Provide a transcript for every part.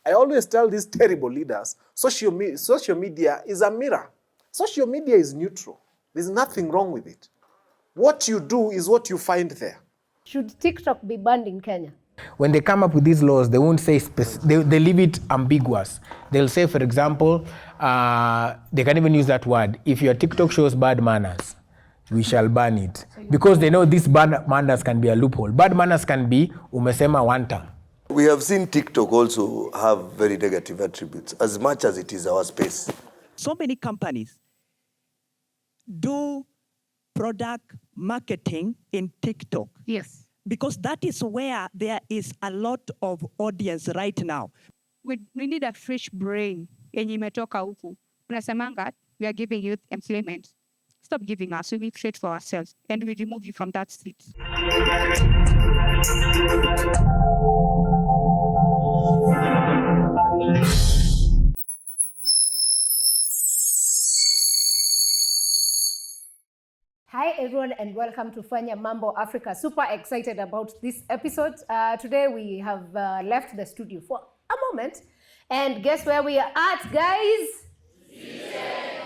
I always tell these terrible leaders, social media is a mirror. Social media is neutral. There's nothing wrong with it. What you do is what you find there. Should TikTok be banned in Kenya? When they come up with these laws, they won't say, they leave it ambiguous. They'll say, for example, they can even use that word. If your TikTok shows bad manners, we shall ban it. Because they know these bad manners can be a loophole. Bad manners can be umesema one time. We have seen TikTok also have very negative attributes, as much as it is our space. So many companies do product marketing in TikTok. Yes. Because that is where there is a lot of audience right now. We need a fresh brain. Yenye imetoka huku. Unasemanga, we are giving youth employment. Stop giving us. We create for ourselves. And we remove you from that seat. Hi everyone and welcome to Fanya Mambo Africa. Super excited about this episode. Today we have left the studio for a moment. And guess where we are at, guys? Zetech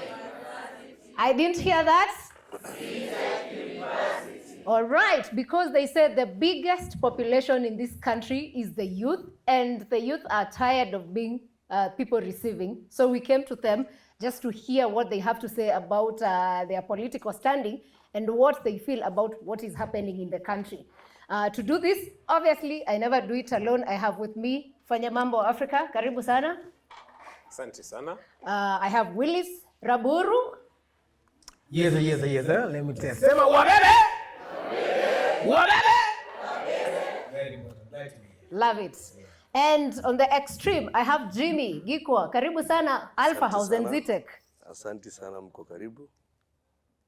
University. I didn't hear that? Zetech University. All right, because they said the biggest population in this country is the youth, and the youth are tired of being people receiving. So we came to them just to hear what they have to say about their political standing and what they feel about what is happening in the country. To do this, obviously, I never do it alone. I have with me Fanya Mambo Africa. Karibu sana. Asante sana. I have Willis Raburu. Yes. Let me tell you. Sema wabebe! Wabebe! Very important. Like me. Love it. And on the extreme, I have Jimmy Gikwa. Karibu sana, Alpha House and Zetech. Asante sana, mko karibu.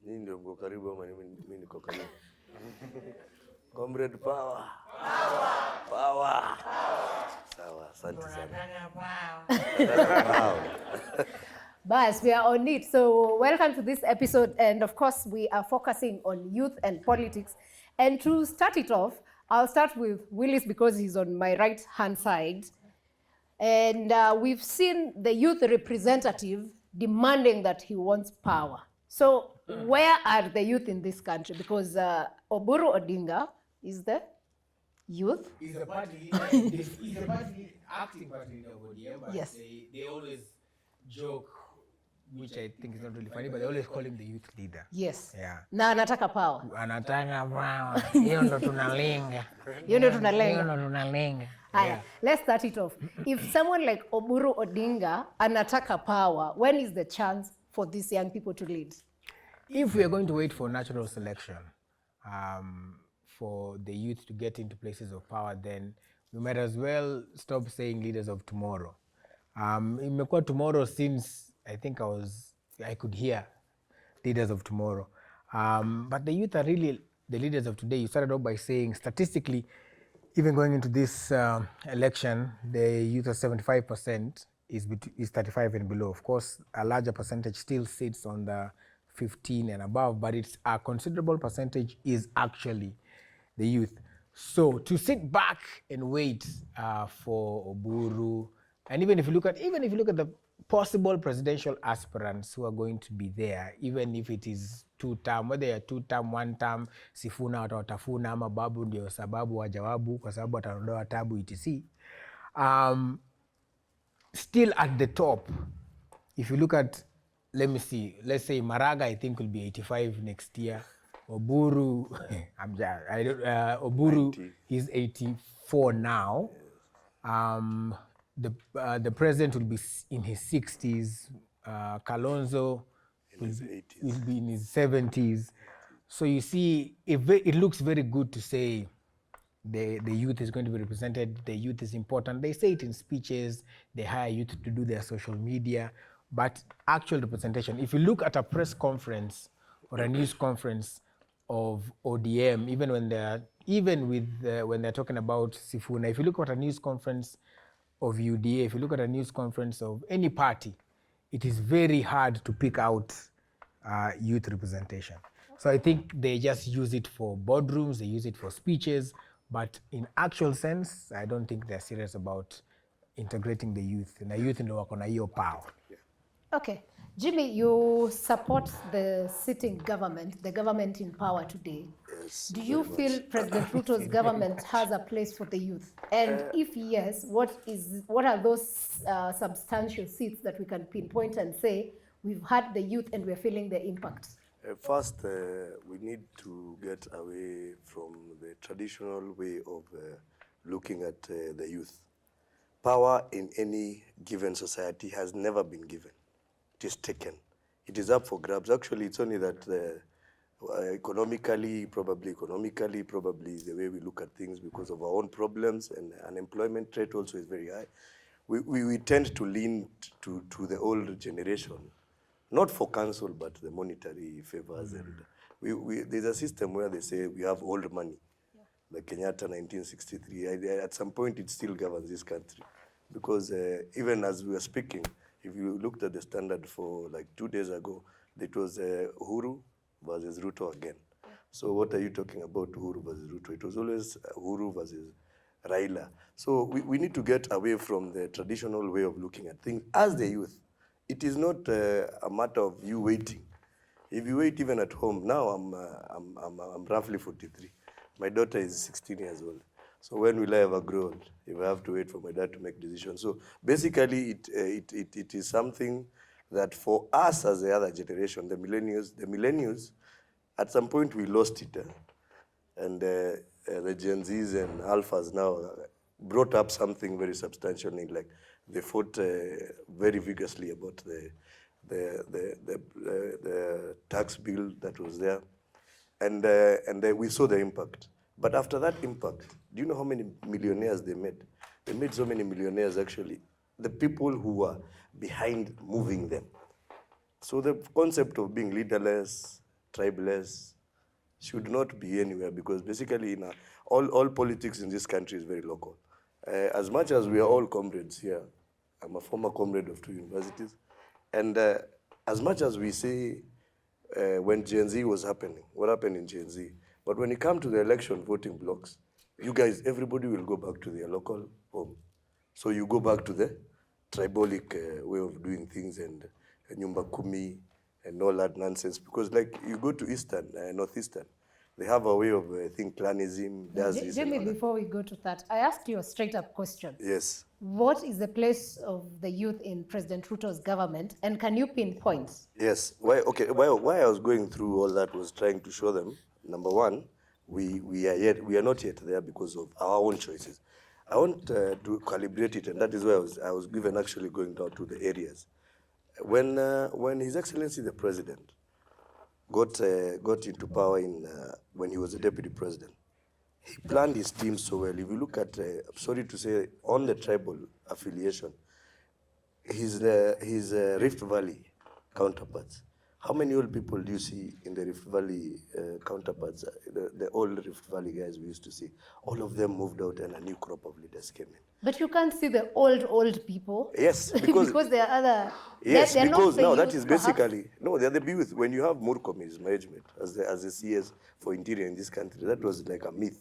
Nini ndio mko karibu ama mimi niko karibu? Comrade power. Power. Sawa, asante sana. Bas, we are on it. So welcome to this episode. And of course, we are focusing on youth and politics. And to start it off, I'll start with Willis because he's on my right-hand side. And we've seen the youth representative demanding that he wants power. So where are the youth in this country? Because Oburu Odinga is the youth. He's a party leader. He's a party acting party leader over here, but Yes. they always joke, which I think is not really funny, but they always call him the youth leader. Yes. Yeah. Na anataka power. Anataka power. Hiyo ndo tunalenga. Hiyo ndo tunalenga. Hiyo ndo tunalenga. Aya, let's start it off. If someone like Oburu Odinga anataka power, when is the chance for these young people to lead? If we are going to wait for natural selection for the youth to get into places of power, then we might as well stop saying leaders of tomorrow. Imekuwa tomorrow since I think I could hear leaders of tomorrow. But the youth are really the leaders of today. You started off by saying statistically, even going into this election, the youth of 75% is 35 and below. Of course, a larger percentage still sits on the 15 and above, but it's a considerable percentage is actually the youth. So to sit back and wait for Oburu, and even if you look at the possible presidential aspirants who are going to be there, even if it is two-term, whether you're two-term, one-term, Sifuna watafuna ama Babu ndio sababu wa jawabu kwa sababu ataondoa tabu etc. Still at the top, if you look at, let's say Maraga, I think will be 85 next year. Oburu, Oburu 90. is 84 now. The president will be in his 60s. Kalonzo will be in his 70s. So you see, it looks very good to say the youth is going to be represented. The youth is important. They say it in speeches. They hire youth to do their social media. But actual representation, if you look at a press conference or a news conference of ODM, even when they're talking about Sifuna, if you look at a news conference of UDA, if you look at a news conference of any party, it is very hard to pick out youth representation. So I think they just use it for boardrooms, they use it for speeches, but in actual sense, I don't think they're serious about integrating the youth, na youth ndio wako na hiyo power. Okay. Jimmy, you support the sitting government, the government in power today. Yes, Do you feel President Ruto's government has a place for the youth? And if yes, what are those substantial seats that we can pinpoint and say we've had the youth and we're feeling the impact? First, we need to get away from the traditional way of looking at the youth. Power in any given society has never been given. It is taken. It is up for grabs. Actually, it's only that economically, probably the way we look at things because of our own problems, and unemployment rate also is very high. We tend to lean to the old generation, not for counsel, but the monetary favors. And there's a system where they say we have old money, like Kenyatta 1963. At some point, it still governs this country. Because even as we were speaking, if you looked at the standard for like 2 days ago, it was Uhuru versus Ruto again. So what are you talking about, Uhuru versus Ruto? It was always Uhuru versus Raila. So we need to get away from the traditional way of looking at things as the youth. It is not a matter of you waiting. If you wait even at home, now I'm roughly 43. My daughter is 16 years old. So when will I ever grow old if I have to wait for my dad to make decisions? So basically, it is something that for us as the other generation, the millennials, at some point we lost it. And the Gen Zs and Alphas now brought up something very substantial, like they fought very vigorously about the tax bill that was there. And we saw the impact. But after that impact, do you know how many millionaires they made? They made so many millionaires, actually. The people who were behind moving them. So the concept of being leaderless, tribeless, should not be anywhere, because basically all politics in this country is very local. As much as we are all comrades here, I'm a former comrade of 2 universities, and as much as we say when Gen Z was happening, what happened in Gen Z, but when you come to the election voting blocks, you guys, everybody will go back to their local home. So you go back to the tribalic way of doing things, and nyumba kumi and all that nonsense. Because like you go to Eastern, Northeastern, they have a way of, I think, clanism, does this. Jimmy, before we go to that, I asked you a straight up question. Yes. What is the place of the youth in President Ruto's government, and can you pinpoint? Yes. Why I was going through all that was trying to show them, number one, we are not yet there because of our own choices. I want to calibrate it, and that is why I was given actually going down to the areas. When His Excellency the President got into power when he was a deputy president, he planned his team so well. If you look at, I'm sorry to say, on the tribal affiliation, his Rift Valley counterparts. How many old people do you see in the Rift Valley counterparts, the old Rift Valley guys we used to see? All of them moved out and a new crop of leaders came in. But you can't see the old people. Yes, because there are other. Yes, they're because not now the that youth, is basically, no, they're the youth. When you have Murkomen's management as the CS for interior in this country, that was like a myth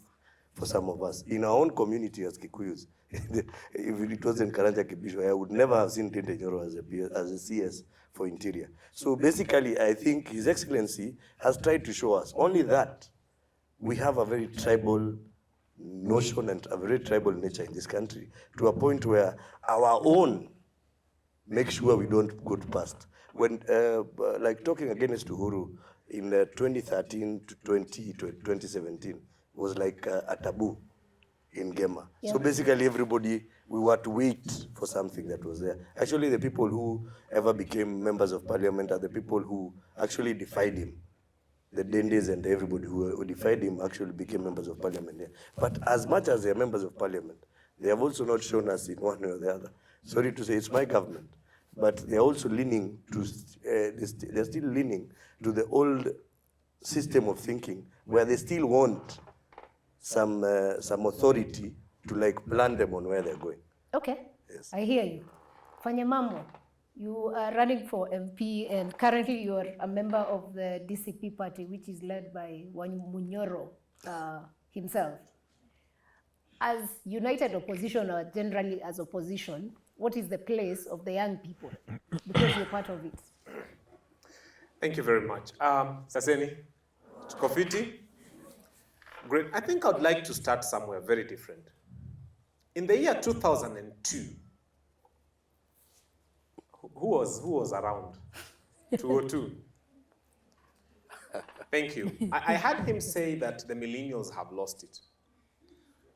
for some of us. In our own community as Kikuyus, if it wasn't Karanja Kibisho, I would never have seen Tente Nyoro as a CS for interior. So basically, I think His Excellency has tried to show us only that we have a very tribal notion and a very tribal nature in this country, to a point where our own make sure we don't go past. When, like talking against Uhuru in 2013 to 2017 was like a taboo in Gema. Yeah. So basically everybody, we were to wait for something that was there. Actually, the people who ever became members of parliament are the people who actually defied him. The Dendes and everybody who defied him actually became members of parliament. Yeah. But as much as they are members of parliament, they have also not shown us in one way or the other. Sorry to say, it's my government. But they're also leaning to, they're still leaning to the old system of thinking, where they still want some authority to like plan them on where they're going. Okay, Yes. I hear you. Fanya Mambo, you are running for MP, and currently you are a member of the DCP party, which is led by Munyoro himself. as united opposition or generally as opposition, what is the place of the young people? Because you're part of it. Thank you very much. Saseni, Kofiti, great. I think I'd like to start somewhere very different. In the year 2002, who was around? 202. Thank you. I heard him say that the millennials have lost it.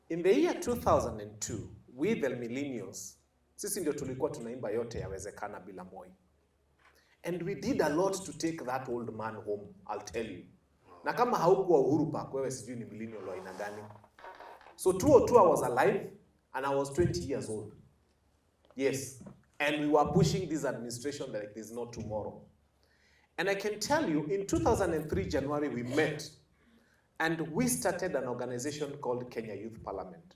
In the year 2002, we the millennials, sisi ndio tulikuwa tunaimba yote yawezekana bila Moi. And we did a lot to take that old man home, I'll tell you. Na kama haukuwa Uhuru Park, wewe sijui ni millennial wa aina gani. So 202 I was alive and I was 20 years old. Yes. And we were pushing this administration like there's no tomorrow. And I can tell you, in 2003 January, we met and we started an organization called Kenya Youth Parliament.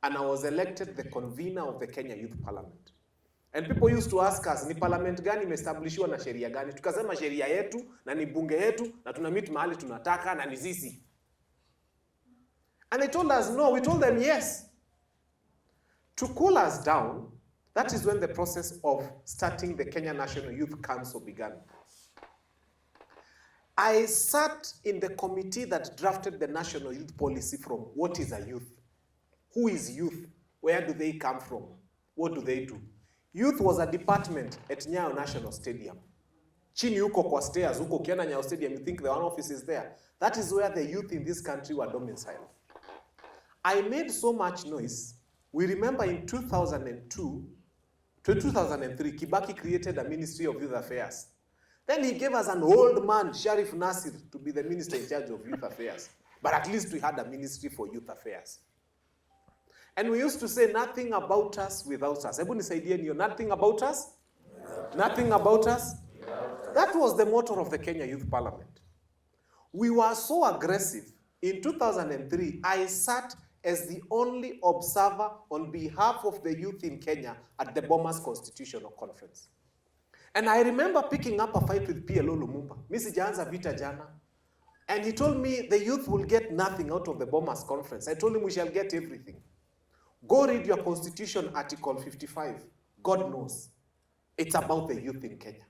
And I was elected the convener of the Kenya Youth Parliament. And people used to ask us, ni parliament gani imestablishiwa na sheria gani? Tukasema sheria yetu, na ni bunge yetu, na tunamit mahali tunataka, na ni sisi. And they told us no, we told them yes. To cool us down, that is when the process of starting the Kenya National Youth Council began. I sat in the committee that drafted the national youth policy from what is a youth? Who is youth? Where do they come from? What do they do? Youth was a department at Nyayo National Stadium. Chini huko kwa stairs, huko ukienda Nyayo Stadium, you think the one office is there. That is where the youth in this country were domiciled. I made so much noise. We remember in 2002 to 2003, Kibaki created a Ministry of Youth Affairs. Then he gave us an old man, Sheriff Nasir, to be the minister in charge of youth affairs. But at least we had a ministry for youth affairs. And we used to say nothing about us without us. Hebu nisaidie niyo, nothing about us? Nothing about us? That was the motto of the Kenya Youth Parliament. We were so aggressive. In 2003, I sat as the only observer on behalf of the youth in Kenya at the Bomas Constitutional Conference. And I remember picking up a fight with PLO Lumumba. Misi sijaanza vita jana. And he told me the youth will get nothing out of the Bomas Conference. I told him we shall get everything. Go read your Constitution, Article 55. God knows. It's about the youth in Kenya.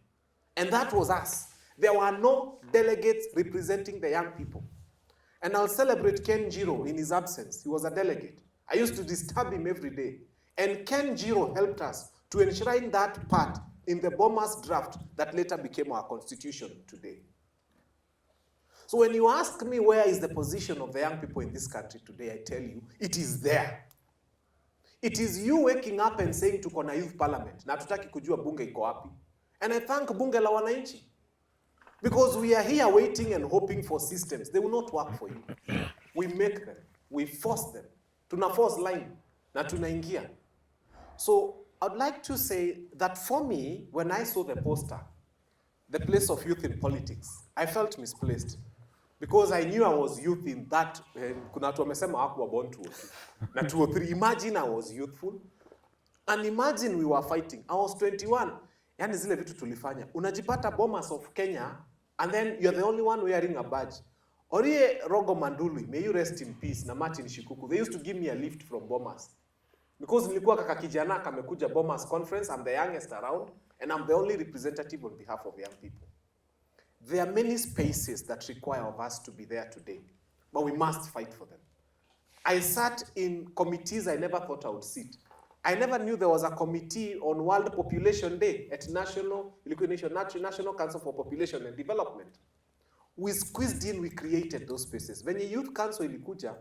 And that was us. There were no delegates representing the young people. And I'll celebrate Ken Jiro in his absence. He was a delegate. I used to disturb him every day. And Ken Jiro helped us to enshrine that part in the Bomas draft that later became our constitution today. So when you ask me where is the position of the young people in this country today, I tell you, it is there. It is you waking up and saying tuko na youth parliament, na tutaki kujua bunge iko wapi. And I thank bunge la wananchi. Because we are here waiting and hoping for systems. They will not work for you. We make them. We force them. Tuna force line. Na tunaingia. So I'd like to say that for me, when I saw the poster, the place of youth in politics, I felt misplaced. Because I knew I was youth in that, kuna watu wamesema hawakuwa born 202. Na 203, imagine I was youthful. And imagine we were fighting. I was 21. Yani zile vitu tulifanya. Unajipata Bomas of Kenya, and then you're the only one wearing a badge. Orie Rogo Mandului, may you rest in peace, na Martin Shikuku. They used to give me a lift from Bomas. Because nilikuwa kaka kijana kamekuja Bomas conference, I'm the youngest around, and I'm the only representative on behalf of young people. There are many spaces that require of us to be there today, but we must fight for them. I sat in committees I never thought I would sit. I never knew there was a committee on World Population Day at National Council for Population and Development. We squeezed in, we created those spaces. When a youth council ilikuja,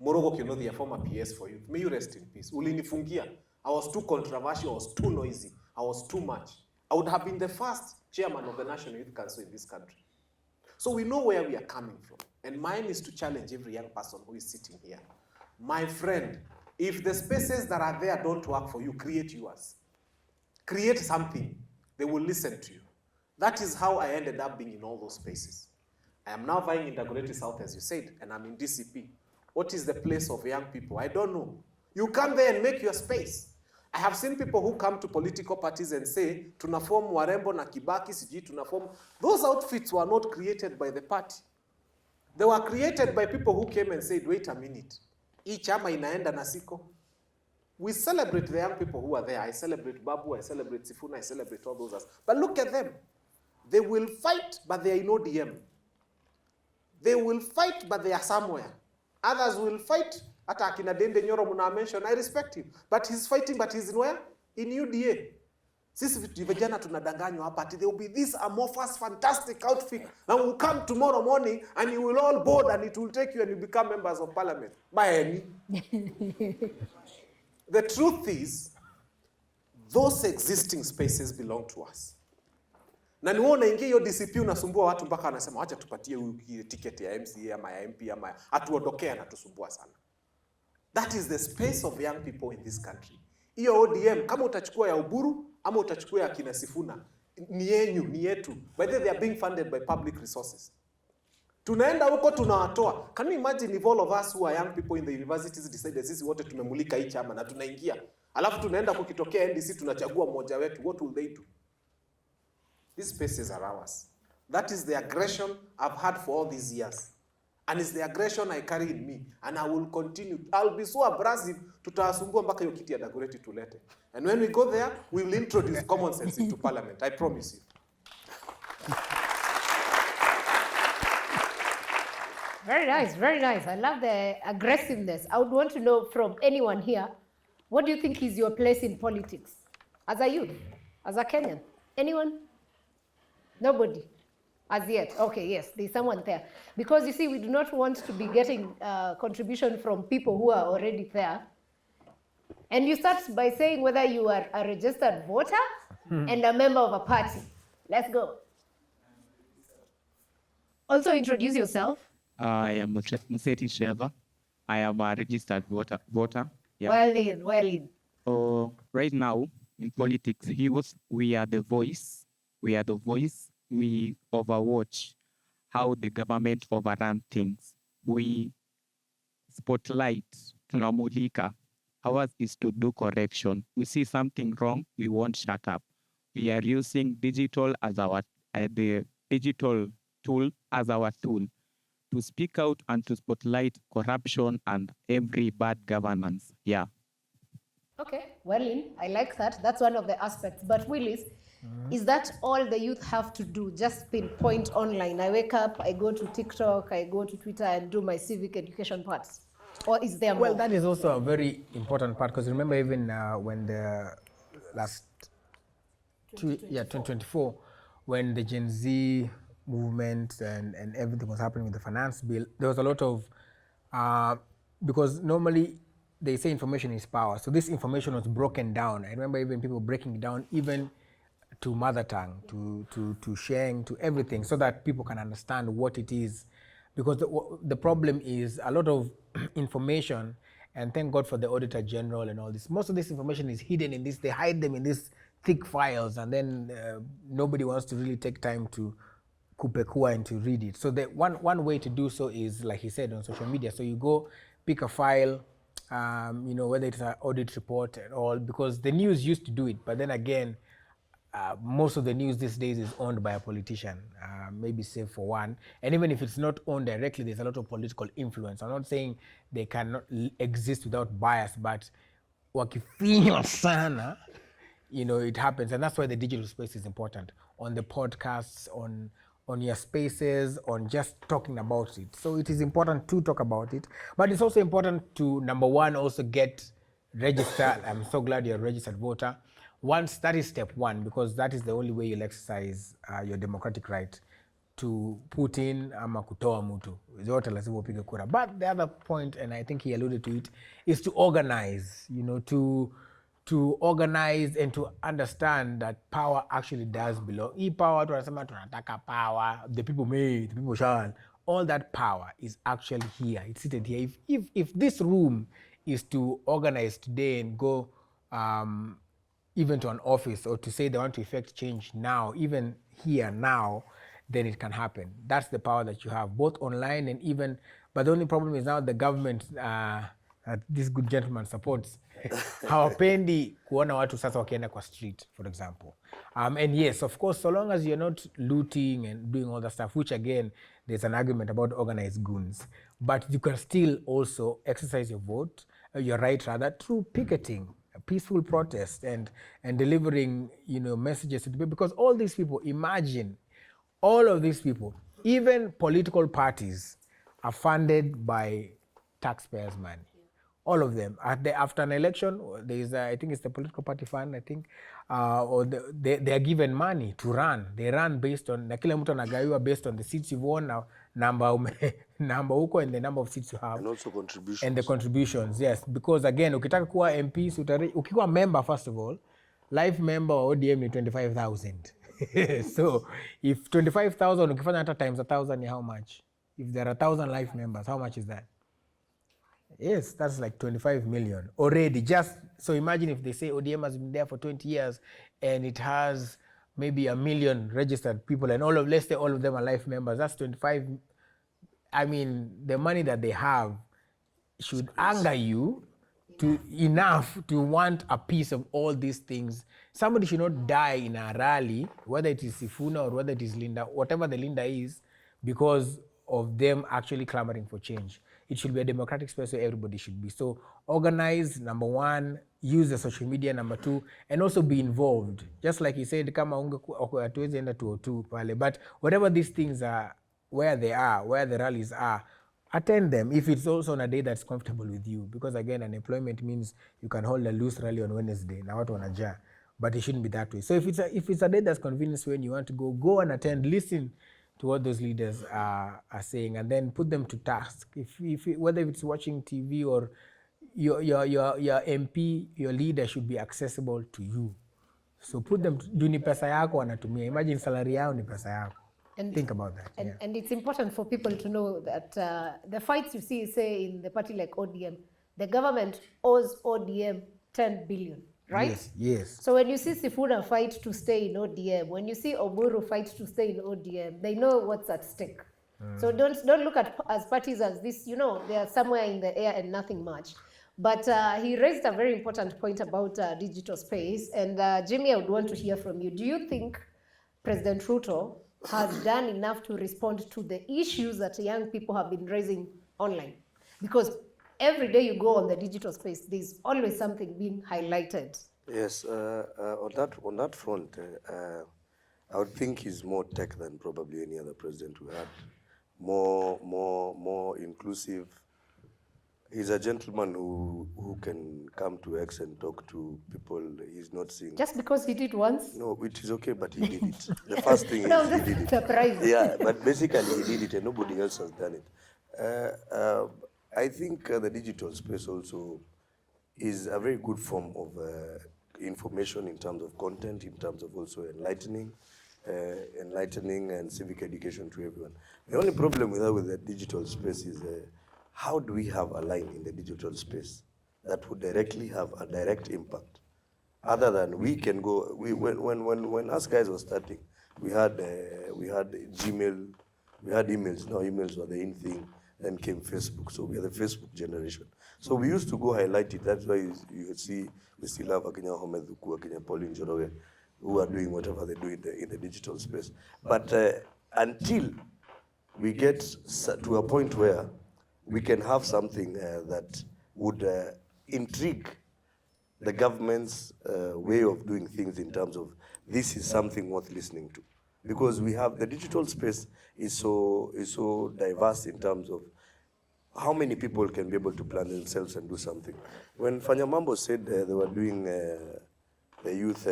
Morogo Kionodi, a former PS for youth, may you rest in peace. Ulinifungia. I was too controversial, I was too noisy, I was too much. I would have been the first chairman of the National Youth Council in this country. So we know where we are coming from. And mine is to challenge every young person who is sitting here. My friend, if the spaces that are there don't work for you, create yours. Create something. They will listen to you. That is how I ended up being in all those spaces. I am now vying in Dagoretti South, as you said, and I'm in DCP. What is the place of young people? I don't know. You come there and make your space. I have seen people who come to political parties and say, tunaform Warembo na Kibaki, siji tunaform. Those outfits were not created by the party. They were created by people who came and said, wait a minute. hii chama inaenda na siko. We celebrate the young people who are there. I celebrate Babu, I celebrate Sifuna, I celebrate all those. But look at them. They will fight, but they are in ODM. They will fight, but they are somewhere. Others will fight. Hata akina Dende Nyoro muna mention, I respect him. But he's fighting, but he's in where? In UDA. Sisi vijana tunadanganywa hapa ati there will be this amorphous, fantastic outfit, and will come tomorrow morning and you will all board and it will take you and you become members of parliament. Miami. The truth is, those existing spaces belong to us. Na ni wewe unaingia hiyo DCP unasumbua watu mpaka anasema acha tupatie huyu ticket ya MCA ama ya MP ama atuondokea na tusumbua sana. That is the space of young people in this country. Hiyo ODM kama utachukua ya Uburu ama utachukua ya kina Sifuna ni yenyu, ni yetu. By the way, they are being funded by public resources. Tunaenda huko tunawatoa. Can you imagine if all of us who are young people in the universities decided sisi wote tumemulika hii chama na tunaingia. Alafu tunaenda kukitokea NDC tunachagua mmoja wetu. What will they do? These spaces are ours. That is the aggression I've had for all these years. And it's the aggression I carry in me. And I will continue. I'll be so abrasive, tutawasumbua mpaka hiyo kiti ya Dagoretti tulete. And when we go there, we will introduce common sense into parliament. I promise you. Very nice, very nice. I love the aggressiveness. I would want to know from anyone here, what do you think is your place in politics? As a youth, as a Kenyan? Anyone? Nobody? As yet? Okay, yes, there's someone there. Because you see, we do not want to be getting contribution from people who are already there. And you start by saying whether you are a registered voter and a member of a party. Let's go. Also introduce yourself. I am Museti Sheva. I am a registered voter. Yeah. Well in. Right now, in politics, we are the voice. We are the voice. We overwatch how the government overrun things. We spotlight, tunamulika. Ours is to do correction. We see something wrong, we won't shut up. We are using digital as the digital tool as our tool to speak out and to spotlight corruption and every bad governance. Yeah. Okay, well in. I like that. That's one of the aspects. But Willis, is that all the youth have to do? Just pinpoint online. I wake up, I go to TikTok, I go to Twitter and do my civic education parts. Or is there more? Well, that is also a very important part because remember even when the last 2024, when the Gen Z movement and everything was happening with the finance bill, there was a lot of, because normally they say information is power. So this information was broken down. I remember even people breaking it down even to mother tongue, to sharing, to everything, so that people can understand what it is. Because the problem is a lot of information, and thank God for the Auditor General and all this. Most of this information is hidden in this, they hide them in these thick files, and then nobody wants to really take time to kupekua and to read it. So the one way to do so is, like he said, on social media. So you go pick a file, whether it's an audit report at all, because the news used to do it, but then again, most of the news these days is owned by a politician, maybe save for one. And even if it's not owned directly, there's a lot of political influence. I'm not saying they cannot exist without bias, but wakifinywa sana, it happens. And that's why the digital space is important. On the podcasts, on your spaces, on just talking about it. So it is important to talk about it. But it's also important to, number one, also get registered. I'm so glad you're a registered voter. Once that is step one, because that is the only way you'll exercise your democratic right to put in ama kutoa mtu. Zote lazima upige kura. But the other point, and I think he alluded to it, is to organize, to organize and to understand that power actually does belong. Hii power, tunasema tunataka power, the people may, the people shall. All that power is actually here. It's seated here. If this room is to organize today and go even to an office, or to say they want to effect change now, even here now, then it can happen. That's the power that you have, both online and even, but the only problem is now the government that this good gentleman supports, hawapendi kuona watu sasa wakienda kwa street, for example. And yes, of course, so long as you're not looting and doing all that stuff, which again, there's an argument about organized goons. but you can still also exercise your vote, your right rather, through picketing, a peaceful protest, and delivering, messages to the people. Because all these people, imagine, all of these people, even political parties, are funded by taxpayers' money. All of them. After an election, there is, I think it's the political party fund, I think, or they are given money to run. They run based on, na kila mtu anagaiwa based on the seats you've won, number huko, and the number of seats you have. And also contributions. And the contributions, yes. Because again, ukitaka kuwa MP, ukikuwa member, first of all, life member wa ODM ni 25,000. So, if 25,000, ukifanya hata times 1,000 ni how much? If there are 1,000 life members, how much is that? Yes, that's like 25 million already. Just so imagine if they say ODM has been there for 20 years and it has maybe 1 million registered people, and let's say all of them are life members. That's 25. I mean, the money that they have should anger you to enough to want a piece of all these things. Somebody should not die in a rally, whether it is Sifuna or whether it is Linda, whatever the Linda is, because of them actually clamoring for change. It should be a democratic space where everybody should be. So organize, number one, use the social media, number two, and also be involved. Just like he said, kama hatuwezi enda 202 pale, but whatever these things are, where they are, where the rallies are, attend them if it's also on a day that's comfortable with you. Because again, unemployment means you can hold a loose rally on Wednesday, na watu wanajaa, but it shouldn't be that way. So if it's a day that's convenient when you want to go and attend, listen to what those leaders are saying, and then put them to task. Whether it's watching TV or your MP, your leader should be accessible to you. So put them, ni pesa yako wanatumia. Imagine salary yao ni pesa yako. And think about that. And it's important for people to know that the fights you see, say, in the party like ODM, the government owes ODM 10 billion. Right? Yes. So when you see Sifuna fight to stay in ODM, when you see Oburu fight to stay in ODM, they know what's at stake. So don't look at as parties as this, they are somewhere in the air and nothing much. But he raised a very important point about digital space. And Jimmy, I would want to hear from you. Do you think President Ruto has done enough to respond to the issues that young people have been raising online? Because every day you go on the digital space, there's always something being highlighted. Yes, on that front, I would think he's more tech than probably any other president we had. More inclusive. He's a gentleman who can come to X and talk to people he's not seeing. Just because he did once? No, which is okay, but he did it. The first thing No, is he did it. Surprising. Yeah, but basically he did it and nobody else has done it. I think the digital space also is a very good form of information in terms of content, in terms of also enlightening and civic education to everyone. The only problem with the digital space is how do we have a line in the digital space that would directly have a direct impact, other than we can go. When us guys were starting, we had Gmail, we had emails. Now emails were the in thing. Then came Facebook, so we are the Facebook generation. So we used to go highlight it. That's why you see we still have Akenya Ahmed Dhuku, Akenya Pauline Njoroge, who are doing whatever they do in the digital space. But until we get to a point where we can have something that would intrigue the government's way of doing things in terms of this is something worth listening to. Because we have the digital space is so diverse in terms of how many people can be able to plan themselves and do something. When Fanya Mambo said they were doing the youth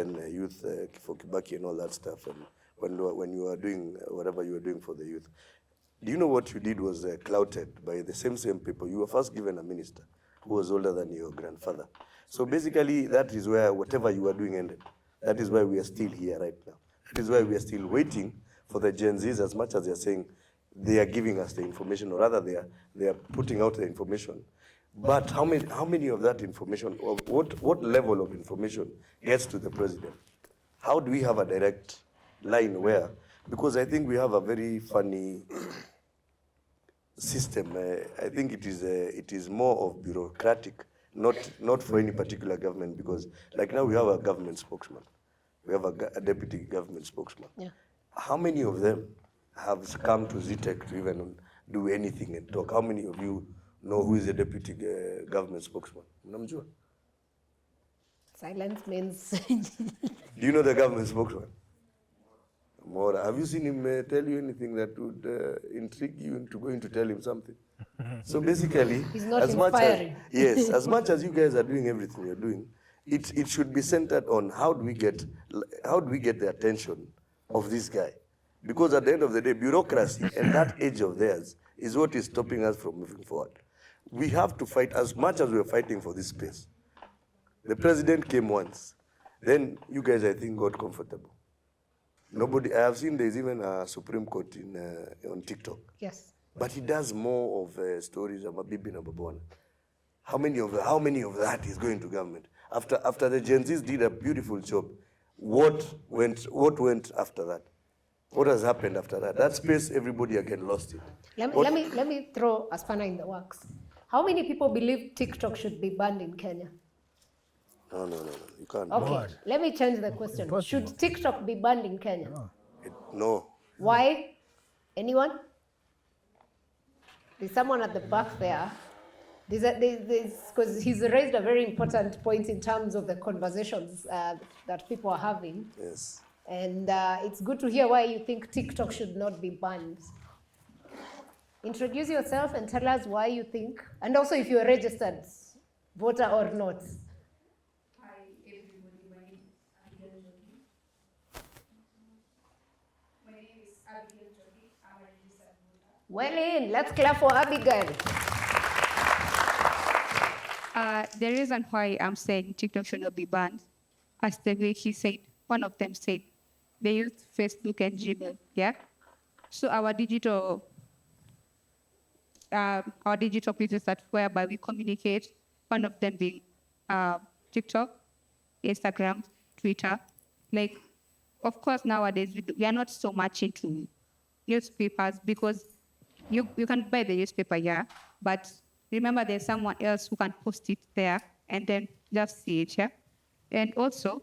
for Kibaki and all that stuff, and when you are doing whatever you were doing for the youth, do you know what you did was clouted by the same people? You were first given a minister who was older than your grandfather. So basically, that is where whatever you were doing ended. That is why we are still here right now. That is why we are still waiting for the Gen Zs, as much as they are saying they are giving us the information, or rather they are putting out the information. But how many of that information, or what level of information gets to the president? How do we have a direct line where? Because I think we have a very funny system. I think it is more of bureaucratic, not for any particular government. Because like now we have a government spokesman. We have a deputy government spokesman. Yeah. How many of them have come to Zetech to even do anything and talk. How many of you know who is the deputy government spokesman? Mnamjua? Silence means. Do you know the government spokesman? Mora. Have you seen him tell you anything that would intrigue you into going to tell him something? So basically, He's not as much as, inspiring. yes, as much as you guys are doing everything you're doing, it should be centered on how do we get the attention of this guy? Because at the end of the day, bureaucracy and that age of theirs is what is stopping us from moving forward. We have to fight as much as we're fighting for this space. The president came once, then you guys, I think, got comfortable. Nobody, I have seen there's even a Supreme Court on TikTok. Yes. But he does more of stories about Bibi na Babona. How many of that is going to government? After the Gen Zs did a beautiful job, what went after that? What has happened after that? That space, everybody again lost it. Let me throw a spanner in the works. How many people believe TikTok should be banned in Kenya? No, you can't. Okay, let me change the question. Impossible. Should TikTok be banned in Kenya? No. Why? Anyone? There's someone at the back there. Because he's raised a very important point in terms of the conversations that people are having. Yes. And it's good to hear why you think TikTok should not be banned. Introduce yourself and tell us why you think, and also if you're a registered voter or not. Hi, everybody. My name is Abigail Jogi. I'm a registered voter. Well in, let's clap for Abigail. The reason why I'm saying TikTok should not be banned, as the way he said, one of them said, they use Facebook and Gmail, yeah? So our digital places that whereby we communicate, one of them being TikTok, Instagram, Twitter. Like, of course, nowadays, we are not so much into newspapers because you can buy the newspaper, yeah, but remember there's someone else who can post it there and then just see it, yeah? And also,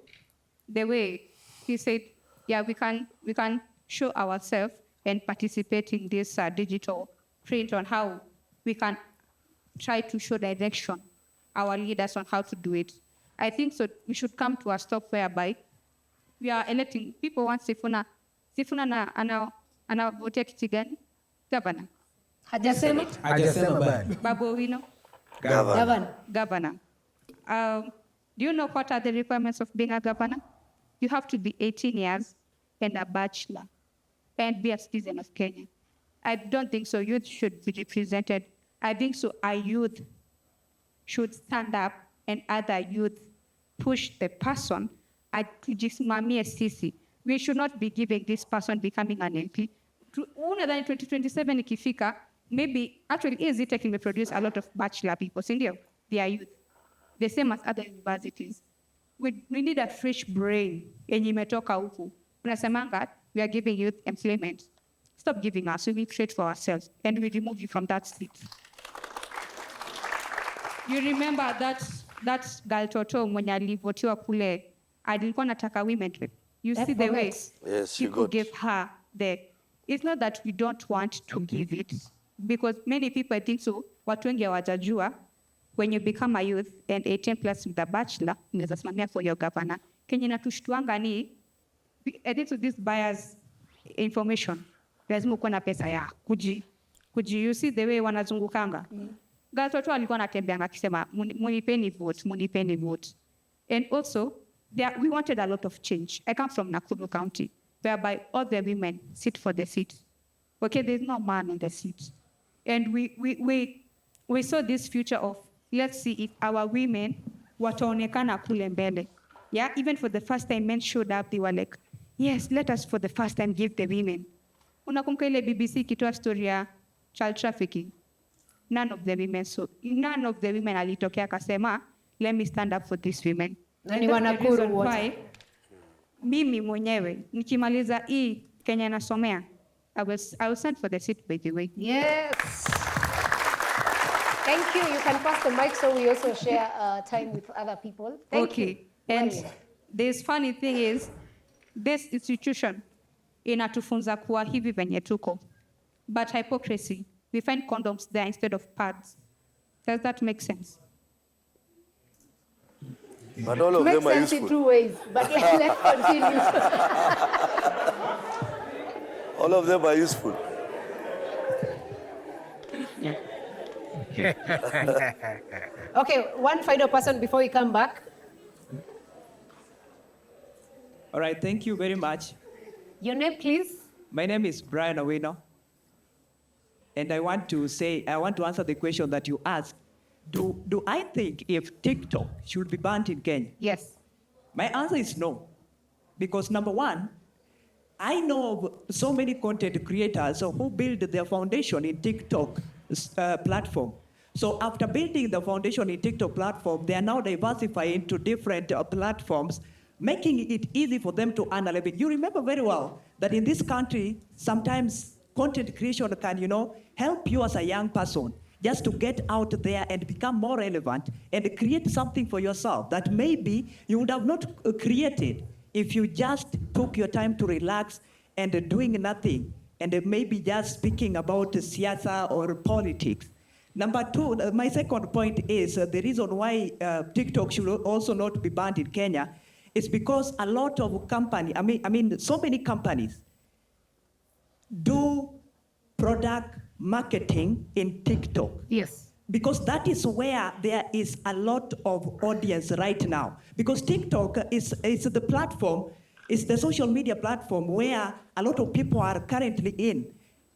the way he said, yeah, we can show ourselves and participate in this digital print on how we can try to show direction, our leaders on how to do it. I think so we should come to a stop whereby we are electing people want Sifuna na anavotia kiti gani? Governor. Hajasema? Hajasema bado. Babu Owino? Governor. Do you know what are the requirements of being a governor? You have to be 18 years and a bachelor and be a citizen of Kenya. I don't think so youth should be represented. I think so our youth should stand up and other youth push the person at kujisimamia sisi. We should not be giving this person becoming an MP. Una than 2027 ikifika, maybe actually Zetech may produce a lot of bachelor people, sindio? They are youth. The same as other universities. We need a fresh brain yenye imetoka huku. Unasemanga, we are giving youth employment. Stop giving us, we create for ourselves, and we remove you from that seat. You remember that girl Toto mwenye alivotiwa kule, alikuwa nataka women rep. You see the way Yes, people give her the. It's not that we don't want to give it, because many people think so. Watu wengi hawajajua, when you become a youth and 18 plus with a bachelor, unaweza simamia for your governor. Kenye natushtuanga ni, I think so this bias information. Lazima uko na pesa ya kuji. You see the way wanazungukanga. Girls watu alikuwa anatembeanga akisema munipeni vote. And also we wanted a lot of change. I come from Nakuru County, whereby all the women sit for the seat. Okay, there's no man on the seat. And we saw this future of, let's see if our women wataonekana kule mbele. Yeah, even for the first time men showed up, they were like, yes, let us for the first time give the women. Unakumbuka ile BBC ikitoa story ya child trafficking. None of the women alitokea akasema, let me stand up for these women. Nani wanakuru wote? Mimi mwenyewe nikimaliza hii Kenya nasomea, I will stand for the seat, by the way. Yes. Thank you. You can pass the mic so we also share time with other people. Thank you. And Well. this funny thing is, this institution inatufunza kuwa hivi venye tuko. But hypocrisy we find condoms there instead of pads. Does that make sense? But all of Makes them are sense in useful. 2 ways, but let's continue. All of them are useful. Okay, one final person before we come back. All right, thank you very much. Your name, please. My name is Brian Awino. And I want to answer the question that you asked. Do I think if TikTok should be banned in Kenya? Yes. My answer is no. Because number one, I know of so many content creators who build their foundation in TikTok platform. So after building the foundation in TikTok platform, they are now diversifying into different platforms, making it easy for them to earn a living. You remember very well that in this country, sometimes content creation can, help you as a young person just to get out there and become more relevant and create something for yourself that maybe you would have not created if you just took your time to relax and doing nothing and maybe just speaking about siasa or politics. Number two, my second point is the reason why TikTok should also not be banned in Kenya is because a lot of companies, so many companies do product marketing in TikTok. Yes. Because that is where there is a lot of audience right now. Because TikTok is the platform, is the social media platform where a lot of people are currently in.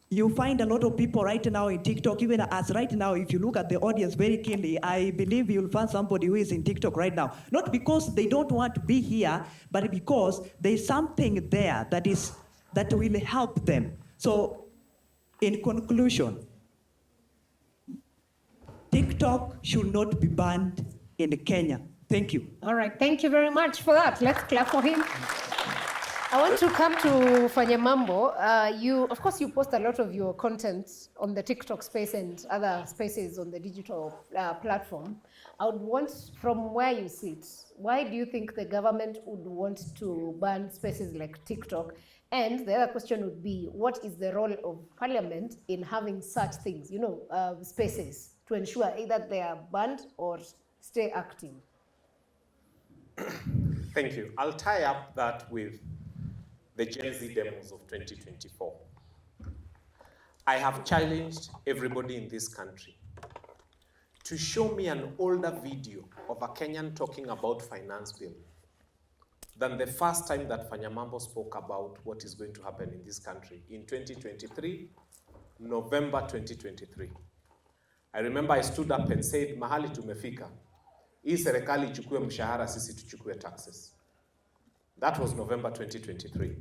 You find a lot of people right now in TikTok, even as right now, if you look at the audience very keenly, I believe you'll find somebody who is in TikTok right now. Not because they don't want to be here, but because there's something there that will help them. So, in conclusion, TikTok should not be banned in Kenya. Thank you. All right, thank you very much for that. Let's clap for him. I want to come to Fanya Mambo. Of course, you post a lot of your content on the TikTok space and other spaces on the digital platform. I would want, from where you sit, why do you think the government would want to ban spaces like TikTok? And the other question would be, what is the role of Parliament in having such things, spaces, to ensure either they are banned or stay active? Thank you. I'll tie up that with the Gen Z demos of 2024. I have challenged everybody in this country to show me an older video of a Kenyan talking about finance bill than the first time that Fanya Mambo spoke about what is going to happen in this country in 2023, November 2023. I remember I stood up and said, mahali tumefika, hii serikali ichukue mshahara, sisi tuchukue taxes. That was November 2023.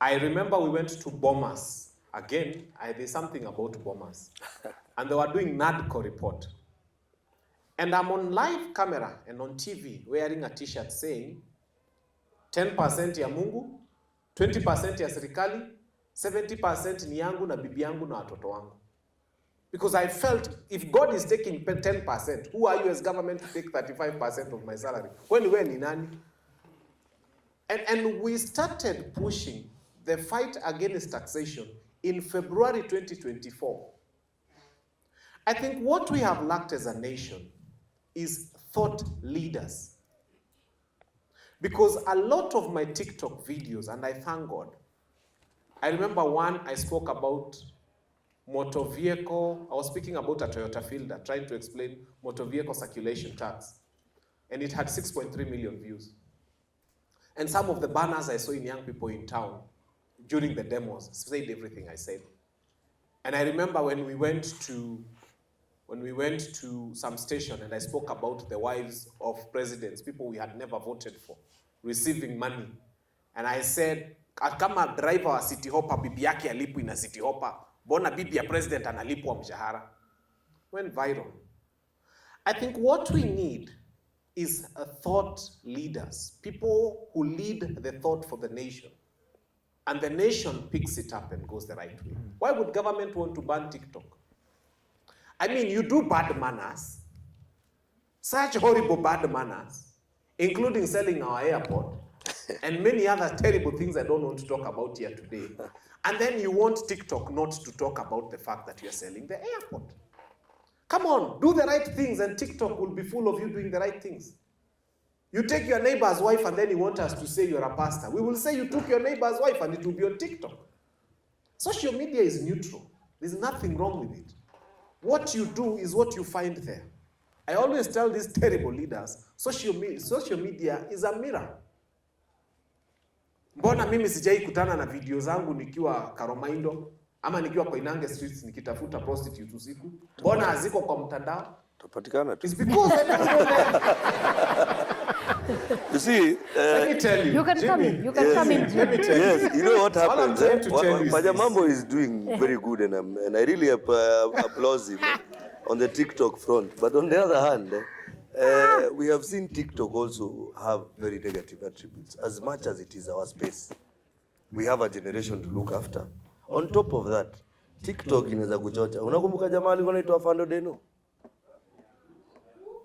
I remember we went to Bomas. Again, there's something about Bomas. And they were doing NADCO report. And I'm on live camera and on TV wearing a t-shirt saying, 10% ya Mungu, 20% ya serikali, 70% ni yangu na bibi yangu na watoto wangu. Because I felt if God is taking 10%, who are you as government to take 35% of my salary? When we ni nani? And we started pushing the fight against taxation in February 2024. I think what we have lacked as a nation is thought leaders. Because a lot of my TikTok videos, and I thank God, I remember one I spoke about motor vehicle. I was speaking about a Toyota Fielder, trying to explain motor vehicle circulation tax. And it had 6.3 million views. And some of the banners I saw in young people in town during the demos said everything I said. And I remember when we went to some station and I spoke about the wives of presidents, people we had never voted for, receiving money. And I said, kama driver wa City Hopper, bibi yake alipwi na City Hopper, bona bibi ya president analipwa mshahara. Went viral. I think what we need is thought leaders, people who lead the thought for the nation. And the nation picks it up and goes the right way. Why would government want to ban TikTok? I mean, you do bad manners, such horrible bad manners, including selling our airport. and many other terrible things I don't want to talk about here today. And then you want TikTok not to talk about the fact that you're selling the airport. Come on, do the right things and TikTok will be full of you doing the right things. You take your neighbor's wife and then you want us to say you're a pastor. We will say you took your neighbor's wife and it will be on TikTok. Social media is neutral. There's nothing wrong with it. What you do is what you find there. I always tell these terrible leaders, social media is a mirror. Mbona mimi sijai kutana na video zangu nikiwa Karomaindo ama nikiwa Koinange streets nikitafuta prostitutes usiku? Mbona haziko kwa mtandao? Tupatikana tu. It's because I never go there. You see, let me tell you. You can Jimmy, come in. You can come in. Let me tell you. yes, you know what All I'm happens. trying to tell you is Fanya this. Mambo is doing very good, and I really applaud him on the TikTok front. But on the other hand, we have seen TikTok also have very negative attributes. As much as it is our space, we have a generation to look after. On top of that, TikTok inaweza kuchocha. Unakumbuka jamaa alikuwa anaitwa Afando Deno?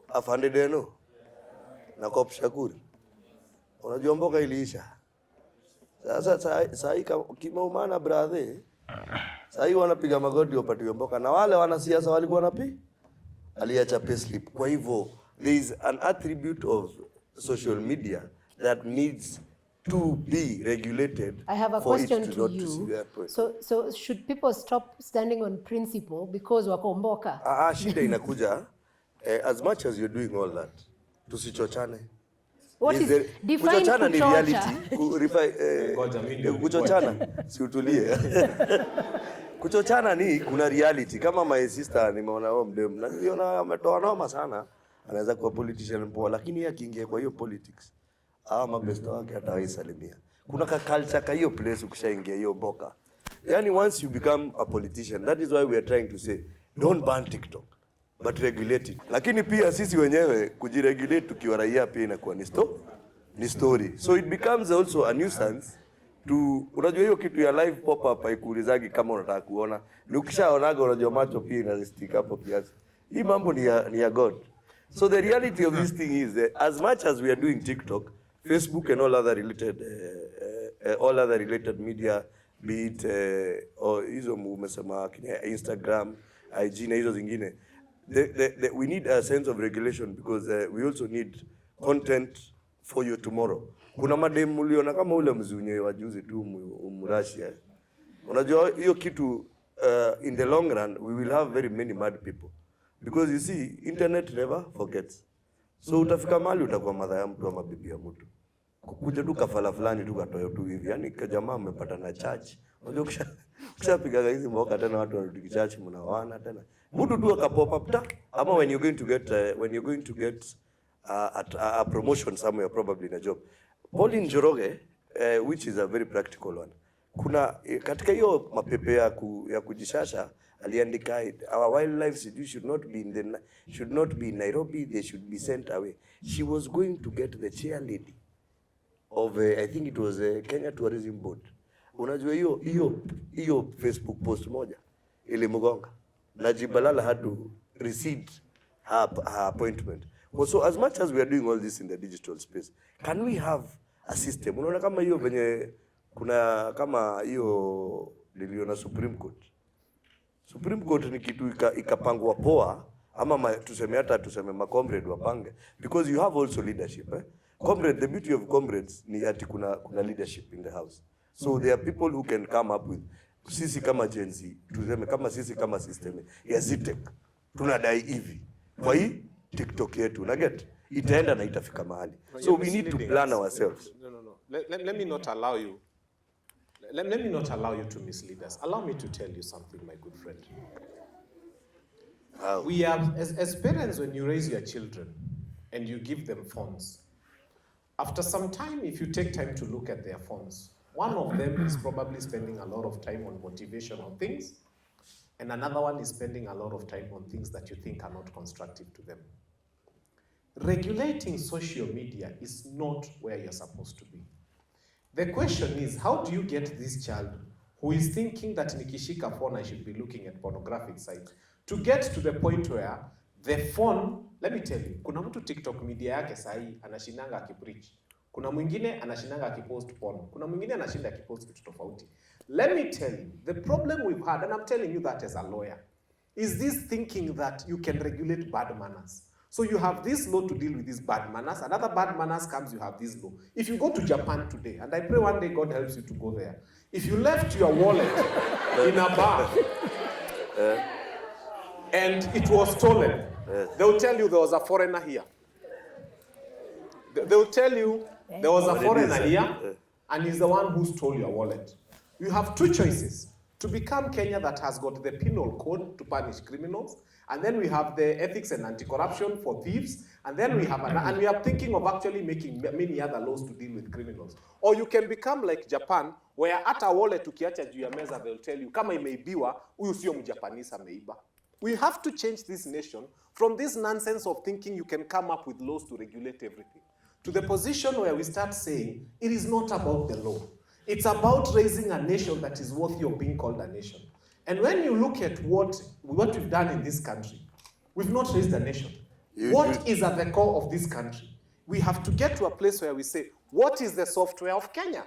Afande Deno na Kop Shakur. Unajua mboka iliisha. Sasa saa hii kimeumana brother. Saa hii wanapiga magoti wapatiwe mboka na wale wanasiasa walikuwa wanapi aliacha payslip. Kwa hivyo there is an attribute of social media that needs to be regulated. I have a for question it to not you. see that point. So should people stop standing on principle because wakomboka? Shida inakuja as much as you're doing all that, tusichochane. What is define kuchochana ni kuchocha? reality. Kuchochana si utulie. Kuchochana ni kuna reality. Kama my sister nimeona wao mdem na niona ametoa noma sana, anaweza kuwa politician poa, lakini yeye akiingia kwa hiyo politics mabesta wake hatawaisalimia. Kuna ka culture ka hiyo place ukishaingia hiyo boka. Yani once you become a politician, that is why we are trying to say don't ban TikTok but regulate it. Lakini pia sisi wenyewe kujiregulate tukiwa raia pia inakuwa ni story. So it becomes also a nuisance to, unajua hiyo kitu ya live pop up haikuulizagi kama unataka kuona. Ni ukishaonaga unajua macho pia inastick hapo kiasi. Hii mambo ni ya God. So the reality of this thing is that as much as we are doing TikTok, Facebook and all other related media, be it or hizo umesema Instagram, IG na hizo zingine, we need a sense of regulation because we also need content for your tomorrow. Kuna madem uliona kama ule mzunye wa juzi tu Russia. Unajua hiyo kitu in the long run we will have very many mad people because you see internet never forgets. So utafika mahali utakuwa madha ya mtu ama bibi ya mtu. Kukuja tu kafala fulani tu katoyo tu hivi. Yaani jamaa amepata na church. Unajua ukishapiga hizi mboka tena watu wanarudi church mnaoana tena. Mtu tu akapop up ta ama when you're going to get a promotion somewhere, probably in a job. Pauline Njoroge, which is a very practical one. Kuna katika hiyo mapepe ya kujishasha aliandika our wildlife should not be in Nairobi, they should be sent away. She was going to get the chair lady of I think it was Kenya Tourism Board. Unajua hiyo Facebook post moja ile mgonga na Jibalala had to rescind her appointment. So as much as we are doing all this in the digital space, can we have a system? Unaona kama hiyo venye kuna kama hiyo niliona Supreme Court. Supreme Court ni kitu ikapangwa poa ama tuseme comrade wapange because you have also leadership. Comrade, the beauty of comrades ni ati kuna leadership in the house. So there are people who can come up with sisi kama Gen Z, tuseme kama sisi kama system ya Zetech tunadai hivi. Kwa hii TikTok yetu na get itaenda na itafika mahali. So we need to plan ourselves. No. Let me not allow you. Let me not allow you to mislead us. Allow me to tell you something, my good friend. We are, as parents, when you raise your children and you give them phones, after some time, if you take time to look at their phones, one of them is probably spending a lot of time on motivational things, and another one is spending a lot of time on things that you think are not constructive to them. Regulating social media is not where you're supposed to be. The question is, how do you get this child who is thinking that nikishika phone I should be looking at pornographic sites to get to the point where the phone, let me tell you, kuna mtu TikTok media yake sahi anashinanga akipreach. Kuna mwingine anashindanga akipost porn. Kuna mwingine anashinda akipost kitu tofauti. Let me tell you, the problem we've had, and I'm telling you that as a lawyer, is this thinking that you can regulate bad manners. So you have this law to deal with these bad manners. Another bad manners comes, you have this law. If you go to Japan today, and I pray one day God helps you to go there, if you left your wallet in a bar and it was stolen, they'll tell you there was a foreigner here. They'll tell you there was a foreigner here, and he's the one who stole your wallet. You have two choices. To become Kenya that has got the penal code to punish criminals, and then we have the ethics and anti-corruption for thieves, and then we have, and we are thinking of actually making many other laws to deal with criminals. Or you can become like Japan, where at a wallet ukiacha juu ya meza, they'll tell you, kama imeibiwa, huyu sio mjapanese ameiba. We have to change this nation from this nonsense of thinking you can come up with laws to regulate everything, to the position where we start saying, it is not about the law. It's about raising a nation that is worthy of being called a nation. And when you look at what we've done in this country, we've not raised a nation. What is at the core of this country? We have to get to a place where we say, what is the software of Kenya?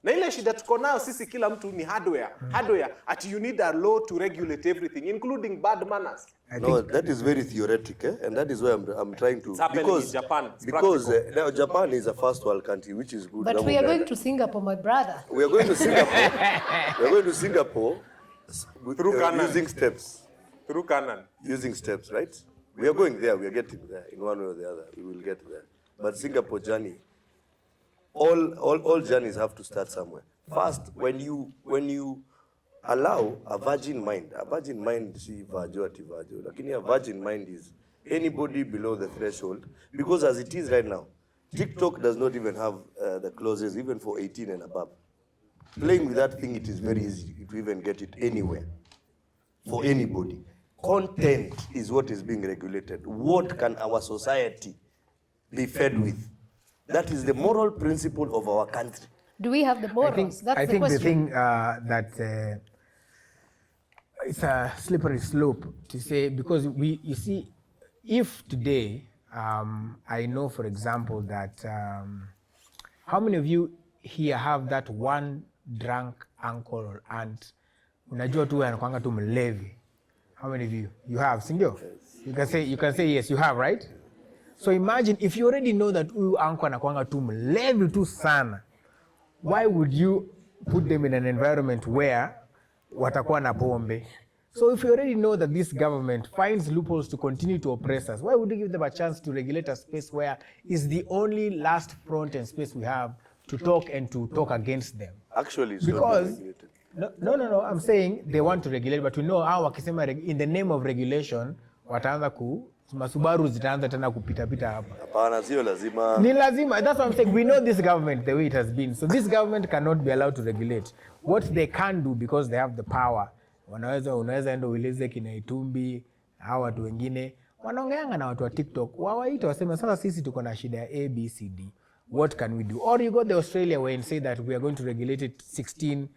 Na ile shida tuko nayo sisi kila mtu ni hardware. Ati you need a law to regulate everything, including bad manners. No, that is very theoretic, and that is why I'm trying to. It's happening in Japan. Because now Japan is a first world country, which is good. But we are going to Singapore, my brother. We are going to Singapore. We are going to Singapore Through Canaan. using steps. Through Canaan. Using steps, right? We are going there. We are getting there in one way or the other. We will get there. But Singapore journey, all journeys have to start somewhere. First, when you allow a virgin mind, see virgin, lakini a virgin mind is anybody below the threshold, because as it is right now, TikTok does not even have the clauses even for 18 and above. Playing with that thing, it is very easy to even get it anywhere for anybody. Content is what is being regulated. What can our society be fed with? That is the moral principle of our country. Do we have the morals? That's I the think question. the thing that it's a slippery slope to say, because you see, if today, I know, for example, that how many of you here have that one drunk uncle or aunt? Unajua tu anakuanga tu mlevi. How many of you? You have, sindio? You can say yes, you have, right? So imagine if you already know that huyu uncle anakuanga tu mlevi tu sana, why would you put them in an environment where watakuwa na pombe? So if you already know that this government finds loopholes to continue to oppress us, why would you give them a chance to regulate a space where it's the only last front and space we have to talk and to talk against them? Actually, it's Because not regulated. No, I'm saying they want to regulate, but we know how wakisema in the name of regulation wataanza masubaru zitaanza tena kupita hapa. Hapana, sio lazima. Ni lazima. That's what I'm saying. We know this government the way it has been. So this government cannot be allowed to regulate. What they can do, because they have the power, unaweza enda ueleze kina Itumbi, hawa watu wengine wanaongeanga na watu wa TikTok, wawaita waseme sasa sisi tuko na shida ya ABCD. What can we do? Or you go to Australia where and say that we are going to regulate it 16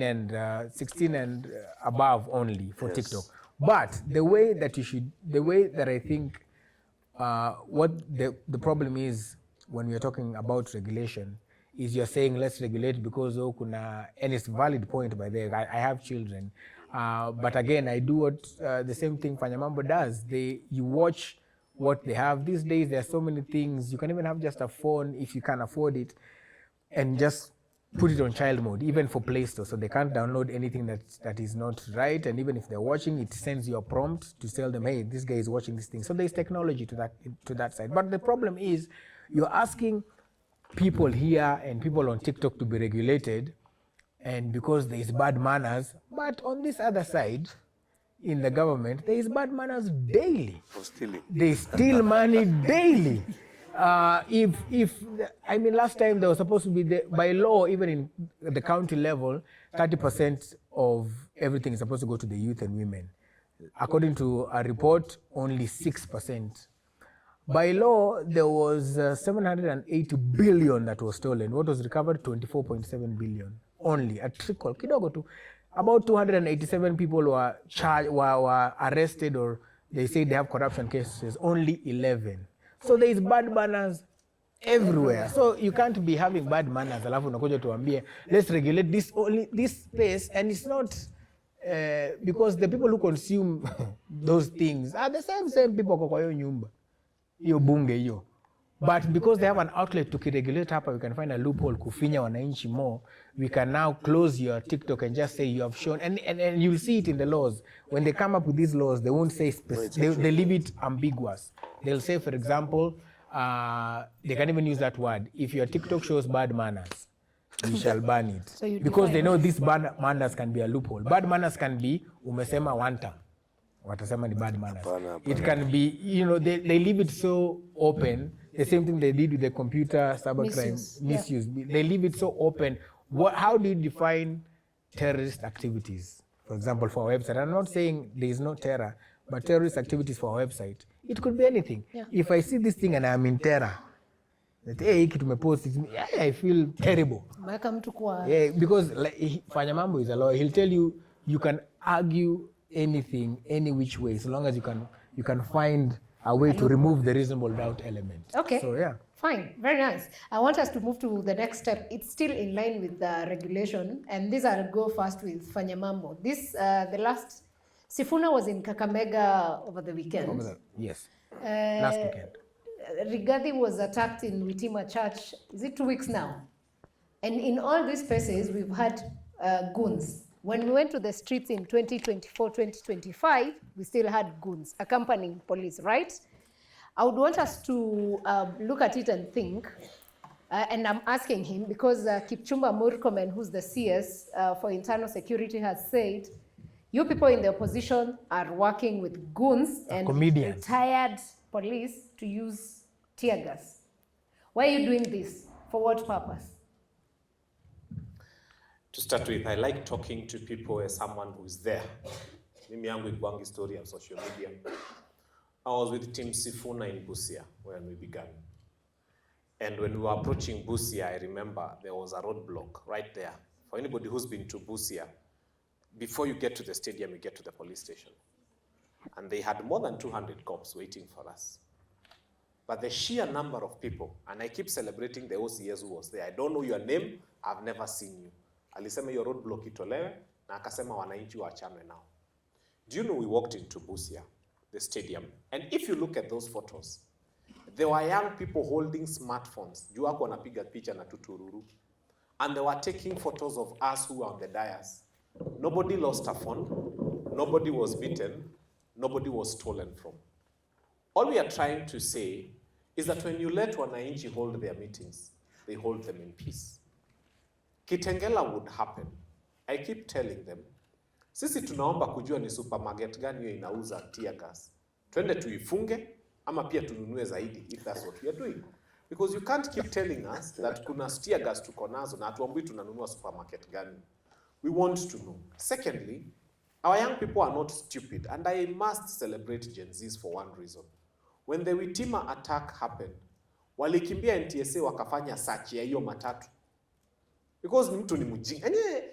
and above only for TikTok. But the way that I think what the problem is when we are talking about regulation is you're saying let's regulate because kuna, and it's a valid point by there. I have children, but again I do what the same thing Fanya Mambo does. You watch what they have these days. There are so many things. You can even have just a phone if you can afford it, and just put it on child mode, even for Play Store, so they can't download anything that is not right. And even if they're watching, it sends you a prompt to tell them, hey, this guy is watching this thing. So there's technology to that side. But the problem is you're asking people here and people on TikTok to be regulated, and because there is bad manners. But on this other side, in the government, there is bad manners daily. For stealing. They steal money daily. Last time there was supposed to be, by law, even in the county level, 30% of everything is supposed to go to the youth and women. According to a report, only 6%. By law, there was 780 billion that was stolen. What was recovered? 24.7 billion. Only a trickle. Kidogo tu. About 287 people were arrested, or they say they have corruption cases. Only 11. So there is bad manners everywhere. So you can't be having bad manners alafu unakuja tuambie let's regulate this space, and it's not because the people who consume those things are the same people kwa hiyo nyumba hiyo bunge hiyo, but because they have an outlet to regulate hapa, we can find a loophole kufinya wananchi more. We can now close your TikTok and just say you have shown, and you'll see it in the laws. When they come up with these laws, they won't say they leave it ambiguous. They'll say, for example, they can even use that word. If your TikTok shows bad manners, we shall ban it. So because they know these bad manners can be a loophole. Bad manners can be umesema one time. Watasema ni bad manners. It can be, you know, they leave it so open. The same thing they did with the computer cybercrime misuse. Yeah. They leave it so open. How do you define terrorist activities? For example, for our website, I'm not saying there is no terror, but terrorist activities for our website, it could be anything. Yeah. If I see this thing and I'm in terror, that hey, post it, I feel terrible. Yeah, because like, Fanya Mambo is a lawyer. He'll tell you you can argue anything, any which way, so long as you can find a way to remove the reasonable doubt element. Okay. So yeah. Fine, very nice. I want us to move to the next step. It's still in line with the regulation, and this I'll go first with Fanya Mambo. This, the last, Sifuna was in Kakamega over the weekend. Yes, last weekend. Rigathi was attacked in Witima Church, is it 2 weeks now? And in all these spaces, we've had goons. When we went to the streets in 2024, 2025, we still had goons accompanying police, right? I would want us to look at it and think, and I'm asking him because Kipchumba Murkomen, who's the CS for internal security, has said, you people in the opposition are working with goons and retired police to use tear gas. Why are you doing this? For what purpose? To start with, I like talking to people as someone who is there. Mimi yangu ikuangi story of social media. I was with Team Sifuna in Busia when we began. And when we were approaching Busia, I remember there was a roadblock right there. For anybody who's been to Busia, before you get to the stadium, you get to the police station. And they had more than 200 cops waiting for us. But the sheer number of people, and I keep celebrating the OCS who was there. I don't know your name, I've never seen you. Alisema your roadblock itolewe, na akasema wananchi waachanwe now. Do you know we walked into Busia, the stadium, and if you look at those photos, there were young people holding smartphones. Juu wako wanapiga picha na tutururu. And they were taking photos of us who were on the dais. Nobody lost a phone, nobody was beaten, nobody was stolen from. All we are trying to say is that when you let wananchi hold their meetings, they hold them in peace. Kitengela would happen. I keep telling them, sisi tunaomba kujua ni supermarket gani hiyo inauza tear gas. Twende tuifunge, ama pia tununue zaidi, if that's what we are doing. Because you can't keep telling us that kuna tear gas tuko nazo na atuambui tunanunua supermarket gani. We want to know. Secondly, our young people are not stupid, and I must celebrate Gen Zs for one reason. When the Witima attack happened, walikimbia NTSA wakafanya search ya hiyo matatu. Because mtu ni mjinga. Yaani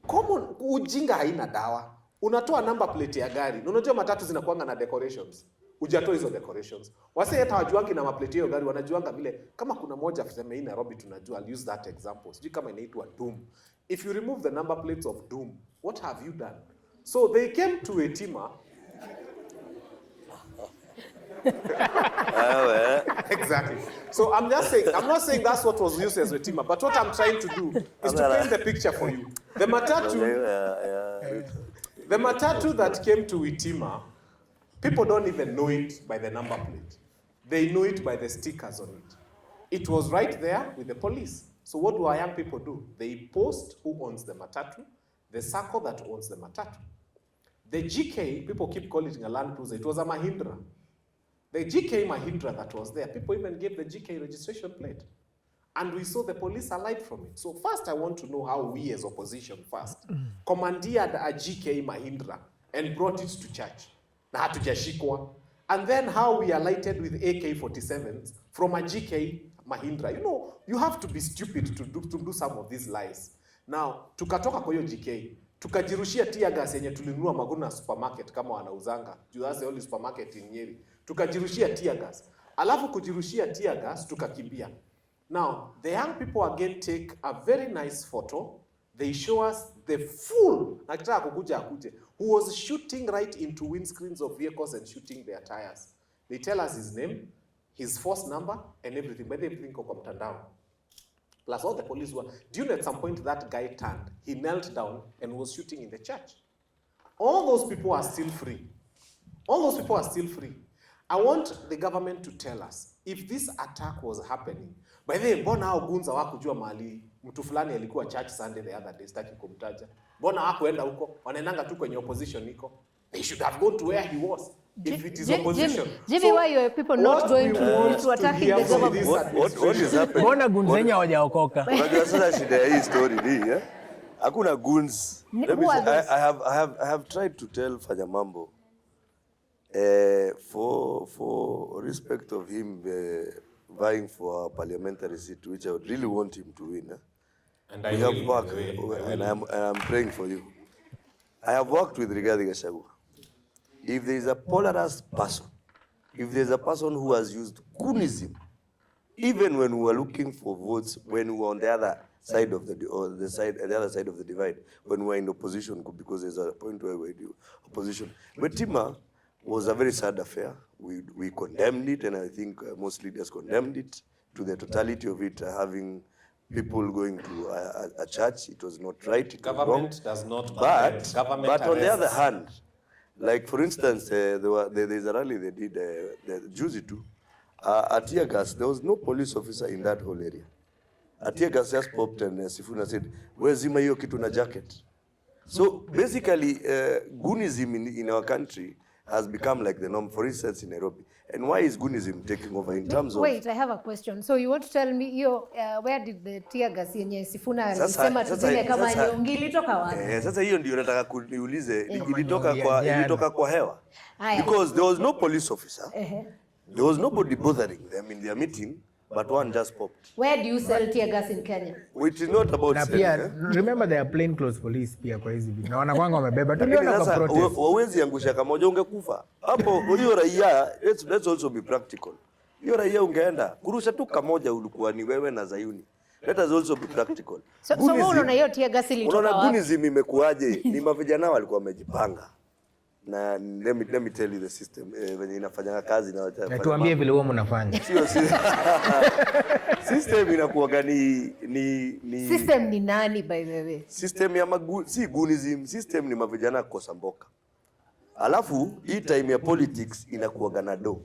common ujinga haina dawa. Unatoa number plate ya gari. Na unajua matatu zinakuanga na decorations. Hujatoa hizo decorations. Wase hata wajuangi na maplate hiyo gari, wanajuanga vile kama kuna moja tuseme hii Nairobi tunajua, I'll use that example. Sijui kama inaitwa Doom. If you remove the number plates of Doom, what have you done? So they came to Witima. Exactly. So I'm just saying, I'm not saying that's what was used as Witima, but what I'm trying to do is to paint the picture for you. The matatu that came to Witima, people don't even know it by the number plate. They know it by the stickers on it. It was right there with the police. So what do our young people do? They post who owns the matatu, the circle that owns the matatu. The GK, people keep calling it a Land Cruiser. It was a Mahindra. The GK Mahindra that was there, people even gave the GK registration plate. And we saw the police alight from it. So first I want to know how we as opposition first commandeered a GK Mahindra and brought it to church. Na hatujashikwa. And then how we alighted with AK-47s from a GK Mahindra. You know, you have to be stupid to do some of these lies. Now, tukatoka kwa hiyo GK, tukajirushia tear gas yenye tulinunua Maguna supermarket kama wanauzanga. That's the only supermarket in Nyeri. Tukajirushia tear gas. alafu kujirushia tear gas tukakimbia. Now, the young people again take a very nice photo. They show us the full, nakitaka kukuja akuje, who was shooting right into windscreens of vehicles and shooting their tires. They tell us his name, his force number, and everything, but everything kwa mtandao. Plus all the police were, do you know at some point that guy turned, he knelt down and was shooting in the church. All those people are still free. All those people are still free. I want the government to tell us, if this attack was happening, by the way, mbona hao Goons hawakujua mahali mtu fulani alikuwa church Sunday the other day, sitaki kumtaja. Mbona hawakuenda huko? Wanaendanga tu kwenye opposition iko. They should have gone to where he was. If it is opposition. Jimmy, why are people not going to attacking the government? What is happening? Mbona Goons wenyewe hawajaokoka? Unajua sasa shida ya hii story hii, hakuna Goons. I have tried to tell Fanya Mambo, for respect of him vying for a parliamentary seat, which I would really want him to win. And we have worked, and I'm praying for you. I have worked with Rigathi Gachagua. If there is a polarized person, if there is a person who has used Goonism, even when we were looking for votes, when we were on the other side of the other side of the divide, when we were in opposition, because there's a point where we do opposition. But Tima was a very sad affair. We condemned it, and I think most leaders condemned it to the totality of it, having people going to a church. It was not right. It Government was does not. But on the other arrests. hand, like for instance, there's a rally they did the Juzi too. At tear gas, there was no police officer in that whole area. A tear gas just popped, and Sifuna said, "Where's Zima hiyo kitu na jacket?" So basically, Goonism in our country has become like the norm, for instance, in Nairobi. And why is Goonism taking over in terms of... Wait, I have a question. So you want to tell me, where did the tear gas yenye Sifuna alisema tuzile kama nyongi ilitoka wapi? Sasa hiyo ndio nataka kuniulize, ilitoka kwa hewa. Because there was no police officer. There was nobody bothering them in their meeting, but one just popped. Where do you sell tear gas in Kenya? Which is not about selling. Remember there are plainclothes police pia kwa hizi vitu. Na wanakuanga wamebeba. Tuliona kwa protest. Wawezi angusha kamoja ungekufa. Hapo hiyo raia, let's also be practical. Hiyo raia ungeenda kurusha tu kamoja ulikuwa ni wewe na Zayuni. Let us also be practical. So unaona hiyo tear gas ilitoka wapi? Unaona Goonism imekuaje? Ni mavijana walikuwa wamejipanga. Na let me tell you the system venye inafanya kazi na wacha. Tuambie vile wewe mnafanya. Sio system inakuwa ni system ni nani by the way? System ya si Goonism, system ni mavijana kosa mboka. Alafu hii time ya politics inakuwa na do.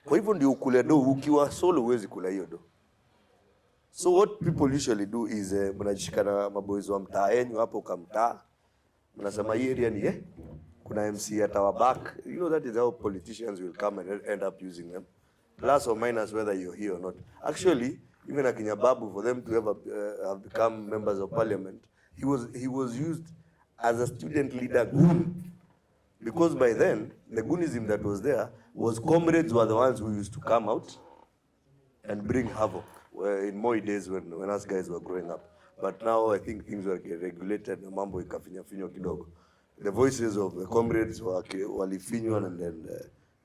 Kwa hivyo ndio ukule do, ukiwa solo huwezi kula hiyo do. So what people usually do is mnajishikana maboys wa mtaa yenu hapo kamtaa. Mnasema hii area ni kuna MC at our back. You know that is how politicians will come and end up using them. Plus or minus whether you're here or not. Actually, even Akinya Babu, for them to ever have become members of parliament, he was used as a student leader goon. Because by then, the goonism that was there was comrades were the ones who used to come out and bring havoc in Moi days when us guys were growing up. But now I think things were regulated na mambo ikafinywa kidogo. The voices of the comrades walifinywa and then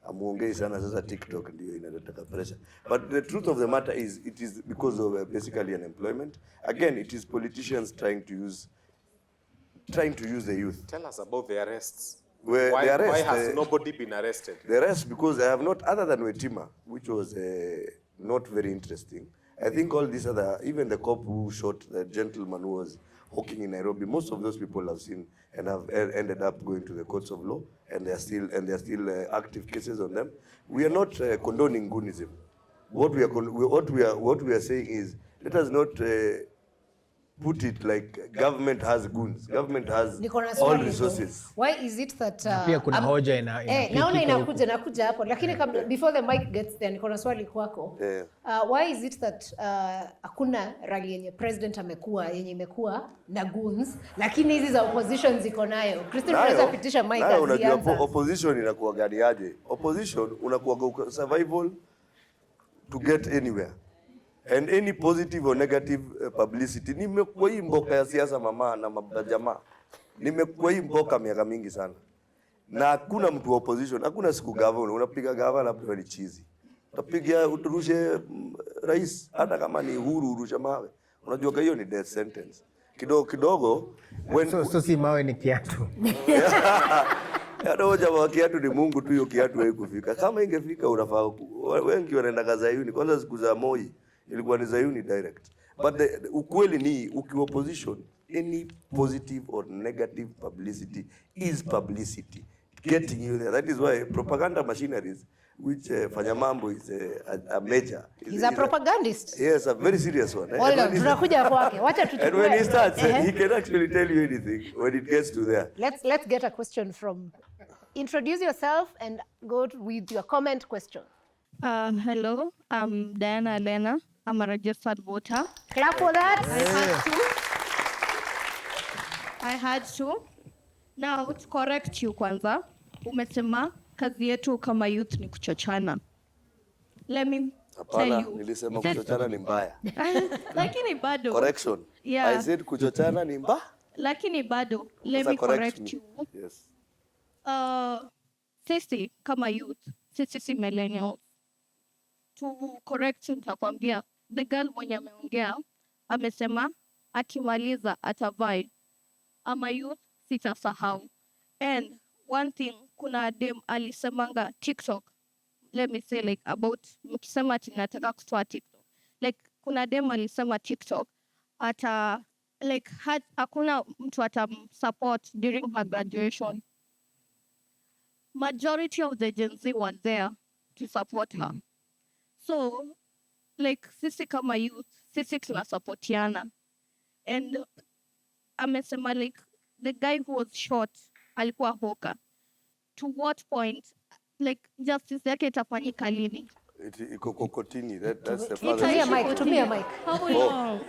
amuongei sana sasa TikTok ndio inaleta pressure. But the truth of the matter is it is because of basically unemployment. Again, it is politicians trying to use the youth. Tell us about the arrests. Why has nobody been arrested? The arrest, because I have not, other than Wetima, which was not very interesting. I think all these other, even the cop who shot the gentleman who was hawking in Nairobi, most of those people have seen and have ended up going to the courts of law, and there are still active cases on them. We are not condoning goonism. What we are saying is, let us not put it like government has goons. Government has all resources. Why is it that pia kuna hoja naona inakuja hapo, lakini before the mic gets there niko na swali kwako. Why is it that hakuna rally yenye president amekuwa yenye imekuwa na goons, lakini hizi za opposition ziko nayo? Christine unaweza pitisha mic hapo. Unajua opposition inakuwa gani aje? Opposition unakuwa survival to get anywhere. And any positive or negative publicity. Nimekuwa hii mboka ya siasa mama na majamaa. Nimekuwa hii mboka miaka mingi sana. Na hakuna mtu wa opposition, hakuna siku governor, unapiga governor hapo ni chizi. utapiga uturushe rais, hata kama ni Uhuru urusha mawe. Unajua hiyo ni death sentence. Kidogo when so si mawe ni kiatu. Ndio jamaa kiatu ni Mungu tu, hiyo kiatu haikufika. Kama ingefika unafaa, wengi wanaenda Kazayuni. Kwanza siku za Moi ilikuwa ni Zayuni direct. But ukweli ni ukiwa opposition, any positive or negative publicity is publicity getting you there. That is why propaganda machineries, which Fanya Mambo is a major. He's a propagandist. Yes, a very serious one. Hold on, tunakuja kwake. Wacha tuchukue. And when he starts, he can actually tell you anything when it gets to there. Let's get a question from. Introduce yourself and go with your comment question. Hello, I'm Diana Elena. I'm a registered voter. Clap for that. I had to. Now, to correct you kwanza, umesema kazi yetu kama youth ni kuchochana. Let me tell you. Nilisema kuchochana ni mbaya. Lakini bado. Correction. Yeah. I said kuchochana ni mbaya. Lakini bado. Let me correct you. Yes. Sisi kama youth, sisi millennials. To correct nitakwambia, the girl mwenye ameongea amesema akimaliza atavai. Ama youth sitasahau. And one thing, kuna dem alisemanga TikTok. Let me say like about mkisema tinataka kutoa TikTok. Like kuna dem alisema TikTok like hakuna mtu support during her graduation. Majority of the Gen Z were there to support her. So, like, sisi kama youth, sisi tunasupportiana. And amesema like, the guy who was shot, alikuwa hoka. To what point, like, justice yake itafanyika lini? Iko kotini. That's the father. Tumia mic. How long?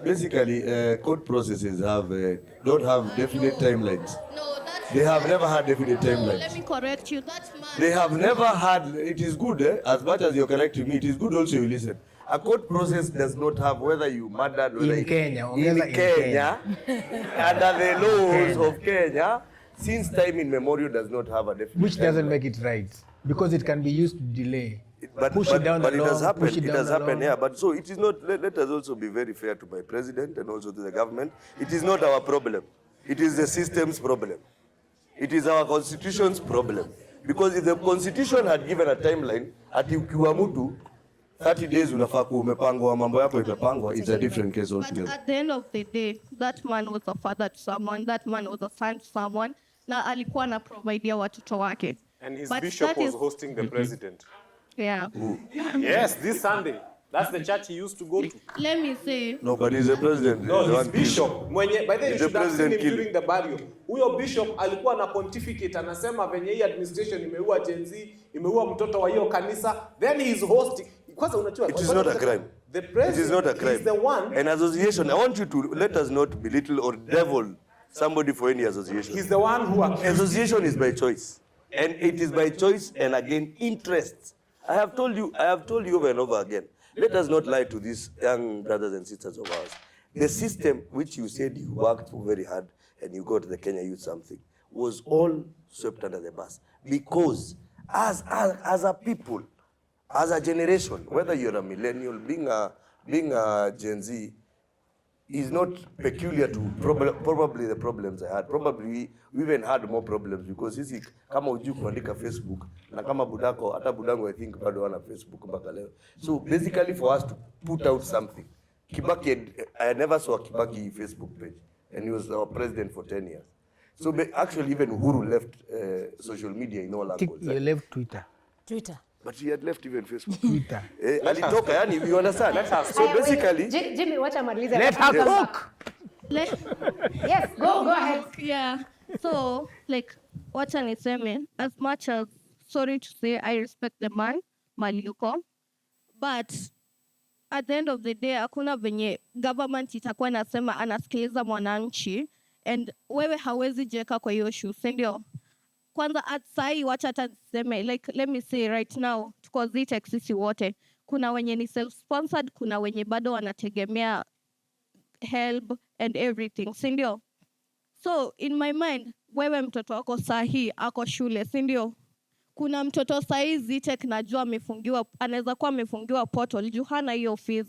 Basically, court processes don't have definite timelines. No, they have never had definite timelines. Let me correct you. That man. They have never had. It is good, as much as you're correcting me. It is good also you listen. A court process does not have whether you murdered in Kenya, under the laws of Kenya. Since time immemorial does not have a definite. Which doesn't make it right, because it can be used to delay. But it has happened. It has happened, yeah. But so it is not. Let us also be very fair to my president and also to the government. It is not our problem. It is the system's problem. It is our constitution's problem. Because if the constitution had given a timeline, ati ukiwa mtu 30 days unafaa umepangwa mambo yako imepangwa, it's a different case altogether. But at the end of the day, that man was a father to someone. That man was a son to someone. Na alikuwa na providea watoto wake. And his bishop was hosting the president. Yeah. Yes, this Sunday. That's the church he used to go to. Let me say. No, but he's a president. No, he's bishop. By then you should have seen him during the burial. Huyo bishop alikuwa na pontificate, anasema venye hii administration imeua Gen Z, imeua mtoto wa hiyo kanisa. Then he is hosting. Kwanza unajua. It is not a crime. The president it is not a crime. is the one. An association, I want you to let us not belittle or devil somebody for any association. He's the one who association is by choice. And it is by choice and again interests. I have told you over and over again. Let us not lie to these young brothers and sisters of ours. The system which you said you worked for very hard and you got the Kenya Youth something was all swept under the bus. Because as a people, as a generation, whether you're a millennial, being a Gen Z, is not peculiar to probably the problems I had. Probably we even had more problems because sisi kama hujui kuandika Facebook na kama budako hata budango I think bado wana Facebook mpaka leo. So basically for us to put out something. Kibaki, I never saw a Kibaki Facebook page and he was our president for 10 years. So actually even Uhuru left social media in all angles. He left Twitter. But he had left even Facebook. Twitter. Alitoka, yani, you understand? So basically... Jimmy, wacha maliza. Let her cook. Yes, go ahead. Yeah. So, like, wacha niseme, as much as, sorry to say, I respect the man, Maliuko, but at the end of the day, hakuna venye government itakuwa nasema anasikiliza mwananchi, and wewe hawezi jeka kwa hiyo shoe, sindio? Kwanza at sai wacha hata niseme, like let me say right now, tuko Zetech sisi wote, kuna wenye ni self-sponsored, kuna wenye bado wanategemea help and everything, sindio? So in my mind, wewe mtoto wako sahi ako shule, si ndio? Kuna mtoto sahi Zetech najua amefungiwa, anaweza kuwa amefungiwa portal juu hana hiyo fees.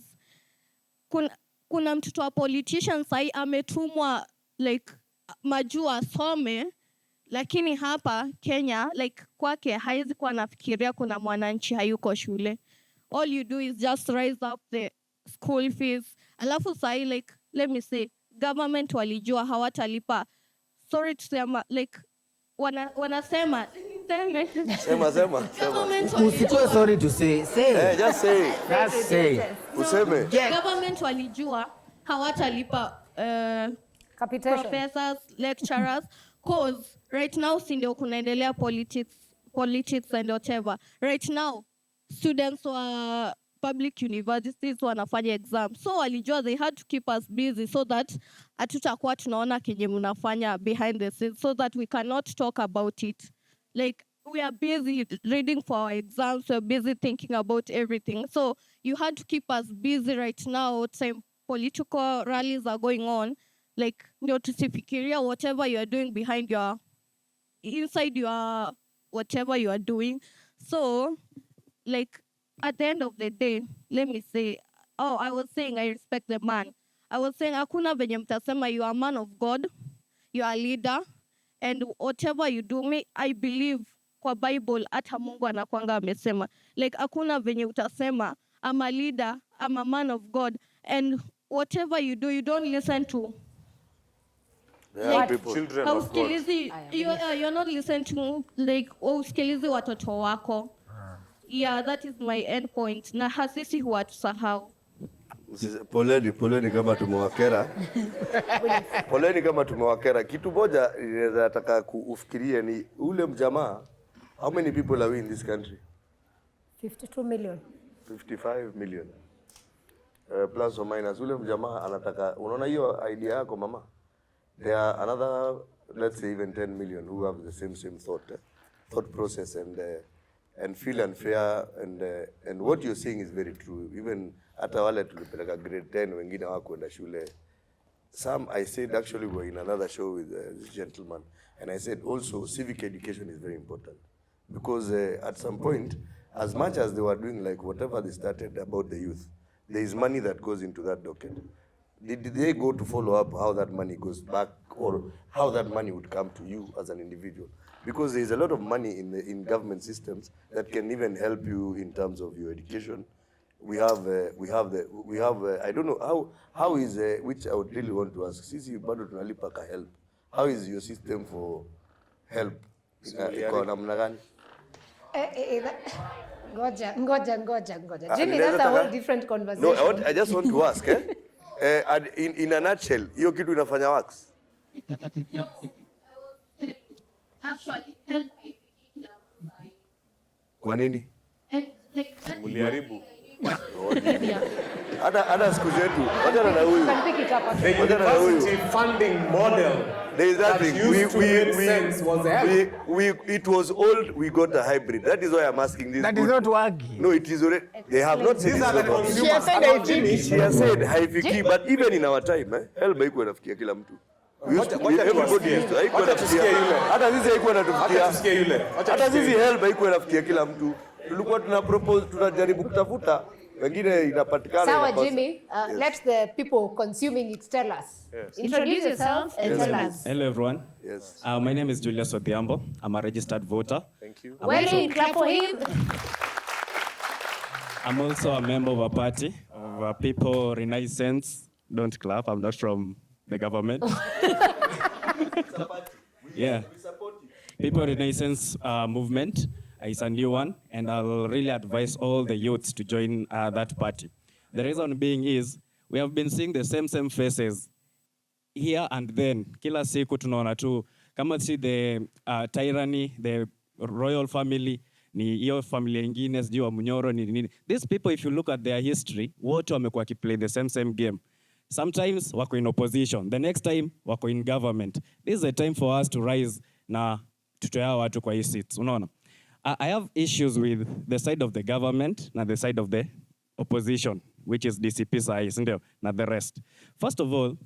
Kuna mtoto wa politician sahi ametumwa like majua asome, lakini hapa Kenya like kwake haizi kuwa nafikiria kuna mwananchi hayuko shule. All you do is just raise up the school fees. Alafu sahi like let me say government walijua hawatalipa. Sorry to say like wanasema Sema. Usikuwe sorry to say. Say. Just say. Just say. Useme. Government walijua hawatalipa Capitation. professors, lecturers, cause right now si ndio kunaendelea politics and whatever. Right now students wa public universities wanafanya exams, so walijua they had to keep us busy so that hatutakuwa tunaona kenye mnafanya behind the scenes, so that we cannot talk about it. Like we are busy reading for our exams, we are busy thinking about everything, so you had to keep us busy right now. Time political rallies are going on, like ndio tusifikiria whatever you are doing behind your inside your whatever you are doing. So like at the end of the day, let me say, I was saying I respect the man. I was saying hakuna venye mtasema you are a man of God, you are a leader, and whatever you do, I believe kwa Bible hata Mungu anakuanga amesema. Like hakuna venye utasema I'm a leader, I'm a man of God, and whatever you do, you don't listen to People. Children of God. You're not listening to like usikilizi watoto wako. Yeah, that is my end point. Na hasisi huwa tusahau. Poleni kama tumewakera. Poleni kama tumewakera. Kitu moja nataka kufikiria ni ule mjamaa. How many people are we in this country? 52 million. 55 million. Plus or minus. Ule mjamaa anataka, unaona hiyo idea yako mama? There are another, let's say even 10 million who have the same thought process and feel unfair, and what you're saying is very true. Even hata wale tulipeleka grade 10 wengine hawakwenda shule. Some, I said, actually were in another show with this gentleman, and I said also civic education is very important, because at some point, as much as they were doing like whatever they started about the youth, there is money that goes into that docket. Did they go to follow up how that money goes back, or how that money would come to you as an individual? Because there is a lot of money in government systems that can even help you in terms of your education. We have I don't know how is which I would really want to ask. Sisi bado tunalipa ka help. How is your system for help? Iko namna gani? Ngoja. Jimmy, that's a whole different conversation. No, I just want to ask, in a nutshell, hiyo kitu inafanya works? Kwa nini? Muliharibu. Hata siku zetu, wajana na huyu. The university funding model. There is that thing. Used to make sense was help. It was old, we got a hybrid. That is why I'm asking this. That is not working. No, it is already. They have not said These it's are the not working. consumers. said About they Jimmy. She has said haifiki, but even in our time, help haikuwa inafikia kila mtu. Everybody used to. Haikuwa inafikia. Hata sisi haikuwa inatufikia. Hata sisi help haikuwa inafikia kila mtu. Tulikuwa tunajaribu kutafuta, wengine inapatikana. Sawa, Jimmy, let the people consuming it tell us. Yes. Introduce yourself and tell us. Hello, everyone. Yes. My name is Julius Odhiambo. I'm a registered voter. Thank you. Clap for him. I'm also a member of a party of People Renaissance. Don't clap. I'm not from the government. Yeah. People Renaissance movement. It's a new one, and I'll really advise all the youths to join that party. The reason being is we have been seeing the same faces here and then. Kila siku tunaona tu kama si the tyranny, the royal family, ni hiyo familia ingine sijui wa Munyoro ni nini. These people, if you look at their history, wote wamekuwa play the same game. Sometimes wako in opposition, the next time wako in government. This is a time for us to rise na tutoa watu kwa hii seats, unaona. I have issues with the side of the government and the side of the opposition, which is DCP size, not the rest. First of all,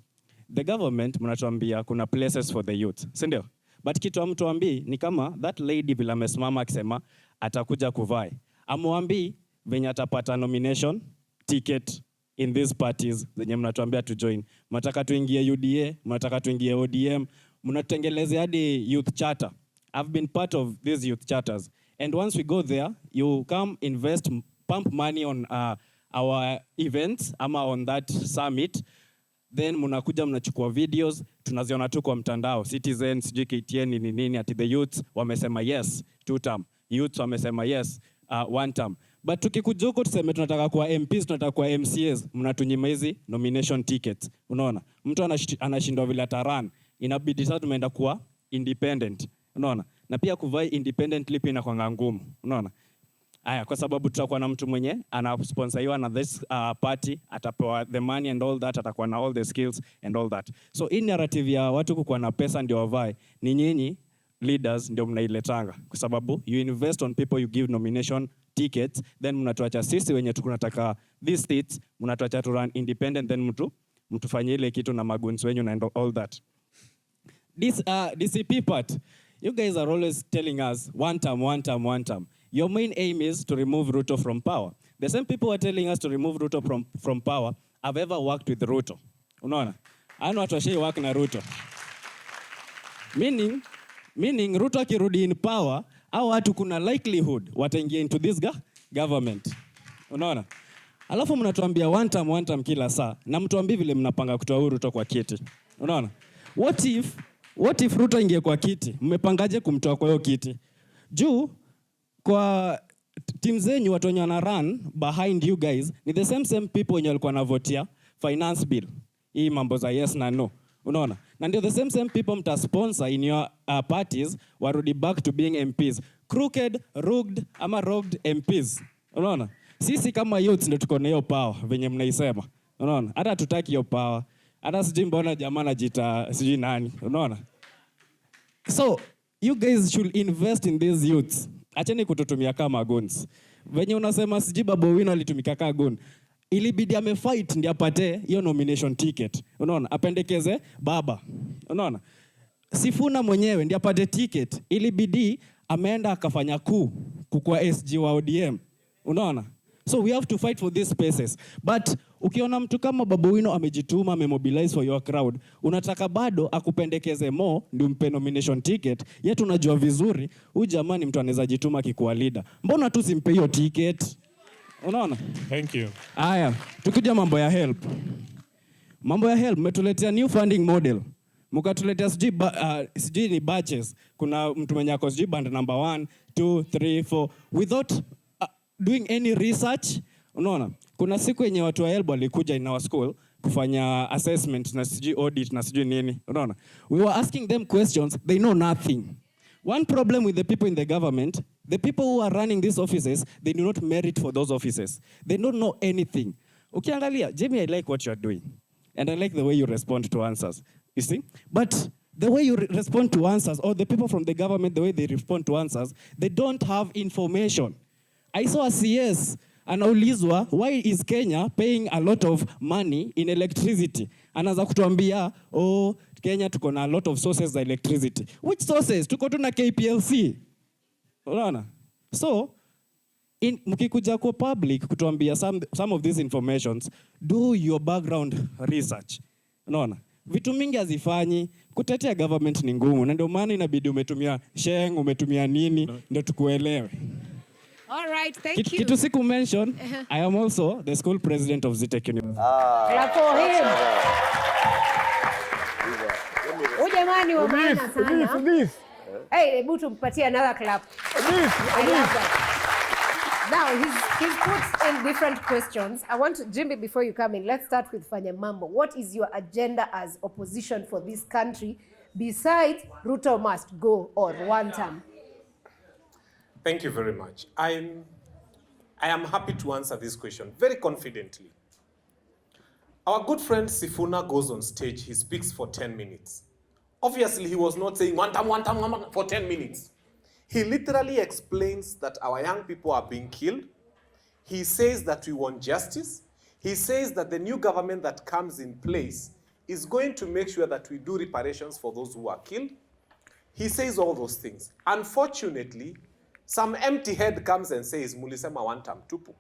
the government mnatuambia kuna places for the youth, sindio? But kitu amtuambii ni kama that lady vile amesimama akisema atakuja kuvai. Amwambii venye atapata nomination ticket in these parties zenye mnatuambia to join. Mnataka tuingie UDA, mnataka tuingie ODM, mnatutengelezea hadi youth charter. I've been part of these youth charters. And once we go there, you come invest, pump money on our events ama on that summit. Then mnakuja mnachukua videos, tunaziona tu kwa mtandao. Citizens, KTN ni nini, ati the youths wamesema yes 2 term. Youths wamesema yes 1 term. But tukikuja huko tuseme tunataka kuwa MPs, tunataka kuwa MCAs, mnatunyima hizi nomination tickets. Unaona? Mtu anashindwa vile ataran. Inabidi sasa tumeenda kuwa independent. Unaona? Na pia kuvai independently pia inakuwa ngumu. Unaona? Aya, kwa sababu tutakuwa na mtu mwenye anasponsoriwa na this party, atapewa the money and all that, atakuwa na all the skills and all that. So in narrative ya watu kukuwa na pesa ndio wavae, ni nyinyi leaders ndio mnailetanga, kwa sababu you invest on people, you give nomination tickets, then mnatuacha sisi wenye tunataka these states, mnatuacha to run independent, then mtufanyie ile kitu na magoons wenyu na all that. This DCP part, you guys are always telling us one term. Your main aim is to remove Ruto from power. The same people who are telling us to remove Ruto from power have ever worked with Ruto. Unaona? Ano watu washai work na Ruto. Meaning Ruto akirudi in power, au watu kuna likelihood wataingia into this government. Unaona? Alafu mnatuambia one term kila saa, na mtuambie vile mnapanga kutoa Ruto kwa kiti. Unaona? What if Ruto ingie kwa kiti? Mmepangaje kumtoa kwa hiyo kiti? Juu kwa team zenyu watu wenye wana run behind you guys ni the same people wenye walikuwa wanavotia finance bill. Hii mambo za yes na no. Unaona? Na ndio the same people mta sponsor in your parties warudi back to being MPs. Crooked, rogued MPs. Unaona? Sisi kama youth ndio tuko na hiyo power venye mnaisema. Unaona? Hata tutaki hiyo power. Hata sijui mbona jamaa anajiita sijui nani. Unaona? So, you guys should invest in these youths. Acheni kututumia kama Goons. Venye unasema sijui Babu Wino alitumika kama Goon. Ilibidi amefight ndio apate hiyo nomination ticket. Unaona? Apendekeze baba. Unaona? Sifuna mwenyewe ndio apate ticket. Ilibidi ameenda akafanya kukua SG wa ODM. Unaona? So we have to fight for these spaces. But ukiona mtu kama Babu Wino amejituma, amemobilize for your crowd, unataka bado akupendekeze more ndio mpe nomination ticket, yetu unajua vizuri, huyu jamani mtu anaweza jituma kikuwa leader. Mbona tu simpe hiyo ticket? Unaona? Thank you. Aya, tukija mambo ya help. Mambo ya help, mmetuletea new funding model. Mkatuletea sijui ni batches. Kuna mtu mwenye ako sijui band number 1, 2, 3, 4 without doing any research. Unaona? Kuna siku yenye watu wa help walikuja in our school kufanya assessment na sijui audit na sijui nini. Unaona? We were asking them questions, they know nothing. One problem with the people in the government, the people who are running these offices, they do not merit for those offices. They don't know anything. Ukiangalia, Jamie, I like what you're doing. And I like the way you respond to answers. You see? But the way you respond to answers, or the people from the government, the way they respond to answers, they don't have information. I saw a CS, anaulizwa, why is Kenya paying a lot of money in electricity? Anaanza kutuambia, Kenya tuko na a lot of sources of electricity. Which sources? Tuko tu na KPLC. Unaona? So, mkikuja kwa public kutuambia some of these informations, do your background research. Unaona? Vitu mingi hazifanyi, kutetea government ni ngumu, na ndio maana inabidi umetumia sheng, umetumia nini, ndio tukuelewe. All right, thank you. Kitu siku mention, I am also the school president of Zetech University. Clap for him. Jamani wa maana sana. Hey, hebu tumpatie another clap. I love that. Now, he's put in different questions. I want to, Jimmy, before you come in, let's start with Fanya Mambo. What is your agenda as opposition for this country besides Ruto must go or one term? Thank you very much. I am happy to answer this question very confidently. Our good friend Sifuna goes on stage, he speaks for 10 minutes. Obviously, he was not saying one time for 10 minutes. He literally explains that our young people are being killed. He says that we want justice. He says that the new government that comes in place is going to make sure that we do reparations for those who are killed. He says all those things. Unfortunately, some empty head comes and says, Mulisema one time, tupu.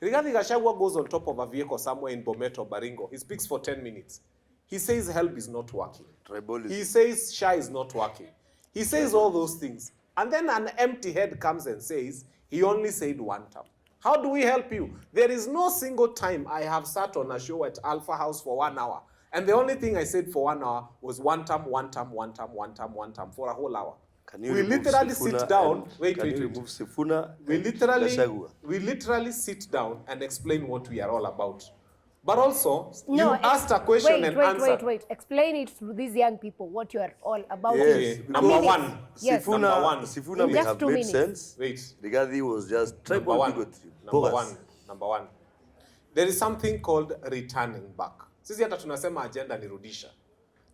Rigathi Gachagua goes on top of a vehicle somewhere in Bomet or Baringo. He speaks for 10 minutes. He says help is not working. Tribalism. He says SHA is not working. He says all those things. And then an empty head comes and says, he only said one time. How do we help you? There is no single time I have sat on a show at Alpha House for 1 hour. And the only thing I said for 1 hour was one time for a whole hour. Can you We remove literally Sifuna sit down. and- Wait. remove Sifuna We and literally, Gachagua? sit down and explain what we are all about. But also, No, you asked a question and answered. Wait. Explain it to these young people what you are all about. Yes, Okay, number because one. Yes. Number one. Sifuna In may just have 2 made minutes. sense. Wait. Rigathi was just Number tribal one. bigotry. Number Bogus. one. There is something called returning back. Sisi hata tunasema agenda ni rudisha.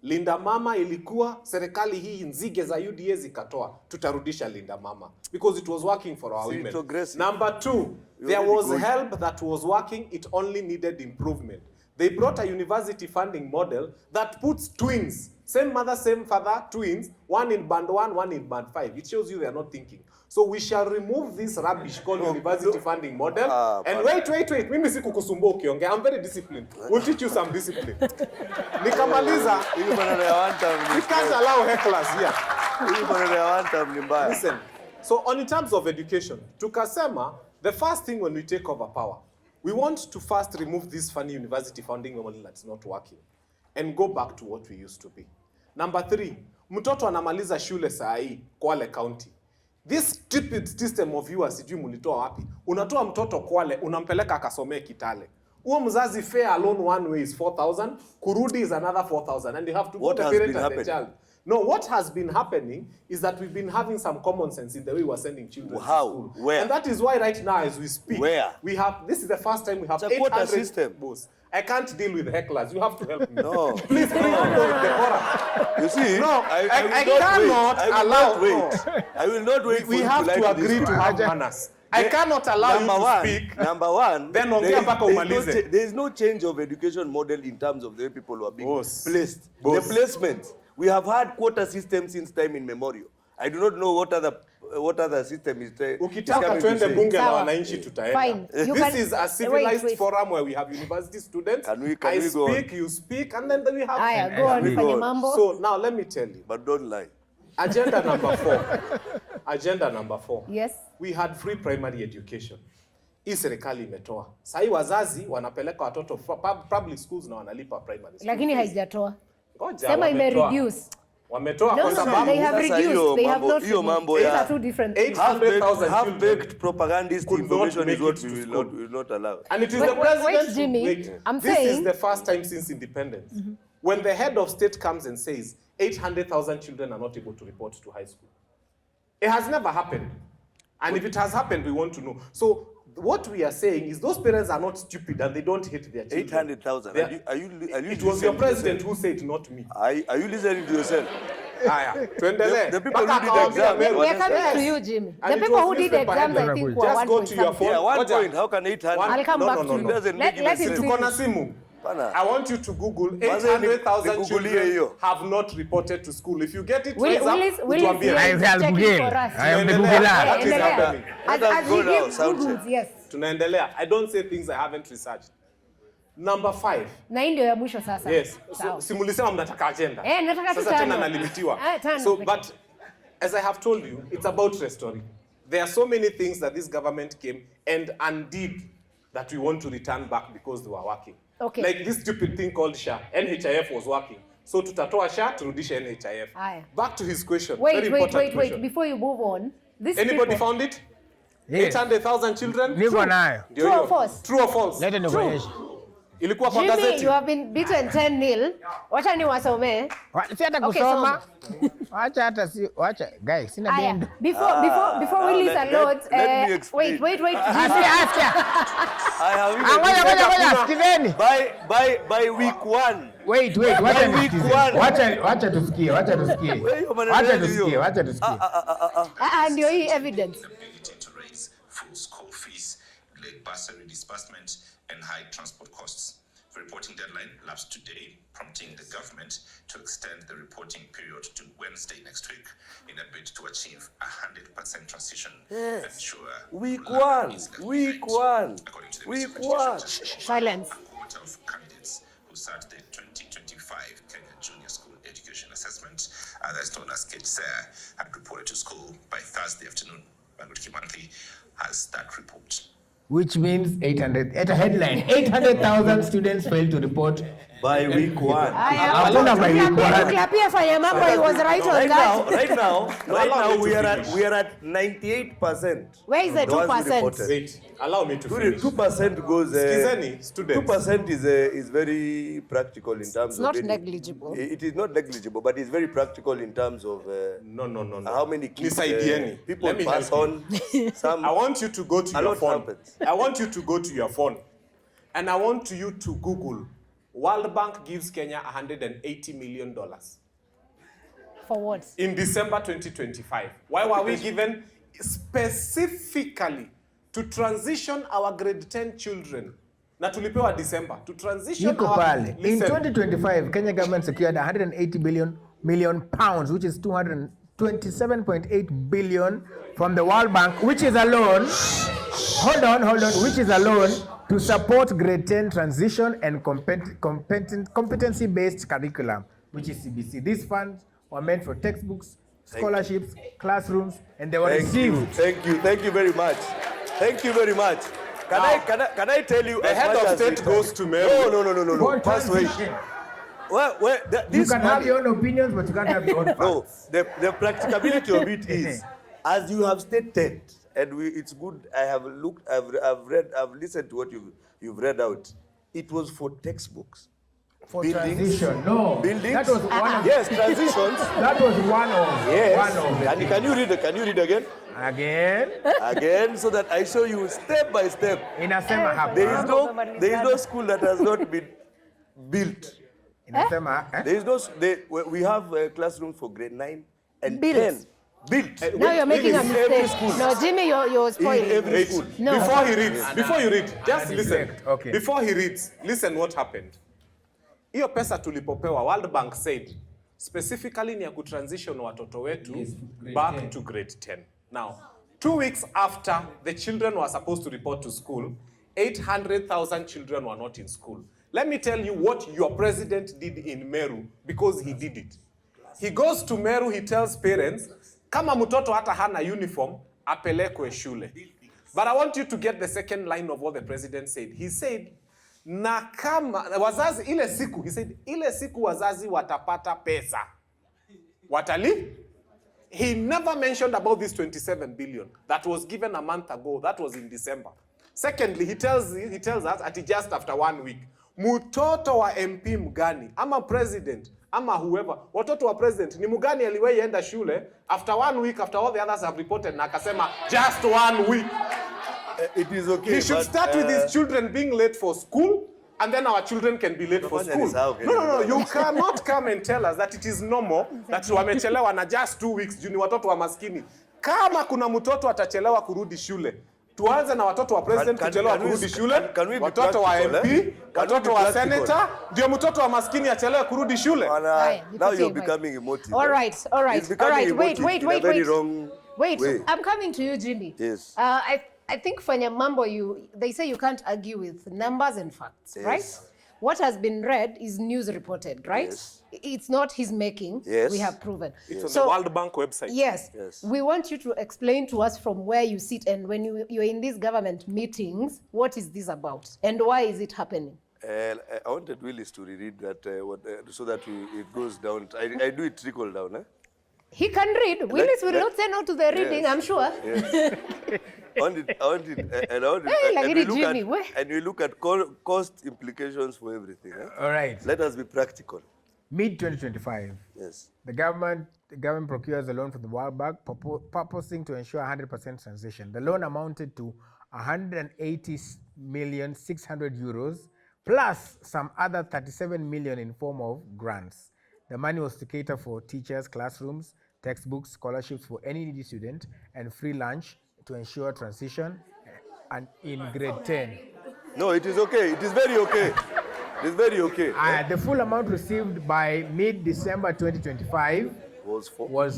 Linda Mama ilikuwa serikali hii nzige za UDA zikatoa, tutarudisha Linda Mama because it was working for our women. Number two, there was help that was working, it only needed improvement. They brought a university funding model that puts twins, same mother, same father, twins, one in band 1, one in band 5. It shows you they are not thinking. So we shall remove this rubbish called university funding model. And wait. Mimi si kukusumbua ukiongea. I'm very disciplined. We'll teach you some discipline. Nikamaliza. We can't allow hecklers here. Listen. So in terms of education, tukasema, the first thing when we take over power, we want to first remove this funny university funding model that's not working and go back to what we used to be. Number 3, mtoto anamaliza shule saa hii Kwale County. This stupid system of yours sijui mulitoa wapi. Unatoa mtoto Kwale, unampeleka akasomee Kitale. Huo mzazi fare alone one way is 4,000, kurudi is another 4,000 and you have to go to the parent and the child. No, what has been happening is that we've been having some common sense in the way we're sending children to school. Where? And that is why right now as we speak, we have, this is the first time we have 800 system. boss. I can't deal with hecklers. You have to help me. No. Please bring on the horror. You see, no, I will not wait. We have to agree to have manners. I cannot allow you to speak. Number one, then there is no change of education model in terms of the way people who are being placed. The placement. We have had quota system since time immemorial. I do not know what other system is. Ukitaka twende bunge la wananchi tutaenda. This is a civilized forum where we have university students. I speak, you speak, and then we have. Go on, Fanya Mambo. So now let me tell you. But don't lie. Agenda number 4. Agenda number 4. Yes. We had free primary education. Hii serikali imetoa. Sasa hii wazazi wanapeleka watoto public schools na wanalipa primary schools. Lakini haijatoa. Ngoja, sema ime reduce. Wametoa kwa sababu they have reduced. They have not hiyo mambo ya two different things. 800,000 half-baked propagandist information is what we will not allow. And it is the president. Wait, Jimmy. I'm this saying this is the first time since independence when the head of state comes and says 800,000 children are not able to report to high school. It has never happened. And if it has happened, we want to know. So what we are saying is those parents are not stupid and they don't hate their children. 800,000. Are you it was your president who said, not me. Are you listening to yourself? The people who did the exam. We are coming to you, Jimmy. The people who did the exams, I think, were 1 point something. Yeah, 1 point. How can 800? I'll come back to you. It doesn't make Let sense. it I want you to Google 800,000 children have not reported to school. If you get it, Willis checking for us. I am the Googler. As we give Goons, yes. Tunaendelea. I don't say things I haven't researched. Number 5. Na hii ndio ya mwisho sasa. Yes. So, simulisema mnataka agenda. Nataka sasa tena nalimitiwa. So, but as I have told you, it's about restoring. There are so many things that this government came and undid that we want to return back because they were working. Okay. Like this stupid thing called SHA. NHIF was working. So tutatoa SHA, turudishe NHIF. Back to his question. Wait. Before you move on. Anybody found it? Yes. 800,000 children? Niko nayo. True or false? True or false? Leta nikuonyeshe. Ilikuwa kwa Jimmy, gazeti. you have been beaten 10-0. Wacha niwasomee. Si hata kusoma. Wacha guys, sina bendo. Before we list a lot, let me explain. wait. By week 1. Wait, wacha tusikie. Ndio hii evidence. To raise full school fees, late bursary disbursement, and high transport costs. The reporting deadline lapsed today, prompting the government to extend the reporting period to Wednesday next week in a bid to achieve 100% transition and ensure Week one. According to the Week Ministry of one. Education, Silence. a quarter of candidates who sat the 2025 Kenya Junior School Education Assessment, that's known as KJSEA, had reported to school by Thursday afternoon. Banguti Monthly has that report. Which means 800, at a headline, 800,000 students failed to report by week one. Hakuna by week one. Tukiapia Fanya Mambo, he was right on that. Right now, we are at 98%. Where is the 2%? Wait, allow me to finish. 2% goes. Skizeni, students. 2% is very practical in terms It's of. not any- negligible. It is not negligible, but it's very practical in terms of. No. How many kids Nisaidieni. people Let me pass help on. Some. I want you to go to A your lot phone. happens. I want you to go to your phone. And I want you to Google, World Bank gives Kenya $180 million. For what? In December 2025. Why were we given specifically to transition our grade 10 children? Na tulipewa December to transition Iko our... pale. In Listen. 2025, Kenya government secured 180 million pounds, which is 227.8 billion from the World Bank, which is a loan. Hold on, which is a loan to support grade 10 transition and competency-based curriculum, which is CBC. These funds were meant for textbooks, scholarships, classrooms, and they were received. Thank you very much. Thank you very much. Can I tell you? The head of state goes to Meru. No. Pass wait. You can have your own opinions, but you can't have your own facts. No, the practicability of it is, as you have stated, and it's good. I have looked, I've read, I've listened to what you've read out. It was for textbooks. For transition, no. Buildings. That was one of. Yes, transitions. That was one of. Yes. One of the Can you read it? Can you read again? Again, so that I show you step by step. Inasema hapa. There is no school that has not been built. Inasema, There is no. We have classrooms for grade 9 and Built. 10. Built. Now you're making a In every mistake. school. No, Jimmy, you're spoiling. In every school. No. Before you read, just listen. Okay. Before he reads, listen what happened. Hiyo pesa tulipopewa, World Bank said, specifically ni ya kutransition watoto wetu back to grade 10. Now, 2 weeks after the children were supposed to report to school, 800,000 children were not in school. Let me tell you what your president did in Meru, because he did it. He goes to Meru, he tells parents, kama mtoto hata hana uniform, apelekwe shule. But I want you to get the second line of what the president said. He said, na kama wazazi ile siku, he said, ile siku wazazi watapata pesa. Watali? He never mentioned about this 27 billion that was given a month ago. That was in December. Secondly, he tells us at just after 1 week, mtoto wa MP mgani, ama president, ama whoever, watoto wa president, ni mgani aliwahi enda shule after 1 week, after all the others have reported, na akasema just 1 week. It is okay. He should start with his children being late for school, and then our children can be late for school. No. You cannot come and tell us that it is normal that wamechelewa na just 2 weeks juu ni watoto wa maskini. Kama kuna mtoto atachelewa kurudi shule, tuanze na watoto wa president kuchelewa kurudi shule, watoto wa MP, watoto wa senator, ndio mtoto wa maskini achelewe kurudi shule. Now you're becoming emotive. All right. It's becoming emotive in a very wrong Wait, way. I'm coming to you, Jimmy. Yes. I think Fanya Mambo, they say you can't argue with numbers and facts, Yes. right? What has been read is news reported, right? Yes. It's not his making. Yes. We have proven. It's on the World Bank website. Yes. Yes. We want you to explain to us from where you sit and when you're in these government meetings, what is this about and why is it happening? I wanted Willis to read that so that it goes down. I do it trickle down. He can read. Willis will not say no to the reading, I'm sure. Yes. I want it, and we look at cost implications for everything. All right. Let us be practical. Mid-2025, Yes. the government procures a loan from the World Bank purposing to ensure 100% transition. The loan amounted to 180,600,000 euros plus some other 37 million in form of grants. The money was to cater for teachers, classrooms, textbooks, scholarships for any needy student, and free lunch to ensure transition and in grade 10. No, it is okay. It is very okay. It's very okay. The full amount received by mid-December 2025 was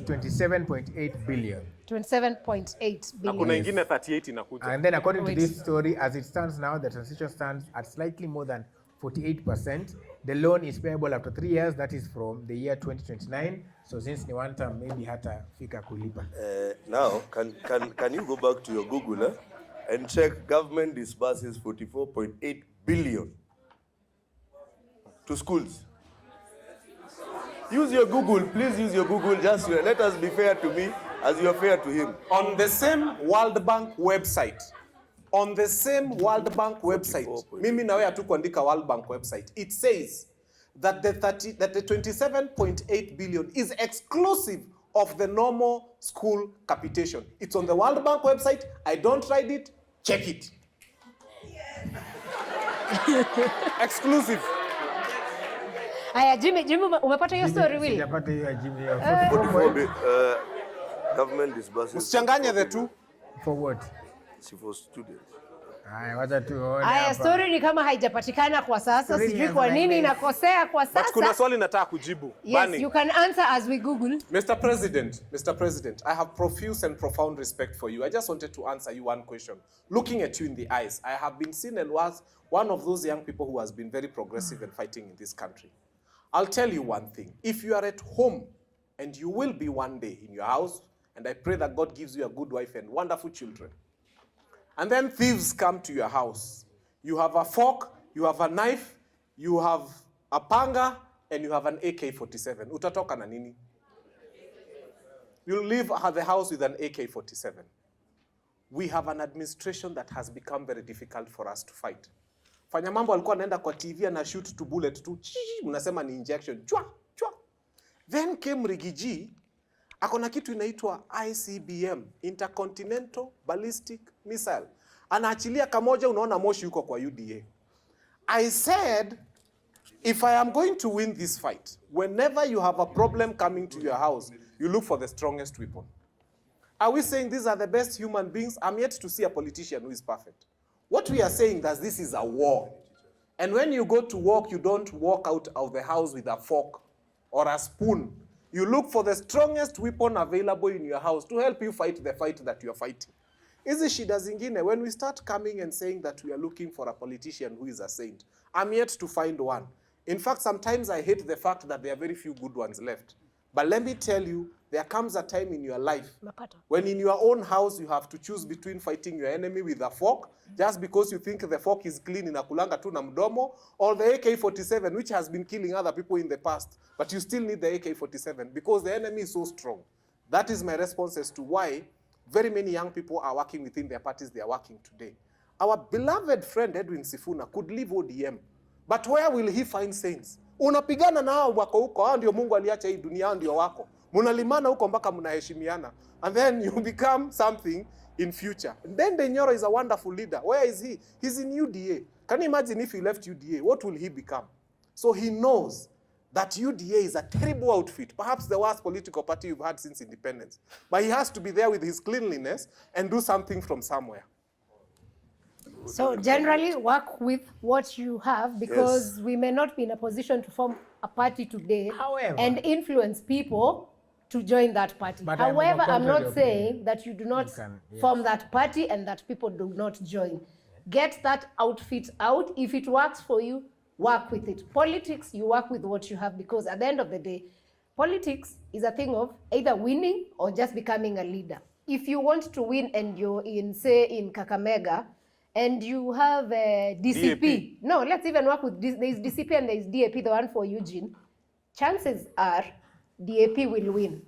27.8 billion. 27.8 Na kuna billion. ingine 38 inakuja. And then according to this story, as it stands now, the transition stands at slightly more than 48%. The loan is payable after 3 years, that is from the year 2029. So since ni one term, maybe hata fika kulipa. Now, can you go back to your Google and check government disburses 44.8 billion to schools? Use your Google, please use your Google. Just let us be fair to me as you are fair to him. On the same World Bank website, mimi na wewe hatukuandika World Bank website, it says that the 27.8 billion is exclusive of the normal school capitation. It's on the World Bank website. I don't write it, check it. Exclusive. Aya, Jimmy, umepata hiyo story Willy? Sijapata hiyo Jimmy. Government disburses. Usichanganye the two. For what? For students. Aya, wacha tuone. Aya, story ni kama haijapatikana kwa sasa. Sijui kwa nini inakosea kwa sasa. But kuna swali nataka kujibu. Yes, you can answer as we Google. Mr. President, I have profuse and profound respect for you. I just wanted to answer you one question. Looking at you in the eyes, I have been seen and was one of those young people who has been very progressive and fighting in this country. I'll tell you one thing. If you are at home, and you will be one day in your house, and I pray that God gives you a good wife and wonderful children, and then thieves come to your house. You have a fork, you have a knife, you have a panga, and you have an AK-47. Utatoka na nini? You'll leave the house with an AK-47. We have an administration that has become very difficult for us to fight. Fanya Mambo alikuwa anaenda kwa TV na shoot to bullet tu. Unasema ni injection. Chwa, chwa. Then came Rigiji. Akona kitu inaitwa ICBM, Intercontinental Ballistic Missile. Anaachilia kamoja, unaona moshi yuko kwa UDA. I said, if I am going to win this fight, whenever you have a problem coming to your house, you look for the strongest weapon. Are we saying these are the best human beings? I'm yet to see a politician who is perfect. What we are saying that this is a war. And when you go to walk, you don't walk out of the house with a fork or a spoon. You look for the strongest weapon available in your house to help you fight the fight that you are fighting. Hizi shida zingine, when we start coming and saying that we are looking for a politician who is a saint, I'm yet to find one. In fact, sometimes I hate the fact that there are very few good ones left. But let me tell you, there comes a time in your life when in your own house you have to choose between fighting your enemy with a fork, just because you think the fork is clean inakulanga tu na mdomo, or the AK-47, which has been killing other people in the past, but you still need the AK-47 because the enemy is so strong. That is my response as to why very many young people are working within their parties they are working today. Our beloved friend Edwin Sifuna could leave ODM, but where will he find saints? Unapigana na hao wako huko, hao ndio Mungu aliacha hii dunia, hao ndio wako. Munalimana huko mpaka mnaheshimiana. And then you become something in future. And then Denyoro is a wonderful leader. Where is he? He's in UDA. Can you imagine if he left UDA? What will he become? So he knows that UDA is a terrible outfit, perhaps the worst political party you've had since independence. But he has to be there with his cleanliness and do something from somewhere. So generally work with what you have, because we may not be in a position to form a party today. However, and influence people to join that party. But However, I'm not okay. saying that you do not form that party and that people do not join. Get that outfit out. If it works for you, work with it. Politics, you work with what you have, because at the end of the day, politics is a thing of either winning or just becoming a leader. If you want to win and you're in, say, in Kakamega, and you have a DCP. No, let's even work with this. There is DCP and there is DAP, the one for Eugene. Chances are DAP will win.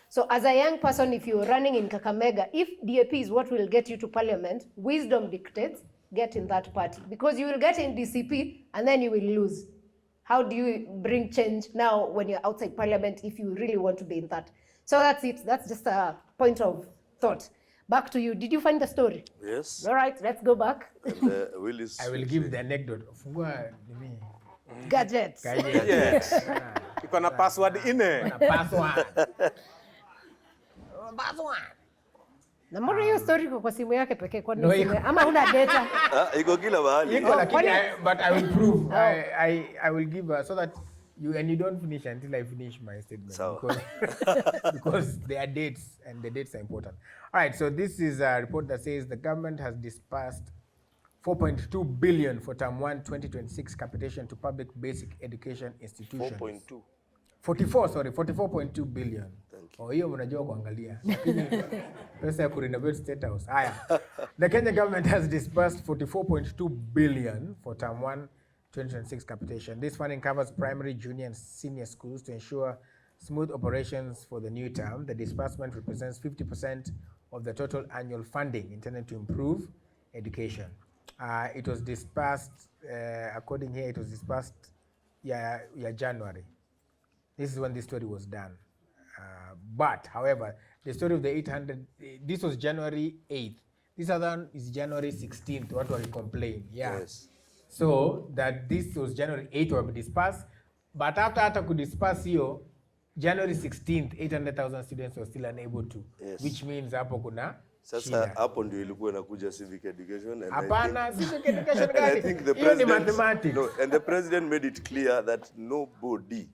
So as a young person, if you're running in Kakamega, if DAP is what will get you to parliament, wisdom dictates, get in that party. Because you will get in DCP and then you will lose. How do you bring change now when you're outside parliament if you really want to be in that? So that's it. That's just a point of thought. Back to you. Did you find the story? Yes. All right, let's go back. And, Willis, I will give the anecdote. Gadgets. Gadgets. Iko na password ine. Password. Na mbona hiyo story iko kwa simu yake pekee kwa No, nini? Ama una data? Iko kila mahali. Iko, lakini kwani- but I will prove. I will give so that you don't finish until I finish my statement. Sawa. Because there are dates and the dates are important. All right, so this is a report that says the government has disbursed 4.2 billion for term 1 2026 capitation to public basic education institutions. 44.2 billion. Hiyo mnajua kuangalia. Lakini pesa ya kurenovate State House. Haya. The Kenya government has disbursed 44.2 billion for term 1 2026 capitation. This funding covers primary, junior and senior schools to ensure smooth operations for the new term. The disbursement represents 50% of the total annual funding intended to improve education. It was disbursed, according here, it was disbursed January. This is when this story was done. But, however, the story of the 800, this was January 8th. This other one is January 16th, what were complained. Yeah. Yes. So, that this was January 8th were dispersed, but after could disperse here, January 16th, 800,000 students were still unable to. Yes. Which means hapo kuna Sasa hapo ndio ilikuwa inakuja civic education, and Hapana, civic education and I gani? think the Hiyo ni president, mathematics. no, and the president made it clear that nobody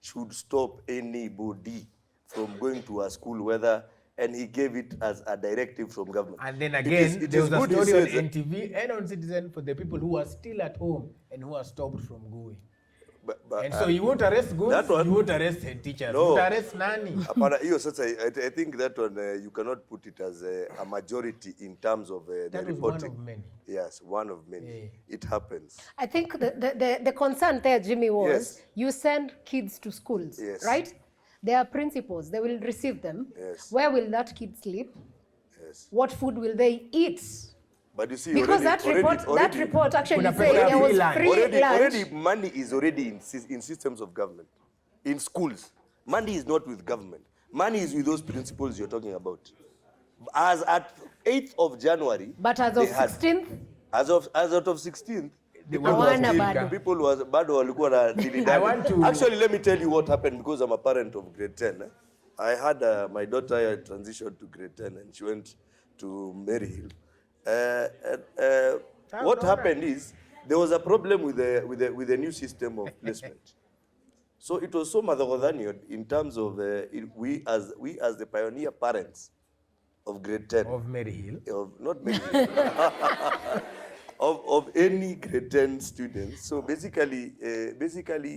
should stop anybody from going to a school, whether, and he gave it as a directive from government. And then again, it there is was a good he story on says that- NTV and on Citizen for the people who are still at home and who are stopped from going. But, And so you won't arrest Goons, that one- you won't arrest head teachers. No. You won't arrest nani? Hapana, hiyo sasa, I think that one, you cannot put it as a majority in terms of the That was reporting. one of many. Yes, one of many. Yeah. It happens. I think the concern there, Jimmy, was Yes. you send kids to schools, Yes. right? There are principals, they will receive them. Yes. Where will that kid sleep? Yes. What food will they eat? But you see, Because already, that report actually Kuna said pesa there was free lunch. free lunch. already money is already in systems of government, in schools. Money is not with government. Money is with those principles you're talking about. As at 8th of January, But as they of had- 16th, as of 16th, Hawana bado. people was bado walikuwa na I want to- Actually, let me tell you what happened, because I'm a parent of grade 10. I had my daughter transition to grade 10 and she went to Maryhill. What happened is there was a problem with the new system of placement. So it was so madhogodhanio in terms of we as the pioneer parents of grade 10. Of Maryhill. Not Maryhill. of any grade 10 students. So basically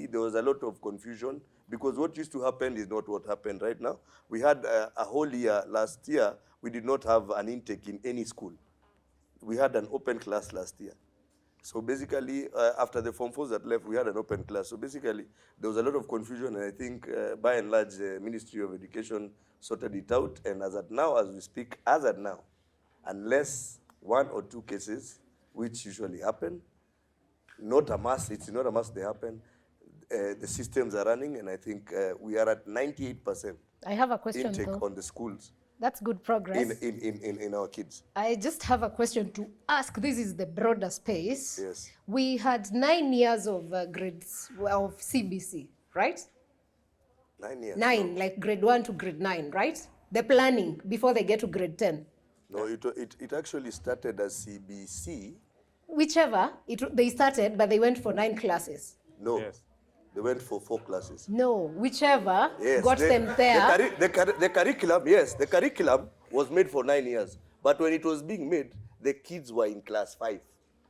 there was a lot of confusion, because what used to happen is not what happened right now. We had a whole year, last year, we did not have an intake in any school. We had an open class last year. So basically, after the Form 4s that left, we had an open class. So basically, there was a lot of confusion, and I think by and large, the Ministry of Education sorted it out. And as at now, as we speak, unless one or two cases, which usually happen, not a must, it's not a must they happen, the systems are running, and I think we are at 98% I have a question intake though. on the schools That's good progress. in our kids. I just have a question to ask. This is the broader space. Yes. We had 9 years of grades of CBC, right? 9 years. 9, like grade 1 to grade 9, right? The planning before they get to grade 10. No, it actually started as CBC. Whichever, they started, but they went for 9 classes. No, they went for 4 classes. No, whichever Yes, got them there. The curriculum, yes, the curriculum was made for 9 years. But when it was being made, the kids were in class 5.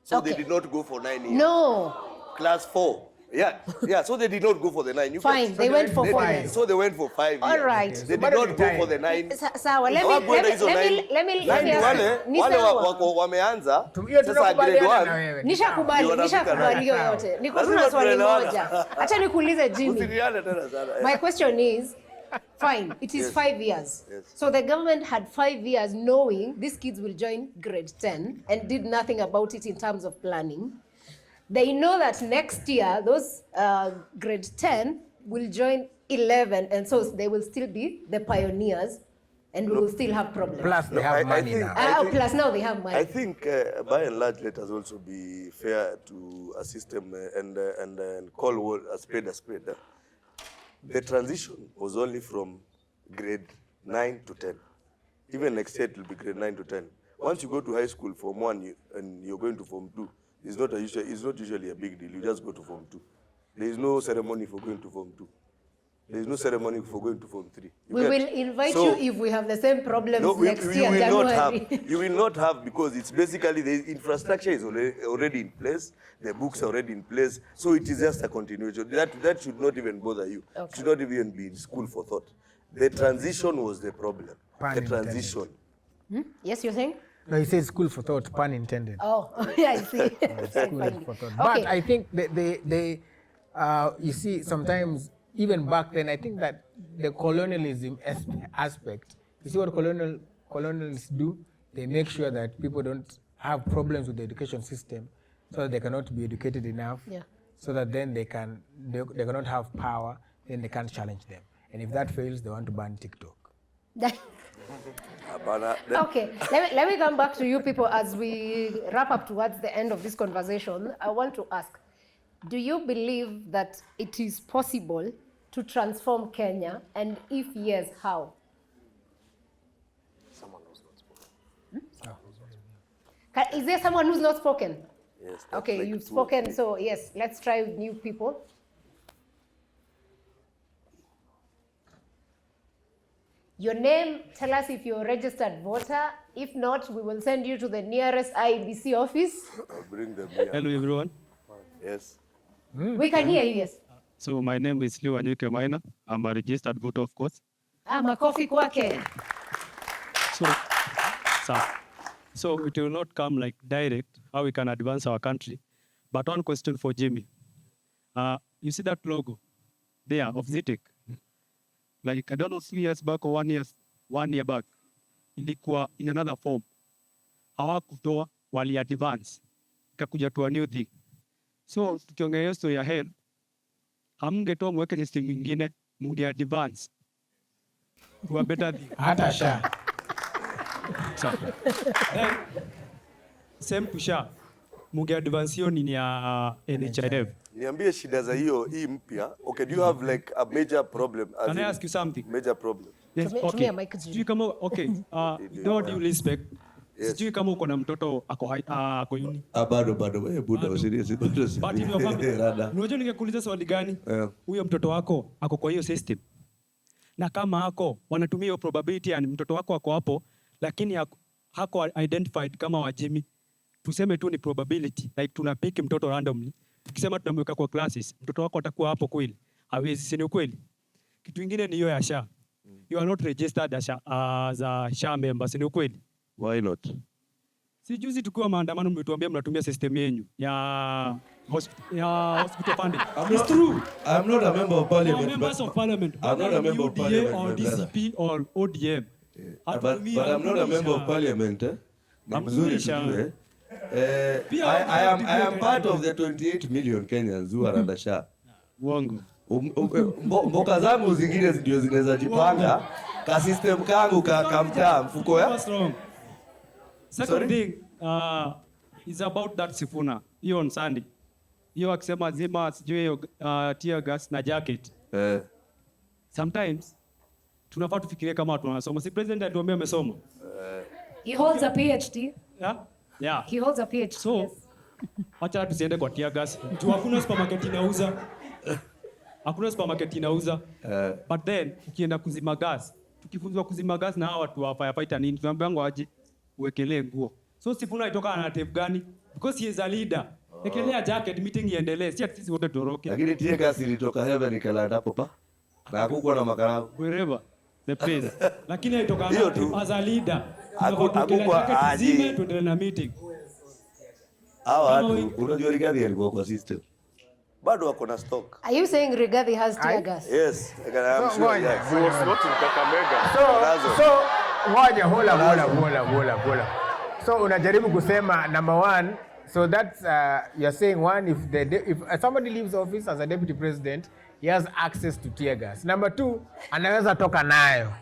So they Okay. did not go for 9 years. No. Class 4. Yeah, so they did not go for the 9. Fine, they went for 5. So they went for 5 years. All right. They did not go for the 9. Sawa, let me wameanza Hiyo sasa tunakubaliana grade na 1. wewe. nishakubali hiyo yote. Niko tu na swali moja. Acha nikuulize Jimmy. Usiniane tena sana. My question is, fine, it is 5 years. Yes. So the government had 5 years knowing these kids will join grade 10 and did nothing about it in terms of planning. They know that next year, those grade 10 will join 11, and so they will still be the pioneers, and we will still have problems. Plus they have money now. Plus now they have money. I think by and large, let us also be fair to a system and call a spade a spade. The transition was only from grade 9 to 10. Even next year it will be grade 9 to 10. Once you go to high school, Form 1, and you're going to Form 2, it's not usually a big deal. You just go to Form 2. There is no ceremony for going to Form 2. There is no ceremony for going to Form 3. We will invite you if we have the same problems next year, January. You will not have, because it's basically the infrastructure is already in place, the books are already in place, so it is just a continuation. That should not even bother you. Okay. It should not even be in school for thought. The transition was the problem. The transition. Yes, you're saying? No, he said school for thought, pun intended. Oh, yeah, I see. School for thought. But I think you see, sometimes, even back then, I think that the colonialism aspect, you see what colonialists do? They make sure that people don't have problems with the education system, so that they cannot be educated enough, so that then they cannot have power, then they can't challenge them. And if that fails, they want to ban TikTok. Okay, let me come back to you people as we wrap up towards the end of this conversation. I want to ask, do you believe that it is possible to transform Kenya? And if yes, how? Someone who's not spoken. Is there someone who's not spoken? Yes. Okay, like you've spoken, so yes, let's try with new people. Your name, tell us if you're a registered voter. If not, we will send you to the nearest IEBC office. I'll bring them here. Hello, everyone. Yes. We can hear you, yes. So my name is Liu Anyuke Maina. I'm a registered voter, of course. Makofi kwake. So it will not come like direct how we can advance our country. But one question for Jimmy. You see that logo there of Zetech? Like, I don't know, 3 years back or 1 year back, ilikuwa in another form. Hawakutoa, wali advance. Ikakuja to a new thing. So, tukiongelea story ya hell, hamngetoa mweke system nyingine, munge advance. To a better thing. Hata sha. Then, same to sha, munge advance hiyo nini ya NHIF. Niambie shida za hii mpya. Okay, do you have like a major problem? Can I ask you something? Major problem. Yes, okay. Sijui kama, okay, no due respect. Sijui kama uko na mtoto ako uni. Bado, buda, usiriasi. But in your family, unajua ningekuuliza swali gani? Huyo mtoto wako ako kwa hiyo system. Na kama hako, wanatumia hiyo probability yani mtoto wako ako hapo, lakini hako identified kama wa Jimmy. Tuseme tu ni probability, like tunapick mtoto randomly. Tukisema tunamweka kwa classes, mtoto wako atakuwa hapo kweli. Hawezi, si ni ukweli? Kitu kingine ni hiyo ya SHA. You are not registered as a SHA member, si ni ukweli? Why not? Si juzi tukiwa maandamano mlituambia mnatumia system yenu ya hospital funding. It's true. I'm not a member of parliament. Members of parliament. I'm not a member of parliament. Or DCP or ODM. But I'm not a member of parliament. I am part of the 28 million Kenyans who are under SHA. Uongo. Mboka zangu zingine ndio zinaweza jipanga ka system kangu kamtaa mfuko ya. Second thing is about that Sifuna. Hiyo on Sunday. Hiyo akisema zima sijui tear gas na jacket. Sometimes tunafaa tufikirie kama watu wanasoma. Si president atuambia amesoma. He holds a PhD. Yeah. He holds a PhD. So, wacha tusiende kwa tear gas. Hakuna supermarket inauza. Hakuna supermarket inauza. But then ukienda kuzima gas, tukifunzwa kuzima gas na hawa watu wa firefighter nini, tunaambiwa aje uwekelee nguo. So Sifuna itoka na tape gani? Because he is a leader. Ekelea jacket, meeting iendelee. Si ati sisi wote toroke. Lakini tear gas ilitoka heaven ikalanda hapo pa. Na hakukuwa na makaramu. Wherever the place. Lakini aitoka as a leader. Hakukuwa aje. Tuendelee na meeting. Hawa watu unajua Rigathi alikuwa kwa system. Bado wako na stock. Are you saying Rigathi has tear gas? Yes, I'm sure. Yes. He was not in Kakamega. So ngoja hola. So unajaribu kusema number one, so that's you're saying one, if somebody leaves office as a deputy president, he has access to tear gas. Number two, anaweza toka nayo.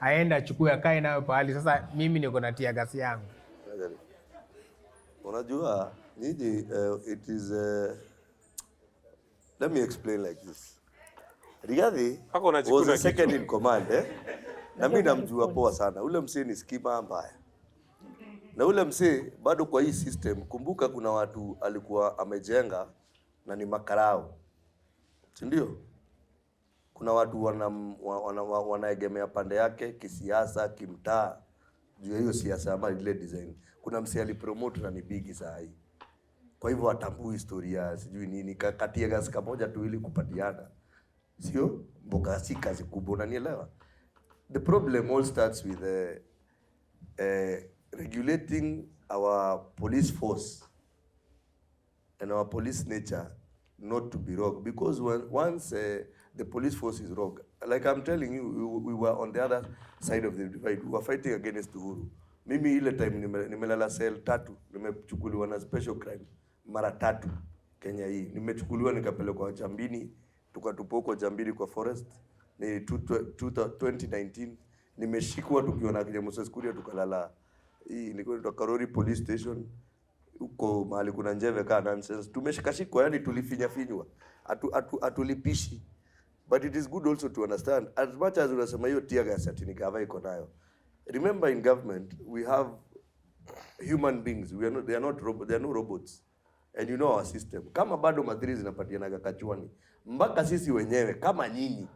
Aenda achukue akae nayo pahali. Sasa mimi niko na tear gas yangu. Unajua nini it is let me explain like this. Rigathi was the second in command, Na mimi namjua poa sana. Ule msee ni skima mbaya. Na ule msee bado kwa hii system, kumbuka kuna watu alikuwa amejenga na ni makarao. Si ndio? Kuna watu wanaegemea pande yake kisiasa, kimtaa, juu ya hiyo siasa ama ile design. Kuna msee alipromote na ni bigi saa hii. Kwa hivyo atambui historia, sijui nini, katia gas kamoja tu ili kupatiana. Sio? Mboga si kazi kubwa, unanielewa? The problem all starts with regulating our police force and our police nature not to be rogue, because once the police force is rogue, like I'm telling you, we were on the other side of the divide. We were fighting against Uhuru. Mimi ile time nimelala cell 3, nimechukuliwa na special crime mara 3 Kenya hii. Nimechukuliwa nikapelekwa Jambini, tukatupa huko Jambini kwa forest. Ni 2019 nimeshikwa tukiwa na kile Moses Kuria, tukalala hii nilikuwa Karori police station huko mahali kuna njeve ka nonsense. Tumeshikashikwa, yani tulifinywa. Atulipishi. But it is good also to understand, as much as unasema hiyo tear gas ati ni gava iko nayo. Remember, in government we have human beings. They are not robots. They are no robots. And you know our system. Kama bado madhiri zinapatiana kachwani, mpaka sisi wenyewe kama nyinyi,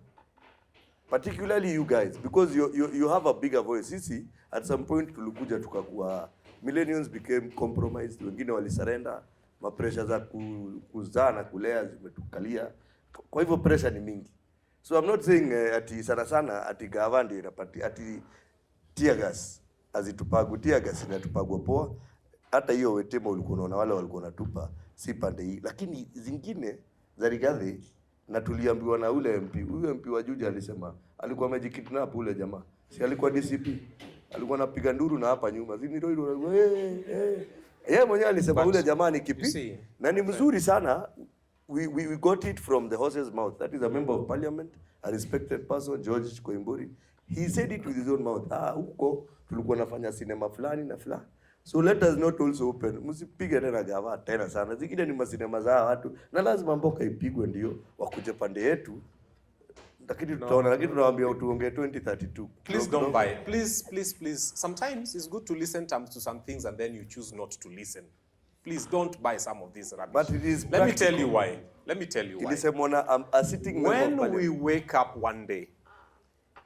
particularly you guys, because you have a bigger voice. Sisi at some point tulikuja tukakuwa, millennials became compromised, wengine walisurrender, mapresha za kuzaa na kulea zimetukalia. Kwa hivyo pressure ni mingi. So I'm not saying ati sana ati gavana inapati ati tear gas azitupagu, tear gas inatupagwa poa. Hata hiyo wetemo ulikuwa unaona wale walikuwa natupa si pande hii, lakini zingine za Rigathi, na tuliambiwa na ule MP, huyo MP wa Juja alisema alikuwa amejikidnap ule jamaa. Si alikuwa DCP. Alikuwa anapiga nduru na hapa nyuma. Zini ndio yeye mwenyewe alisema ule jamaa ni kipi? Na ni mzuri sana. We got it from the horse's mouth. That is a member of parliament, a respected person, George Koimburi. He said it with his own mouth. Huko tulikuwa nafanya sinema fulani na fulani. So let us not also open. Msipige tena gava tena sana. Zingine ni masinema za watu na lazima mboka ipigwe ndio wakuje pande yetu. Lakini tutaona, lakini tunawaambia tuongee 2032. Please don't buy. Please. Sometimes it's good to listen to some things and then you choose not to listen. Please don't buy some of these rubbish. But it is Let me tell you why. When we wake up one day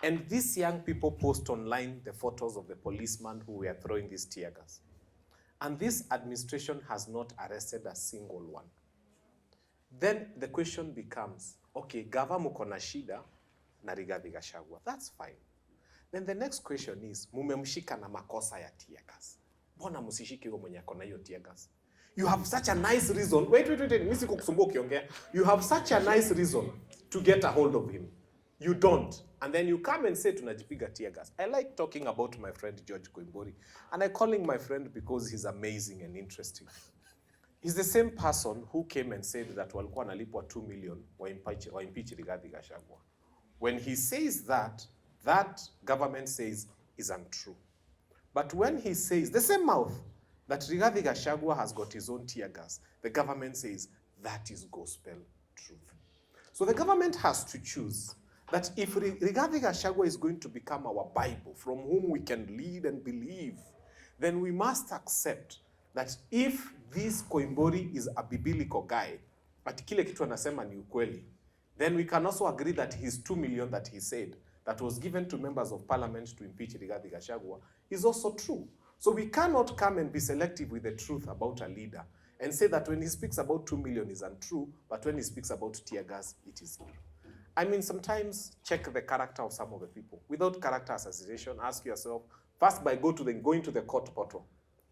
and these young people post online the photos of the policemen who were throwing these tear gas, and this administration has not arrested a single one, then the question becomes, okay, gava muko na shida na Rigathi Gachagua. That's fine. Then the next question is, mumemshika na makosa ya tear gas. Mbona msishike huyo mwenye akona hiyo tear gas? You have such a nice reason. Wait. Mimi kukusumbua ukiongea. You have such a nice reason to get a hold of him. You don't. And then you come and say tunajipiga tear gas. I like talking about my friend George Koimburi. And I call him my friend because he's amazing and interesting. He's the same person who came and said that walikuwa nalipwa 2 million wa impeach Rigathi Gachagua. When he says that government says is untrue. But when he says, the same mouth, that Rigathi Gachagua has got his own tear gas, the government says that is gospel truth. So the government has to choose that if Rigathi Gachagua is going to become our Bible from whom we can lead and believe, then we must accept that if this Koimburi is a biblical guy, but kile kitu anasema ni ukweli, then we can also agree that his 2 million that he said, that was given to members of parliament to impeach Rigathi Gachagua, is also true. So we cannot come and be selective with the truth about a leader and say that when he speaks about 2 million is untrue, but when he speaks about tear gas, it is true. I mean, sometimes check the character of some of the people. Without character assassination, ask yourself, first by going to the court portal.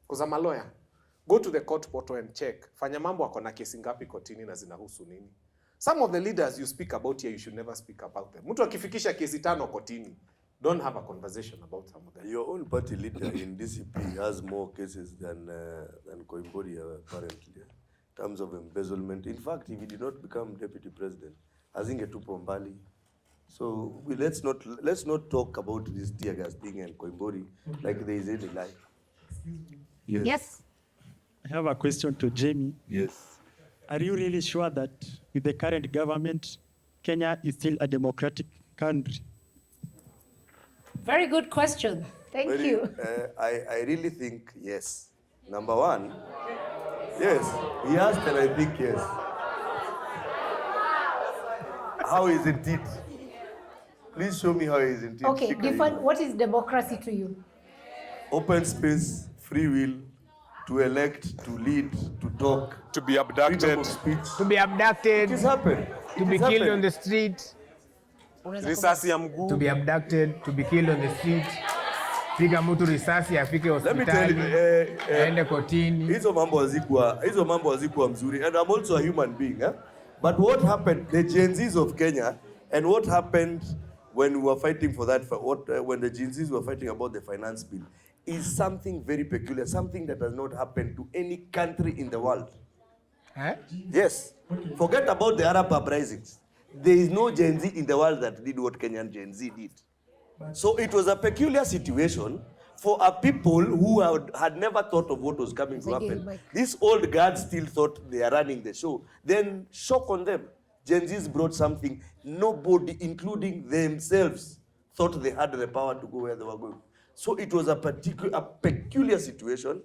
Because I'm a lawyer. Go to the court portal and check. Fanya Mambo ako na kesi ngapi kotini na zinahusu nini? Some of the leaders you speak about here, you should never speak about them. Mtu akifikisha kesi 5 kotini, don't have a conversation about some of them. Your own party leader in DCP has more cases than Koimburi apparently, in terms of embezzlement. In fact, if he did not become deputy president, asingetupo mbali. So let's not talk about this tear gas thing and Koimburi like there is any lie. Yes. I have a question to Jamie. Yes. Are you really sure that with the current government, Kenya is still a democratic country? Very good question. Thank you. I really think yes. Number one, yes. He asked and I think yes. How isn't it? Please show me how isn't it. Okay, define what is democracy to you? Open space, free will, to elect, to lead, to talk, To be abducted. freedom of speech. To be abducted, It has happened. to be killed on the street, Risasi ya mguu. to be abducted, to be killed on the street. Piga mtu risasi afike Let me tell hospitali, you, aende kotini. hizo mambo hazikuwa mzuri, and I'm also a human being. But what happened, the Gen Zs of Kenya, and what happened when we were fighting for that, when the Gen Zs were fighting about the finance bill, is something very peculiar, something that has not happened to any country in the world. Eh? Yes. Forget about the Arab uprisings. There is no Gen Z in the world that did what Kenyan Gen Z did. So it was a peculiar situation for a people who had never thought of what was coming to happen. These old guards still thought they are running the show. Then shock on them. Gen Zs brought something nobody, including themselves, thought they had the power to go where they were going. So it was a peculiar situation,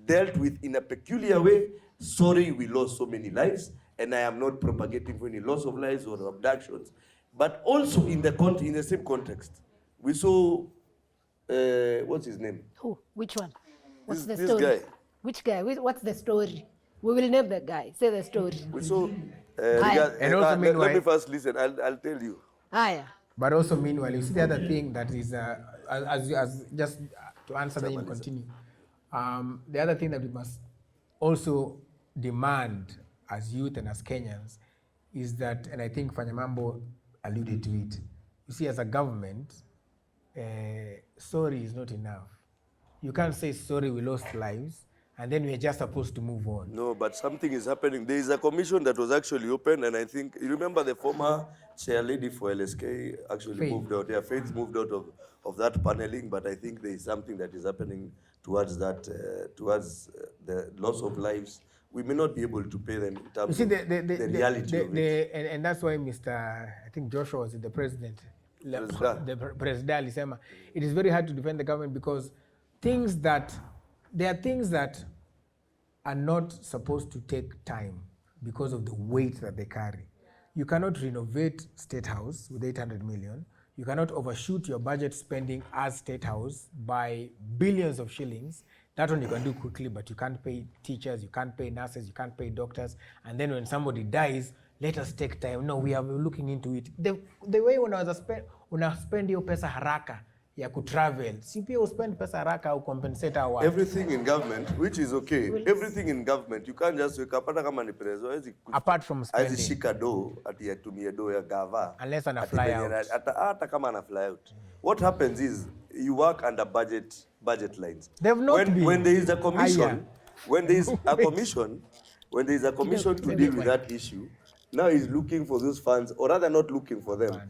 dealt with in a peculiar way. Sorry, we lost so many lives, and I am not propagating for any loss of lives or abductions. But also in the same context, we saw, what's his name? Who? Which one? What's the This story? guy. Which guy? What's the story? We will name the guy. Say the story. We saw, And also let meanwhile- me first listen, I'll tell you. Yeah. But also meanwhile, you see the other thing that is, as just to answer then you continue. The other thing that we must also demand as youth and as Kenyans is that, and I think Fanya Mambo alluded to it, you see as a government, sorry is not enough. You can't say sorry we lost lives and then we're just supposed to move on. No, but something is happening. There is a commission that was actually opened, and I think, you remember the former chair lady for LSK actually Faith. moved out. Yeah, Faith moved out of that paneling, but I think there is something that is happening towards that, the loss of lives. We may not be able to pay them in You terms see, of the reality of it. and that's why I think Joshua was the president. The president alisema, it is very hard to defend the government because there are things that are not supposed to take time because of the weight that they carry. You cannot renovate State House with 800 million. You cannot overshoot your budget spending as State House by billions of shillings. That one you can do quickly, but you can't pay teachers, you can't pay nurses, you can't pay doctors. And then when somebody dies, let us take time. No, we are looking into it. The way una spend your pesa haraka ya kutravel, si pia uspend pesa haraka au compensate our Everything in government, which is okay. Everything in government, you can't just wake up, hata kama ni preso, apart from spending. shika do, ati atumie do ya gava. Unless ana fly out. Hata kama ana fly out. What happens is, you work under budget lines. They've not been. When there is a commission, Aya. when there is a commission to deal with that issue, now he's looking for those funds, or rather not looking for them,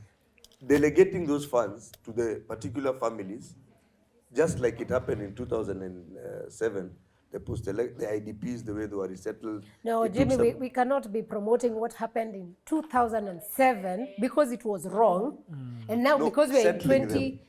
delegating those funds to the particular families, just like it happened in 2007, the IDPs, the way they were resettled. No, Jimmy, we cannot be promoting what happened in 2007 because it was wrong. And now because we're in 20,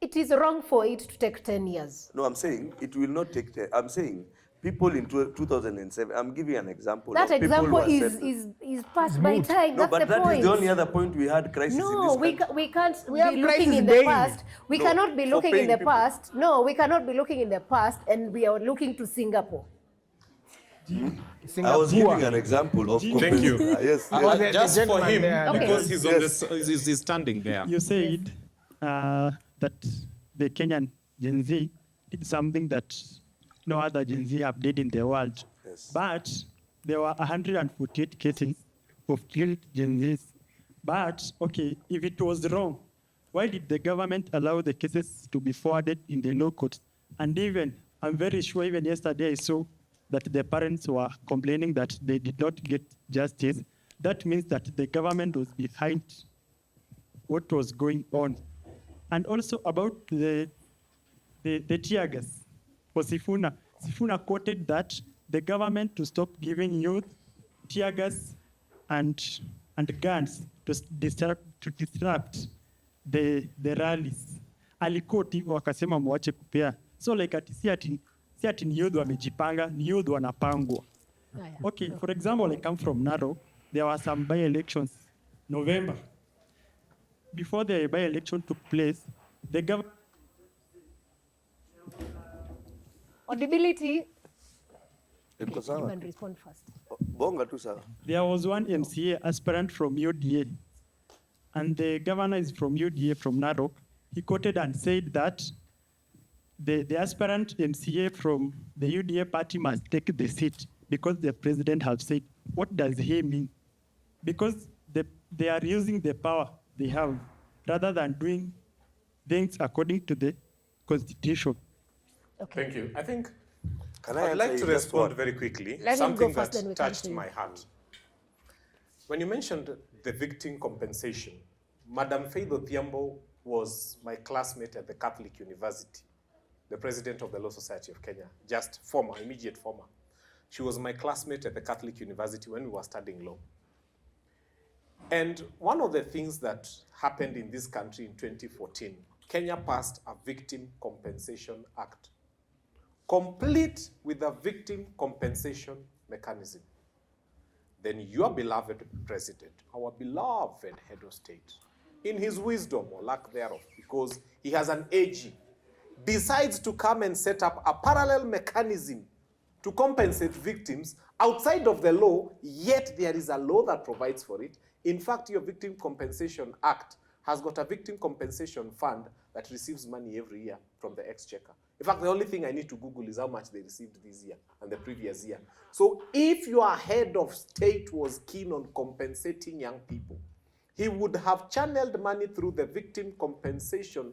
it is wrong for it to take 10 years. No, I'm saying it will not take 10. I'm saying people in 2007, I'm giving an example. That of people example who are settled. is passed by time. No, That's but the that point. is the only other point we had crisis in No, this country. we can't have be looking crisis in the daily. past. We No, cannot be for looking in paying the people. past. No, we cannot be looking in the past and we are looking to Singapore. I was giving an example of Thank you. Yes, the Just for gentleman him, there. because he's on Yes. he's standing there. You said that the Kenyan Gen Z did something that no other Gen Z have did in the world. Yes. But there were 148 cases of killed Gen Zs. But, okay, if it was wrong, why did the government allow the cases to be forwarded in the law courts? And even, I'm very sure even yesterday I saw that the parents were complaining that they did not get justice. That means that the government was behind what was going on. And also about the tear gas for Sifuna. Sifuna quoted that the government to stop giving youth tear gas and guns to disrupt the rallies. alikoti wakasema mwache kupea. So like si ati ni youth wamejipanga, ni youth wanapangwa. Okay, for example, I come from Narok. There were some by-elections November. Before the by-election took place, the government... Audibility. Iko You sawa? can respond first. Bonga tu sawa. There was one MCA aspirant from UDA, and the governor is from UDA from Narok. He quoted and said that the aspirant MCA from the UDA party must take the seat because the president has said. What does he mean? Because they are using the power they have rather than doing things according to the constitution. Okay. Thank you. I think Can I I'd like answer to you just respond one? very quickly. Let him Something go first, then we that come touched to you. my heart. When you mentioned the victim compensation, Madam Faith Odhiambo was my classmate at the Catholic University, the president of the Law Society of Kenya, just former, immediate former. She was my classmate at the Catholic University when we were studying law. And one of the things that happened in this country in 2014, Kenya passed a Victim Compensation Act, complete with a victim compensation mechanism. Then your beloved president, our beloved head of state, in his wisdom or lack thereof, because he has an AG, decides to come and set up a parallel mechanism to compensate victims outside of the law, yet there is a law that provides for it. In fact, your Victim Compensation Act has got a victim compensation fund that receives money every year from the exchequer. In fact, the only thing I need to Google is how much they received this year and the previous year. So if your head of state was keen on compensating young people, he would have channeled money through the Victim Compensation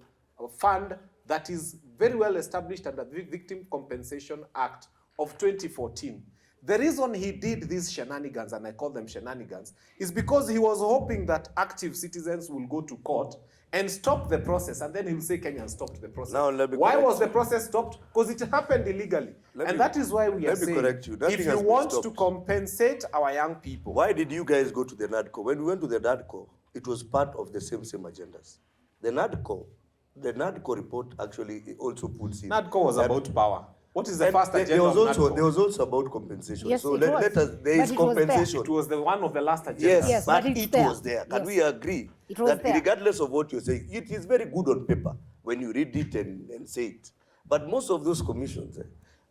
Fund that is very well established under the Victim Compensation Act of 2014. The reason he did these shenanigans, and I call them shenanigans, is because he was hoping that active citizens will go to court and stop the process, and then he will say Kenyans stopped the process. Now, let me why correct was the you. process stopped? Because it happened illegally. That is why we are let me saying, correct you. Nothing if has you been want stopped. to compensate our young people. Why did you guys go to the NADCO? When we went to the NADCO, it was part of the same agendas. The NADCO report actually also puts in. NADCO was that- about power. What is the And first agenda there was of also NADCO? there was also about compensation. Yes, so it let was. us there But is it was there. compensation. It was the one of the last agendas. Yes, but but it's it there. was there. Can Yes. we agree It was that there. regardless of what you're saying, it is very good on paper when you read it and say it. But most of those commissions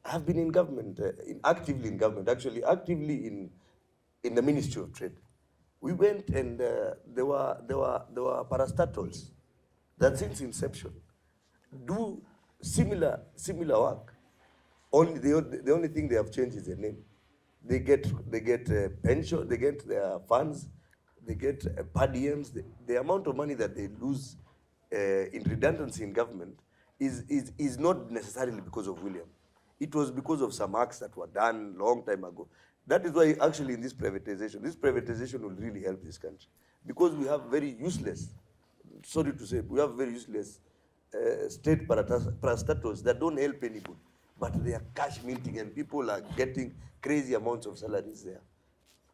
have been in government, actively in government, actually actively in the Ministry of Trade. We went and there were parastatals that since inception do similar work. Only the only thing they have changed is the name. They get pension, they get their funds, they get per diems. The amount of money that they lose in redundancy in government is not necessarily because of William. It was because of some acts that were done long time ago. That is why actually in this privatization will really help this country, because we have very useless, sorry to say, we have very useless state parastatals that don't help anybody, but they are cash minting and people are getting crazy amounts of salaries there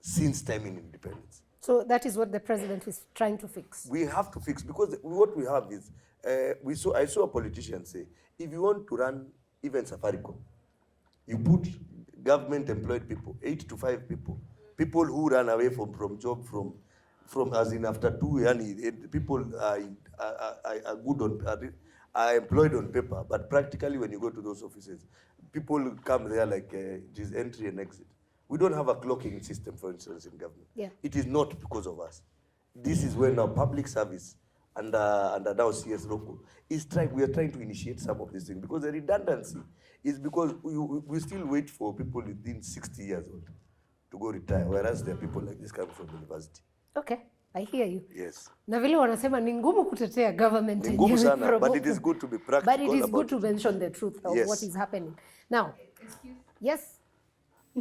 since time in independence. So that is what the president is trying to fix. We have to fix, because what we have is, I saw a politician say, if you want to run even Safaricom, you put government employed people, 8 to 5 people who run away from job from as in after 2 years, people are good are employed on paper, but practically when you go to those offices, people come there like just entry and exit. We don't have a clocking system, for instance, in government. Yeah. It is not because of us. This is when our public service and now CS local is we are trying to initiate some of these things, because the redundancy is because we still wait for people within 60 years old to go retire, whereas there are people like this coming from university. Okay, I hear you. Yes. Na vile wanasema ni ngumu kutetea government. Ni ngumu yenyewe sana, from but it huku. is good to be practical But it is about good to it. mention the truth of Yes. what is happening. Now, yes?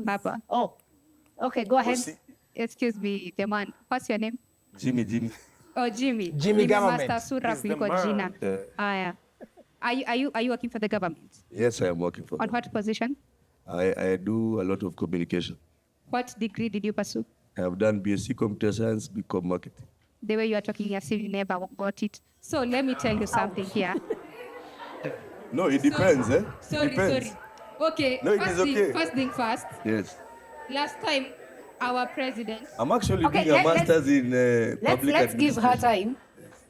Papa. Oh, okay, go ahead. Excuse me, the man. What's your name? Jimmy. Oh, Jimmy. Jimmy government. Master Sura He's the kuliko man. jina. Aya. Are you working for the government? Yes, I am working for On them. what position? I do a lot of communication. What degree did you pursue? I have done BSc Computer Science, BCom Marketing. The way you are talking as if you never got it. So let me tell you something here. No, it depends, eh? Sorry, Depends. sorry. Okay, No, it is okay. first thing first. Yes. Last time, our president, I'm actually Okay, doing a let's- master's in public Let's give her administration. time.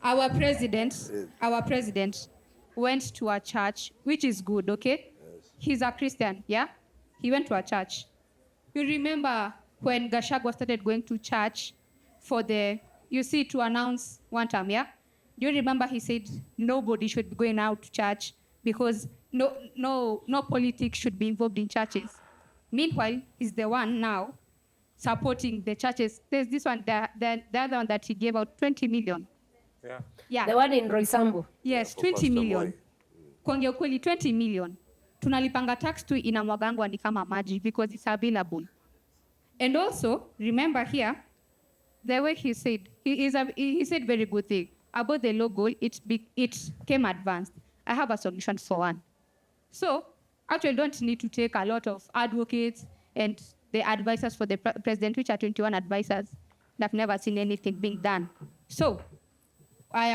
our president went to a church, which is good, okay? He's a Christian, yeah? He went to a church. You remember when Gachagua started going to church to announce one time, yeah? Do you remember he said nobody should be going out to church because no politics should be involved in churches. Meanwhile, he's the one now supporting the churches. There's this one, the other one that he gave out 20 million. Yeah. The one in Roysambu. Yes, For 20 Pastor million. Moi. Kuongea ukweli 20 million. Tunalipanga tax tu inamwagangwa ni kama maji because it's available. And also, remember here, the way he said, he said very good thing. About the logo, it came advanced. I have a solution for one. So, actually don't need to take a lot of advocates and the advisors for the president, which are 21 advisors that have never seen anything being done. So,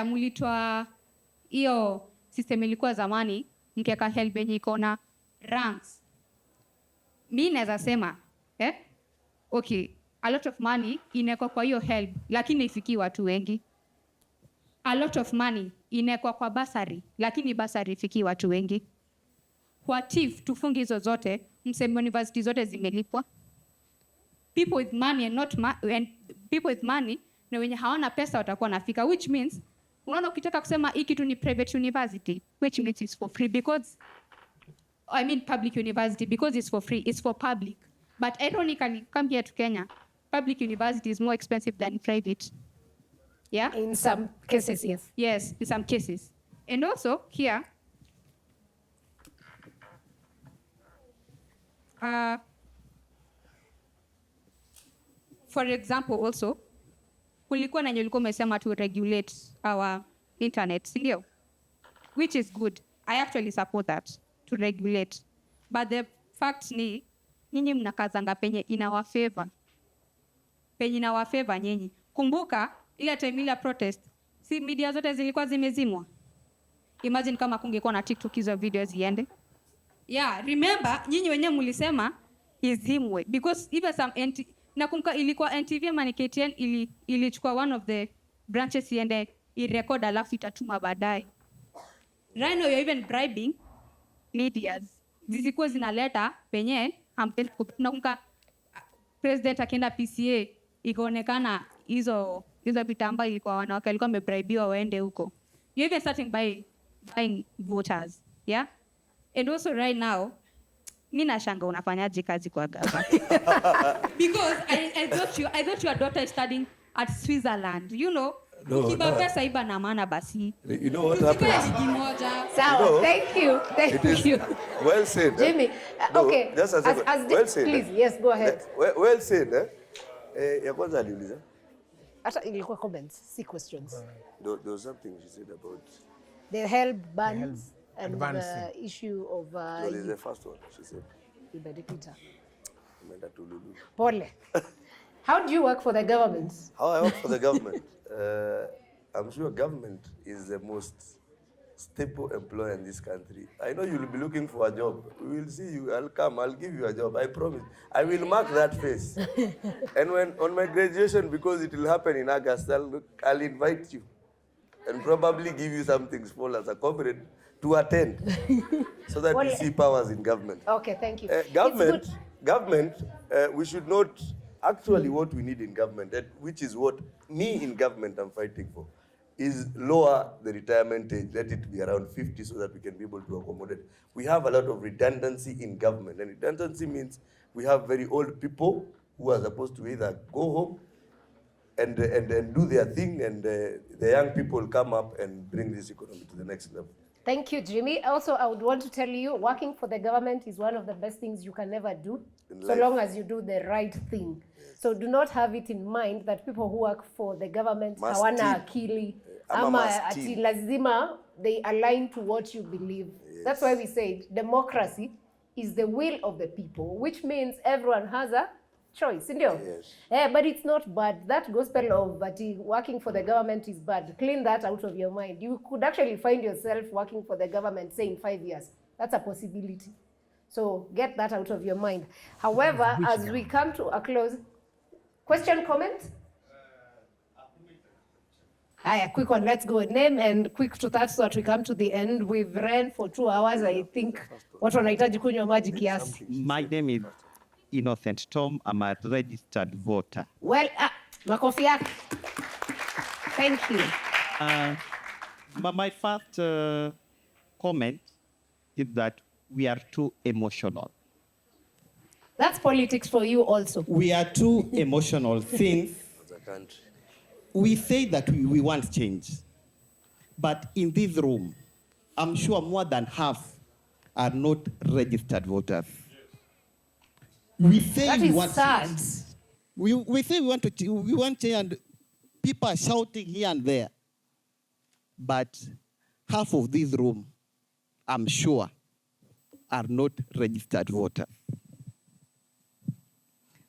mulitoa hiyo system ilikuwa zamani, mkeka help yenye iko na ranks. Mi naweza sema, okay, a lot of money inekwa kwa hiyo help, lakini ifiki watu wengi. A lot of money inekwa kwa basari, lakini basari ifiki watu wengi. What if tufungi hizo zote, mseme university zote zimelipwa? People with money and people with money na wenye hawana pesa watakuwa nafika, which means unaona ukitaka kusema hii kitu ni private university, which means it's for free because public university because it's for free, it's for public. But ironically, come here to Kenya, public university is more expensive than private. Yeah? In some cases, yes. Yes, in some cases. And also here, for example also, kulikuwa na ulikuwa umesema to regulate our internet, sindio? Which is good. I actually support that, to regulate. But the fact ni, nyinyi mnakazanga penye inawafavor. Penye inawafavor nyinyi. Kumbuka, ile time ile protest, si media zote zilikuwa zimezimwa. Imagine kama kungekuwa na TikTok hizo videos ziende. Yeah, remember, nyinyi wenyewe mlisema izimwe. Because even some nakumbuka ilikuwa NTV ama KTN ilichukua one of the branches iende irecord alafu itatuma baadaye. Right now you're even bribing medias. Zisikuwa zinaleta penye nakumbuka president akienda PCA ikaonekana hizo vitambaa ilikuwa wanawake walikuwa wamebribiwa waende huko. You're even starting by buying voters, yeah? And also right now, nina shanga unafanyaje kazi kwa gava? Because I thought your daughter is studying at Switzerland, you know? Ukiba pesa iba na maana basi. You know what happens? So, thank you. Well said. Jimmy, okay. Just a second. Well said. Please, yes, go ahead. Well said, ya kwanza aliuliza. Hata ilikuwa comments, see questions. There was something she said about the help bans and advancing. the issue of what is the first one she said? Ibadikita. Umeenda tu Lulu. Pole. How do you work for the government? How I work for the government? I'm sure government is the most stable employer in this country. I know you'll be looking for a job. We will see you. I'll come. I'll give you a job. I promise. I will mark that face. And when on my graduation, because it will happen in August, I'll invite you and probably give you something small as a comrade to attend, so that we see powers in government. Okay, thank you. Government, we should not. Actually, what we need in government, which is what me in government I'm fighting for, is lower the retirement age, let it be around 50 so that we can be able to accommodate. We have a lot of redundancy in government, and redundancy means we have very old people who are supposed to either go home and do their thing, and the young people come up and bring this economy to the next level. Thank you, Jimmy. Also, I would want to tell you, working for the government is one of the best things you can ever do, so long as you do the right thing. Yes. So do not have it in mind that people who work for the government hawana akili ama ati lazima they align to what you believe. Yes. That's why we said democracy is the will of the people, which means everyone has a choice, ndio? Yes. But it's not bad. That gospel of working for the government is bad. Clean that out of your mind. You could actually find yourself working for the government, say, in 5 years. That's a possibility. So get that out of your mind. However, as we come to a close, question, comment? Aya, quick one, let's go. Name and quick to that so that we come to the end. We've ran for 2 hours. I think watu wanahitaji kunywa maji kiasi. My name is Innocent Tom. I'm a registered voter. Well, makofi yake. Thank you. My first comment is that we are too emotional. That's politics for you also. We are too emotional since we say that we want change. But in this room, I'm sure more than half are not registered voters. We say That we is want sad. change. We say we want change, and people are shouting here and there. But half of this room, I'm sure, are not registered voters.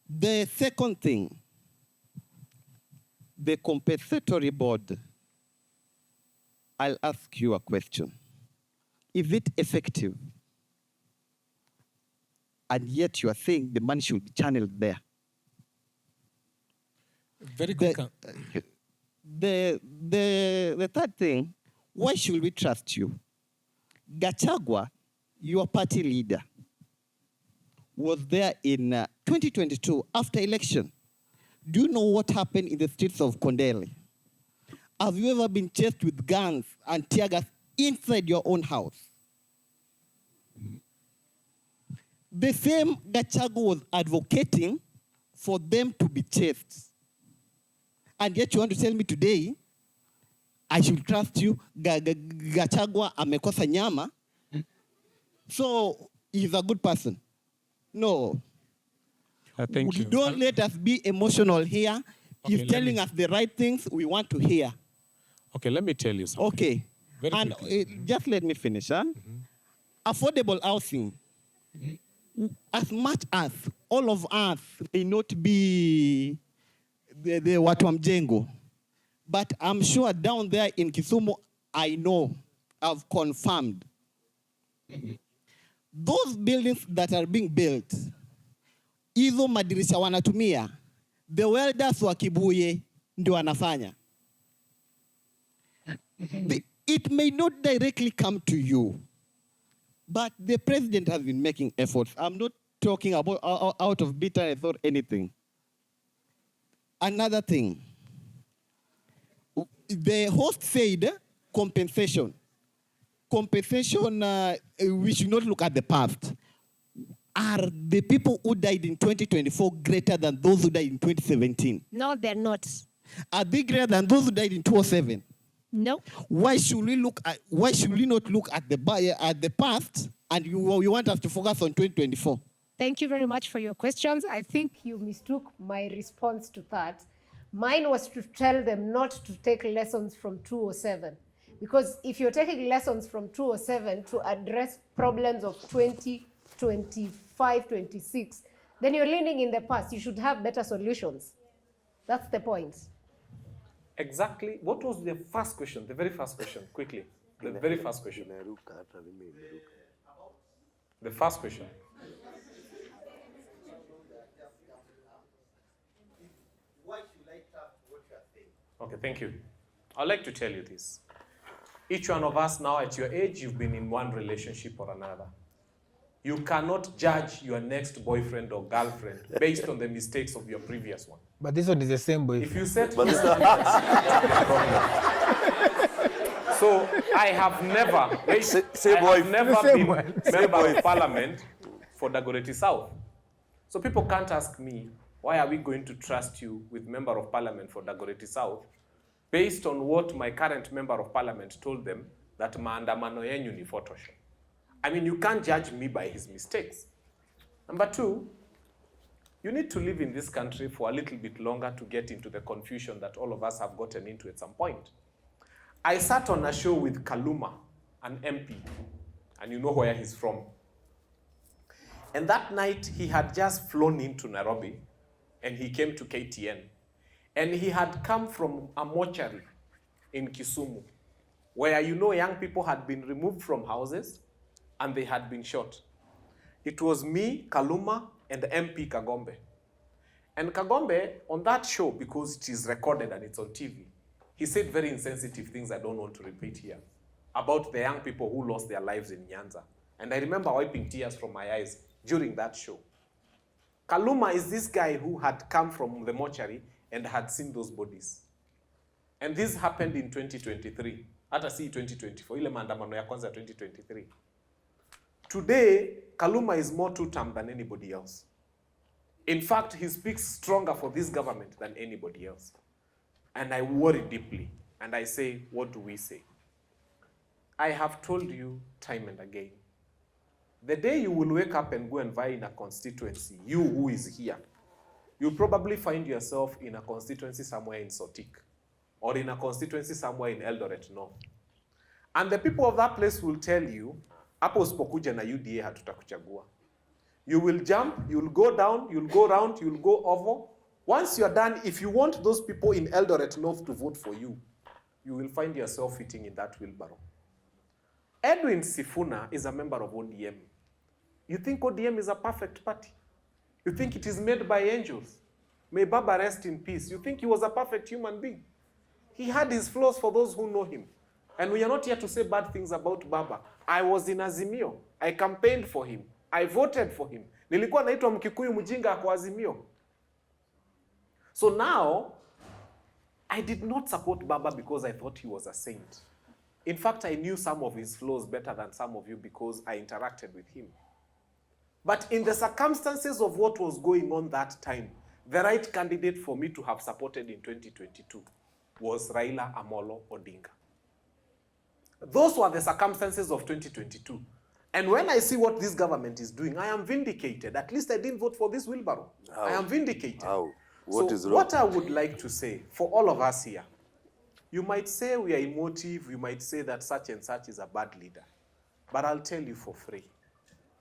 The second thing, the compensatory board. I'll ask you a question. Is it effective? And yet you are saying the money should be channeled there. Very good. The third thing, why should we trust you? Gachagua, your party leader, was there in 2022 after election. Do you know what happened in the streets of Kondele? Have you ever been chased with guns and tear gas inside your own house? The same Gachagua was advocating for them to be chased. And yet you want to tell me today, I should trust you, Gachagua amekosa nyama, so he's a good person. No. Thank you. Don't let us be emotional here. He's telling us the right things we want to hear. Okay, let me tell you something. Okay. Very and just let me finish. Huh? Affordable housing. As much as all of us may not be the watu wa mjengo, but I'm sure down there in Kisumu, I know, I've confirmed. Those buildings that are being built, hizo madirisha wanatumia, the welders wa Kibuye ndio wanafanya. It may not directly come to you, but the president has been making efforts. I'm not talking about out of bitterness or anything. Another thing, the host said compensation. Compensation, we should not look at the past. Are the people who died in 2024 greater than those who died in 2017? No, they're not. Are they greater than those who died in 2007? No. Why should we not look at the past, and you want us to focus on 2024? Thank you very much for your questions. I think you mistook my response to that. Mine was to tell them not to take lessons from 2007. Because if you're taking lessons from 2007 to address problems of 2025, 26, then you're leaning in the past. You should have better solutions. That's the point. Exactly. What was the first question? The very first question, quickly. The very first question. The first question. Why should I trust what you are saying? Okay, thank you. I'd like to tell you this. Each one of us now at your age, you've been in one relationship or another. You cannot judge your next boyfriend or girlfriend based on the mistakes of your previous one. But this one is the same boyfriend. If you set so I have never been member of parliament for Dagoretti South. So people can't ask me, why are we going to trust you with member of parliament for Dagoretti South based on what my current member of parliament told them that maandamano yenyu ni Photoshop. I mean, you can't judge me by his mistakes. Number two, you need to live in this country for a little bit longer to get into the confusion that all of us have gotten into at some point. I sat on a show with Kaluma, an MP, and you know where he's from. And that night, he had just flown into Nairobi and he came to KTN. And he had come from a mortuary in Kisumu, where young people had been removed from houses and they had been shot. It was me, Kaluma, and MP Kagombe. And Kagombe, on that show, because it is recorded and it's on TV, he said very insensitive things I don't want to repeat here about the young people who lost their lives in Nyanza. And I remember wiping tears from my eyes during that show. Kaluma is this guy who had come from the mortuary and had seen those bodies. And this happened in 2023. Hata si 2024, ile maandamano ya kwanza 2023. Today, Kaluma is more two-term than anybody else. In fact, he speaks stronger for this government than anybody else. And I worry deeply. And I say, what do we say? I have told you time and again, the day you will wake up and go and vie in a constituency, you who is here, you'll probably find yourself in a constituency somewhere in Sotik, or in a constituency somewhere in Eldoret North. And the people of that place will tell you, hapo usipokuja na UDA hatutakuchagua. You will jump, you'll go down, you'll go round, you'll go over. Once you're done, if you want those people in Eldoret North to vote for you, you will find yourself fitting in that wheelbarrow. Edwin Sifuna is a member of ODM. You think ODM is a perfect party? You think it is made by angels? May Baba rest in peace. You think he was a perfect human being? He had his flaws for those who know him. And we are not here to say bad things about Baba. I was in Azimio. I campaigned for him. I voted for him. Nilikuwa naitwa Mkikuyu mjinga kwa Azimio. So now, I did not support Baba because I thought he was a saint. In fact, I knew some of his flaws better than some of you because I interacted with him. But in the circumstances of what was going on that time, the right candidate for me to have supported in 2022 was Raila Amolo Odinga. Those were the circumstances of 2022. And when I see what this government is doing, I am vindicated. At least I didn't vote for this wheelbarrow. How? I am vindicated. How? What is wrong? What I would like to say for all of us here, you might say we are emotive, you might say that such and such is a bad leader. But I'll tell you for free.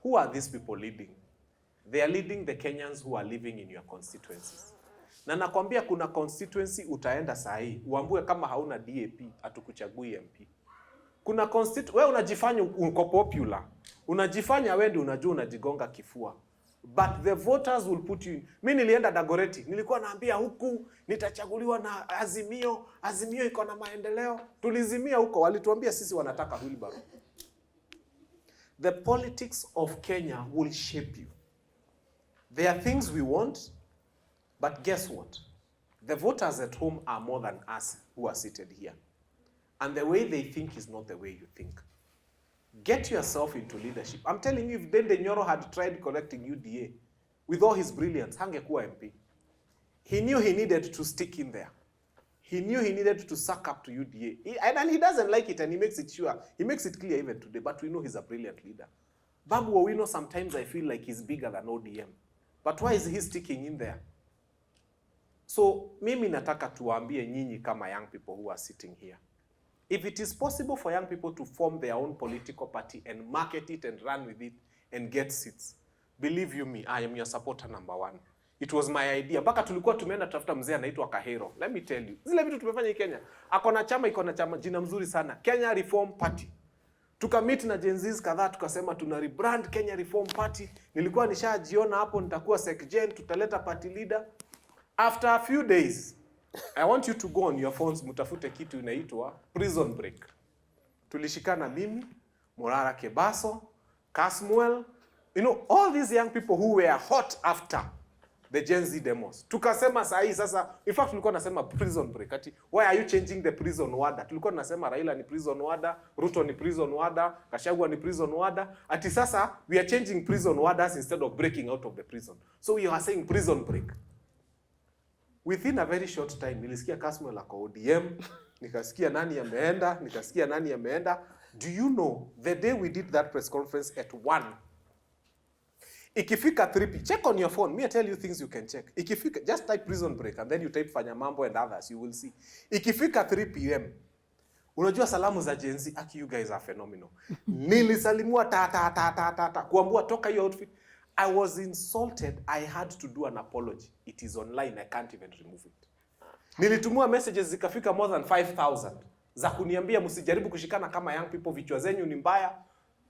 Who are these people leading? They are leading the Kenyans who are living in your constituencies. Na nakwambia kuna constituency utaenda sahi, uambue kama hauna DAP, hatukuchagui MP. Kuna wewe unajifanya uko popular. Unajifanya wewe ndio unajua unajigonga kifua. But the voters will put you in. Mimi nilienda Dagoretti, nilikuwa naambia huku nitachaguliwa na Azimio, Azimio iko na maendeleo. Tulizimia huko, walituambia sisi wanataka wheelbarrow. The politics of Kenya will shape you. There are things we want, but guess what? The voters at home are more than us who are seated here. And the way they think is not the way you think. Get yourself into leadership. I'm telling you, if Dende Nyoro had tried collecting UDA, with all his brilliance, hangekuwa MP. He knew he needed to stick in there. He knew he needed to suck up to UDA. And he doesn't like it, and he makes it sure. He makes it clear even today, but we know he's a brilliant leader. Babu Owino, sometimes I feel like he's bigger than ODM. But why is he sticking in there? So, mimi nataka tuwaambie nyinyi kama young people who are sitting here. If it is possible for young people to form their own political party and market it and run with it and get seats, believe you me, I am your supporter number one. It was my idea. Mpaka tulikuwa tumeenda tafuta mzee anaitwa Kahero. Let me tell you. Zile vitu tumefanya Kenya. Akona chama, iko na chama, jina mzuri sana. Kenya Reform Party. Tukamit na Gen Zs kadhaa tukasema tuna rebrand Kenya Reform Party. Nilikuwa nishajiona hapo nitakuwa secgen, tutaleta party leader. After a few days, I want you to go on your phones, mutafute kitu inaitwa prison break. Tulishikana mimi, Morara Kebaso, Kasmuel, all these young people who were hot after the Gen Z demos. Tukasema sahi sasa, in fact tulikuwa nasema prison break. Ati, why are you changing the prison warder? Tulikuwa nasema Raila ni prison warder, Ruto ni prison warder, Gachagua ni prison warder. Ati sasa, we are changing prison warders instead of breaking out of the prison. So we are saying prison break. Within a very short time, nilisikia Kasmuel ako ODM, nikasikia nani ameenda. Do you know, the day we did that press conference at 1, ikifika 3 check on your phone, me I tell you things you can check. Ikifika, just type prison break and then you type Fanya Mambo and others, you will see. Ikifika 3 p.m, unajua salamu za Gen Z, you guys are phenomenal. Nilisalimua ta, kuambua toka hiyo outfit. I was insulted. I had to do an apology. It is online. I can't even remove it. Nilitumua messages zikafika more than 5,000 za kuniambia msijaribu kushikana kama young people, vichwa zenyu ni mbaya.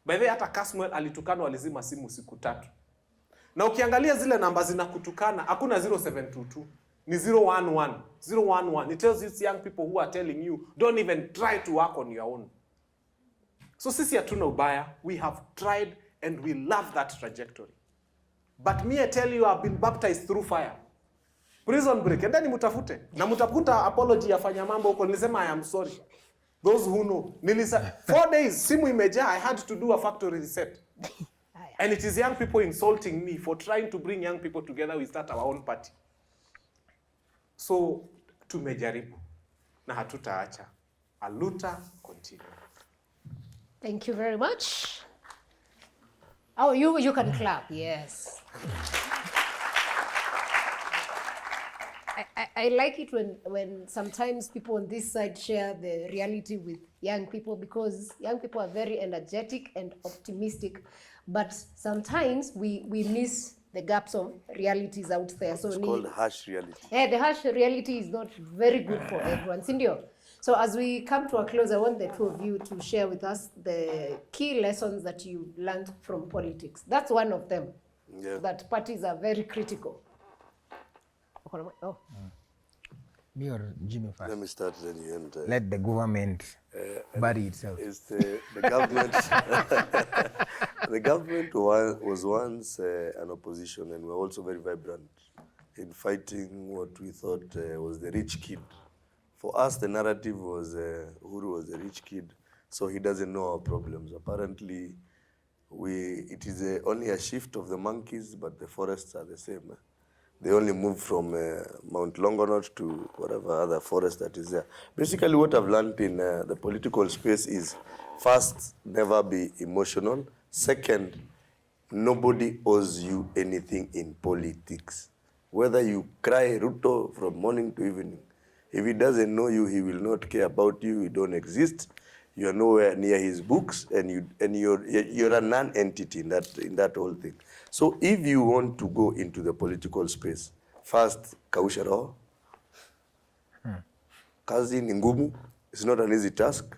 By the way, hata Kasmuel alitukana, walizima simu siku 3. Na ukiangalia zile namba zinakutukana, hakuna 0722. Ni 011. 011. It tells you young people who are telling you, don't even try to work on your own. So sisi hatuna ubaya. We have tried and we love that trajectory. But me, I tell you, I've been baptized through fire. Prison break. Endeni mutafute. Na mutakuta apology ya Fanya Mambo huko. Nilisema I am sorry. Those who know. 4 days, simu imejaa. I had to do a factory reset. And it is young people insulting me for trying to bring young people together. We start our own party. So, tumejaribu. Na hatutaacha. Aluta continue. Thank you very much. Oh, you can clap, yes. I like it when sometimes people on this side share the reality with young people, because young people are very energetic and optimistic, but sometimes we miss the gaps of realities out there. So it's called harsh reality. Yeah, the harsh reality is not very good for everyone. Sindio? So as we come to a close, I want the two of you to share with us the key lessons that you learned from politics. That's one of them, that parties are very critical. Oh. Me or Jimmy first? Let me start then you end. Let the government bury itself. It's the government. The government was once an opposition, and we were also very vibrant in fighting what we thought was the rich kid. For us, the narrative was Uhuru was a rich kid, so he doesn't know our problems. Apparently, it is only a shift of the monkeys, but the forests are the same. They only move from Mount Longonot to whatever other forest that is there. Basically, what I've learned in the political space is, first, never be emotional. Second, nobody owes you anything in politics. Whether you cry Ruto from morning to evening, if he doesn't know you, he will not care about you. You don't exist. You are nowhere near his books, and you're a non-entity in that whole thing. So if you want to go into the political space, first, kausha roho. Kazi ni ngumu. It's not an easy task.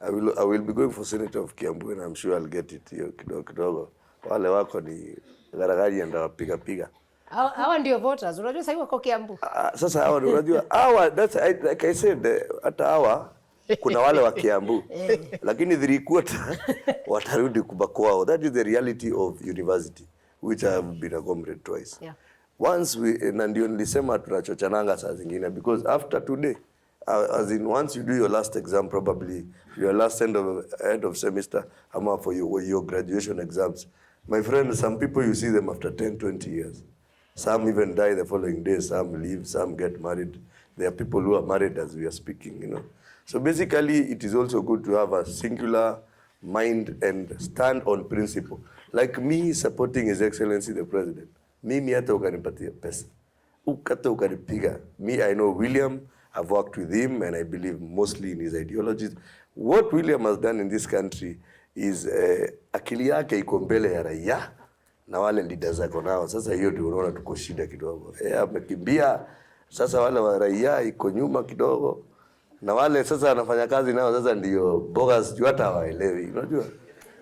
I will be going for Senator of Kiambu, and I'm sure I'll get it. Kidogo. Wale wako ni garagari and piga. Hawa ndio voters. Unajua sasa wako Kiambu. Sasa hawa unajua hawa, that's like I said, hata hawa kuna wale wa Kiambu. Lakini 3/4 watarudi kubakwao. That is the reality of university, which I have been a comrade twice. Yeah. Once na ndio nilisema tunachochananga saa zingine, because after today, as in once you do your last exam, probably your last end of semester, for your graduation exams, my friend, some people you see them after 10, 20 years. Some even die the following day, some leave, some get married. There are people who are married as we are speaking, you know. So basically, it is also good to have a singular mind and stand on principle. Like me supporting His Excellency the President. Mimi hata ukanipatia pesa. Ukata ukanipiga. Me, I know William. I've worked with him, and I believe mostly in his ideologies. What William has done in this country is akili yake iko mbele ya raia na wale leaders zako nao. Sasa hiyo ndio unaona tuko shida kidogo. Amekimbia. Sasa wale wa raia iko nyuma kidogo. Na wale sasa anafanya kazi nao sasa ndio bogus, hata hawaelewi, unajua.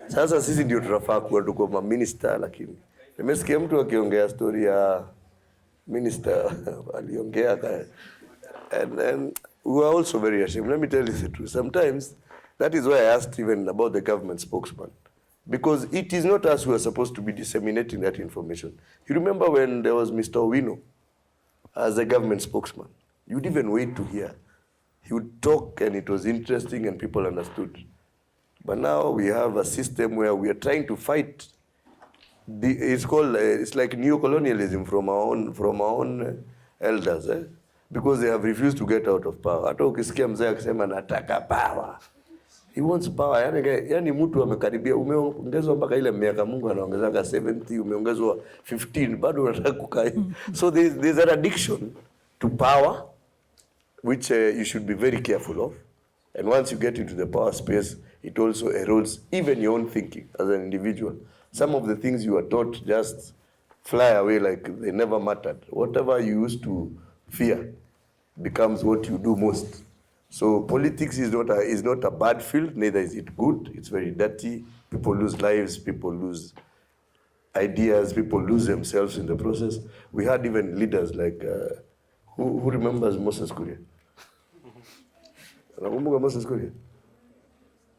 Sasa sisi ndio tunafaa kuwa tuko ma minister, lakini nimesikia mtu akiongea story ya minister aliongea and we are also very ashamed. Let me tell you the truth. Sometimes that is why I asked even about the government spokesman, because it is not us who are supposed to be disseminating that information. You remember when there was Mr. Owino as a government spokesman? You'd even wait to hear. He would talk and it was interesting and people understood. But now we have a system where we are trying to fight. It's called, it's like neo-colonialism from our own elders, because they have refused to get out of power. Hata ukisikia mzee akisema nataka power. He wants power. Yani mtu amekaribia, umeongezwa mpaka ile miaka Mungu anaongezaka 70, umeongezwa 15, bado unataka kukaa. So there's an addiction to power, which you should be very careful of. And once you get into the power space, it also erodes even your own thinking as an individual. Some of the things you are taught just fly away like they never mattered. Whatever you used to fear becomes what you do most. So politics is not a bad field, neither is it good. It's very dirty. People lose lives, people lose ideas, people lose themselves in the process. We had even leaders like, who remembers Moses Kuria? Moses Kuria?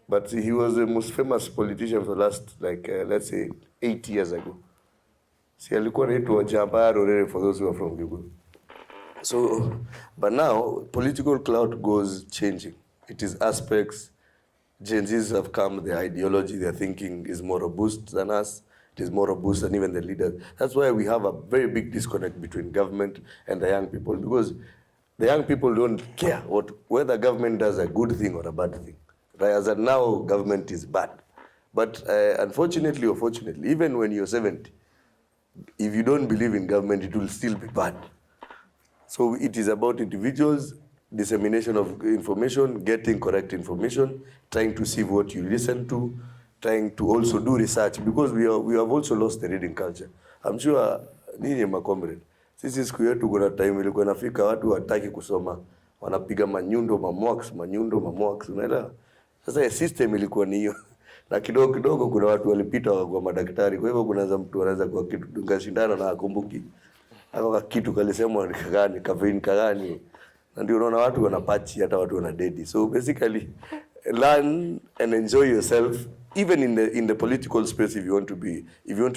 But he was the most famous politician for the last, let's say, 8 years ago. Si alikuwa anaitwa Jamba Rorere for those who are from Gikwa. So, but now, political clout goes changing. It is aspects. Gen Zs have come, their ideology, their thinking is more robust than us. It is more robust than even the leaders. That's why we have a very big disconnect between government and the young people, because the young people don't care whether government does a good thing or a bad thing. Right? As of now, government is bad. But unfortunately or fortunately, even when you're 70, if you don't believe in government, it will still be bad. So it is about individuals, dissemination of information, getting correct information, trying to see what you listen to, trying to also do research, because we have also lost the reading culture. I'm sure ninyi makomrade, sisi siku yetu kuna time ilikuwa nafika watu hataki kusoma, wanapiga manyundo mamwax, unaelewa? Sasa system ilikuwa ni hiyo. Na kidogo kidogo kuna watu walipita kwa madaktari. Kwa hivyo kuna mtu anaweza kwa kitu dunga shindano na akumbuki. Ako kitu kalisema ni kagani, kafein kagani. Na ndio unaona watu wanapatch, hata watu wana dedi. So basically learn and enjoy yourself, even in the political space. If you want to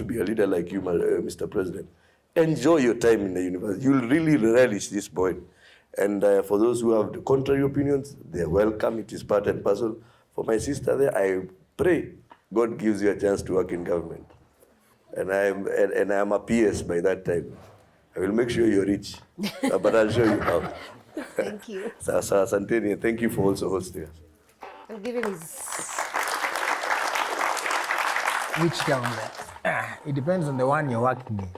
be a leader like you, Mr. President, enjoy your time in the university. You'll really relish this point. And for those who have the contrary opinions, they're welcome. It is part and parcel. For my sister there, I pray God gives you a chance to work in government. And I am a PS by that time. I will make sure you're rich, but I'll show you how. Thank you. Santini, thank you for also hosting us. I'll give him his... Which government? It depends on the one you're working in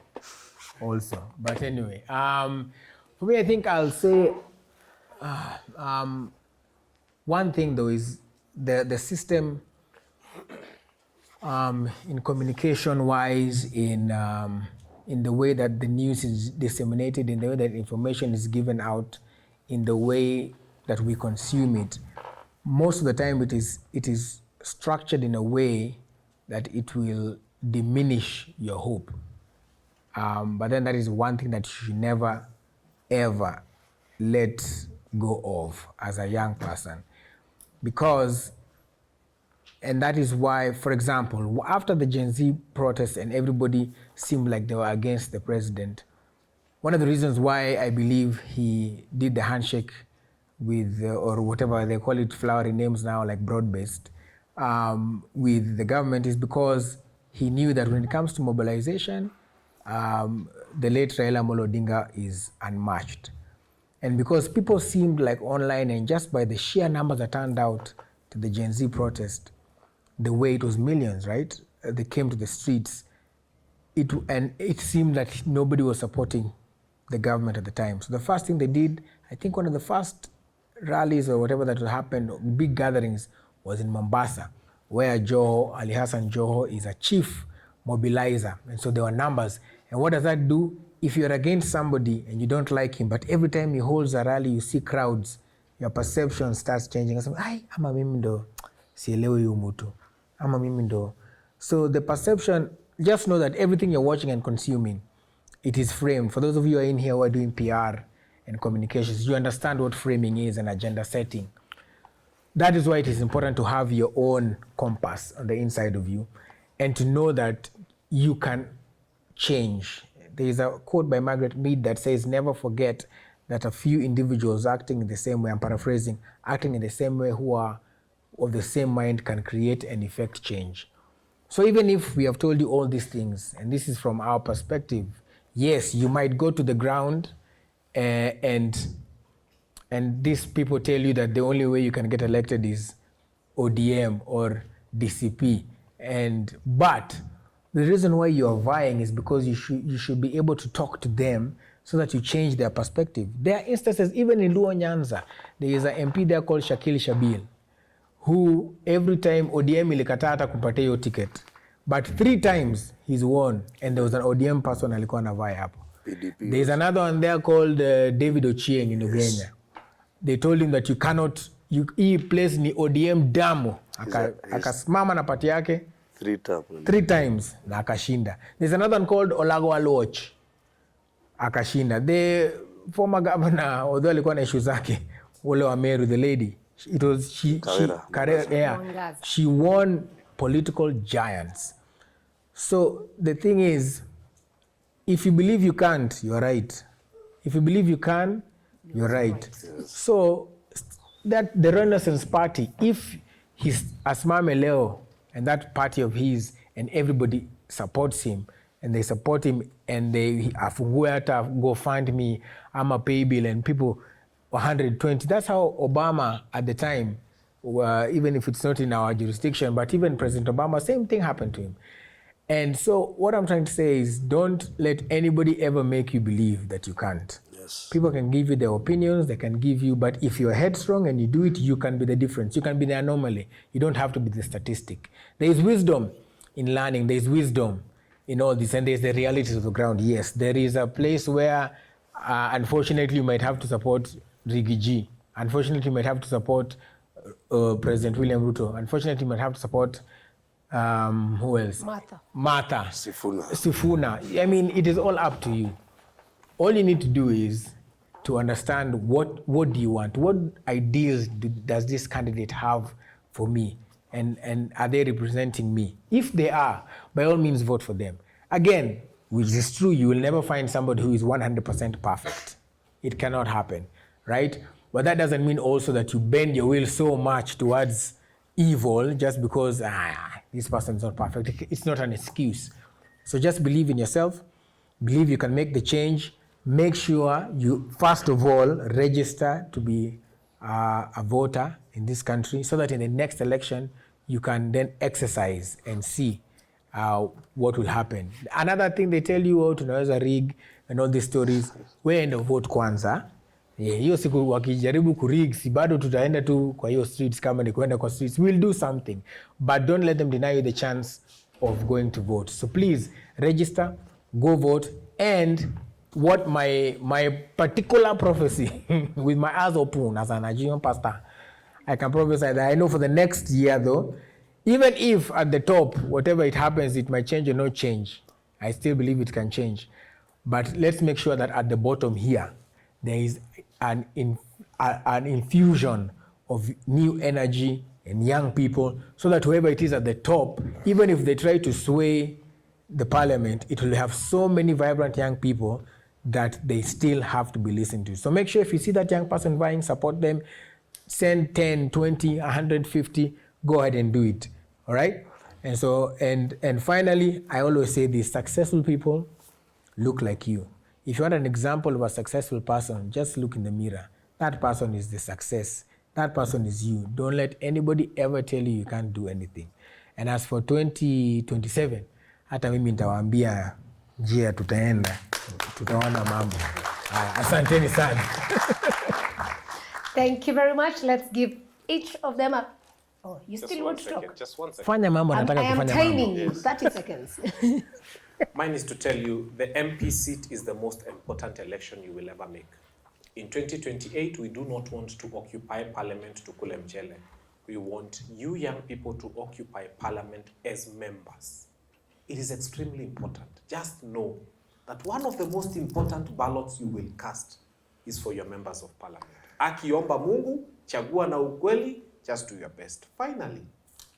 also. But anyway, for me, I think I'll say one thing though is the system in communication-wise, in the way that the news is disseminated, in the way that information is given out, in the way that we consume it. Most of the time it is structured in a way that it will diminish your hope. But then that is one thing that you should never, ever let go of as a young person. Because, and that is why, for example, after the Gen Z protests and everybody seemed like they were against the president, one of the reasons why I believe he did the handshake with, or whatever they call it, flowery names now, like broad-based, with the government is because he knew that when it comes to mobilization, the late Raila Amolo Odinga is unmatched. And because people seemed like online, and just by the sheer numbers that turned out to the Gen Z protest, the way it was millions, right? They came to the streets. And it seemed that nobody was supporting the government at the time. So the first thing they did, I think one of the first rallies or whatever that happened, big gatherings, was in Mombasa, where Ali Hassan Joho is a chief mobilizer. And so there were numbers. And what does that do? If you're against somebody and you don't like him, but every time he holds a rally, you see crowds, your perception starts changing. Ama mimi ndo sielewi huyu mtu. Ama mimi ndo. So the perception, just know that everything you're watching and consuming, it is framed. For those of you who are in here who are doing PR and communications, you understand what framing is and agenda setting. That is why it is important to have your own compass on the inside of you and to know that you can change. There is a quote by Margaret Mead that says, never forget that a few individuals acting in the same way, I'm paraphrasing, acting in the same way, who are of the same mind, can create and effect change. So even if we have told you all these things, and this is from our perspective, yes, you might go to the ground and these people tell you that the only way you can get elected is ODM or DCP. But the reason why you are vying is because you should be able to talk to them so that you change their perspective. There are instances, even in Luo Nyanza, there is an MP there called Shakil Shabil, who every time ODM ilikataa hata kumpatia hiyo ticket, but 3 times he's won, and there was an ODM person alikuwa anavaa hapo. There's another one there called David Ochieng in Ugenya. They told him that you cannot, hii place ni ODM damu. Akasimama na pati yake 3 times na akashinda. There's another one called Olago Aluoch. Akashinda. The former governor, although alikuwa na issue zake, ule wa Meru, the lady, it was she won political giants. So the thing is, if you believe you can't, you're right. If you believe you can, you're right. So that the Renaissance Party, if he's Asmame Leo and that party of his and everybody supports him and they support him and they afungue hata go find me, I'm a pay bill and people 120. That's how Obama at the time, even if it's not in our jurisdiction, but even President Obama, same thing happened to him. And so what I'm trying to say is don't let anybody ever make you believe that you can't. Yes. People can give you their opinions, they can give you, but if you're headstrong and you do it, you can be the difference. You can be the anomaly. You don't have to be the statistic. There is wisdom in learning. There is wisdom in all this, and there's the realities of the ground. Yes, there is a place where, unfortunately, you might have to support Rigiji. Unfortunately, you might have to support President William Ruto. Unfortunately, you might have to support who else? Martha. Sifuna. I mean, it is all up to you. All you need to do is to understand what do you want? What ideas does this candidate have for me? And are they representing me? If they are, by all means vote for them. Again, which is true, you will never find somebody who is 100% perfect. It cannot happen, right? But that doesn't mean also that you bend your will so much towards evil just because this person is not perfect. It's not an excuse. So just believe in yourself, believe you can make the change. Make sure you, first of all, register to be a voter in this country so that in the next election, you can then exercise and see what will happen. Another thing they tell you, tunaweza rig and all these stories, we end vote kwanza. Hiyo siku wakijaribu kurig, si bado tutaenda tu kwa hiyo streets kama ni kuenda kwa streets. We'll do something, but don't let them deny you the chance of going to vote. So please register, go vote, and what my particular prophecy with my eyes open as an Nigerian pastor, I can prophesy that I know for the next year though, even if at the top, whatever it happens, it might change or not change, I still believe it can change. But let's make sure that at the bottom here, there is an infusion of new energy and young people so that whoever it is at the top, even if they try to sway the parliament, it will have so many vibrant young people that they still have to be listened to. So make sure if you see that young person vying, support them, send 10, 20, 150, go ahead and do it, all right? And so, and finally, I always say this, successful people look like you. If you want an example of a successful person, just look in the mirror. That person is the success. That person is you. Don't let anybody ever tell you you can't do anything. And as for 2027, hata mimi nitawaambia njia tutaenda, tutaona mambo. Asanteni sana. Thank you very much. Let's give each of them a... Oh, you still want to talk? Just 1 second. Fanya mambo, nataka kufanya mambo. I am timing you, 30 seconds. Mine is to tell you the MP seat is the most important election you will ever make. In 2028, we do not want to occupy parliament to kule mchele. We want you young people to occupy parliament as members. It is extremely important. Just know that one of the most important ballots you will cast is for your members of parliament. Akiomba Mungu, chagua na ukweli, just do your best. Finally,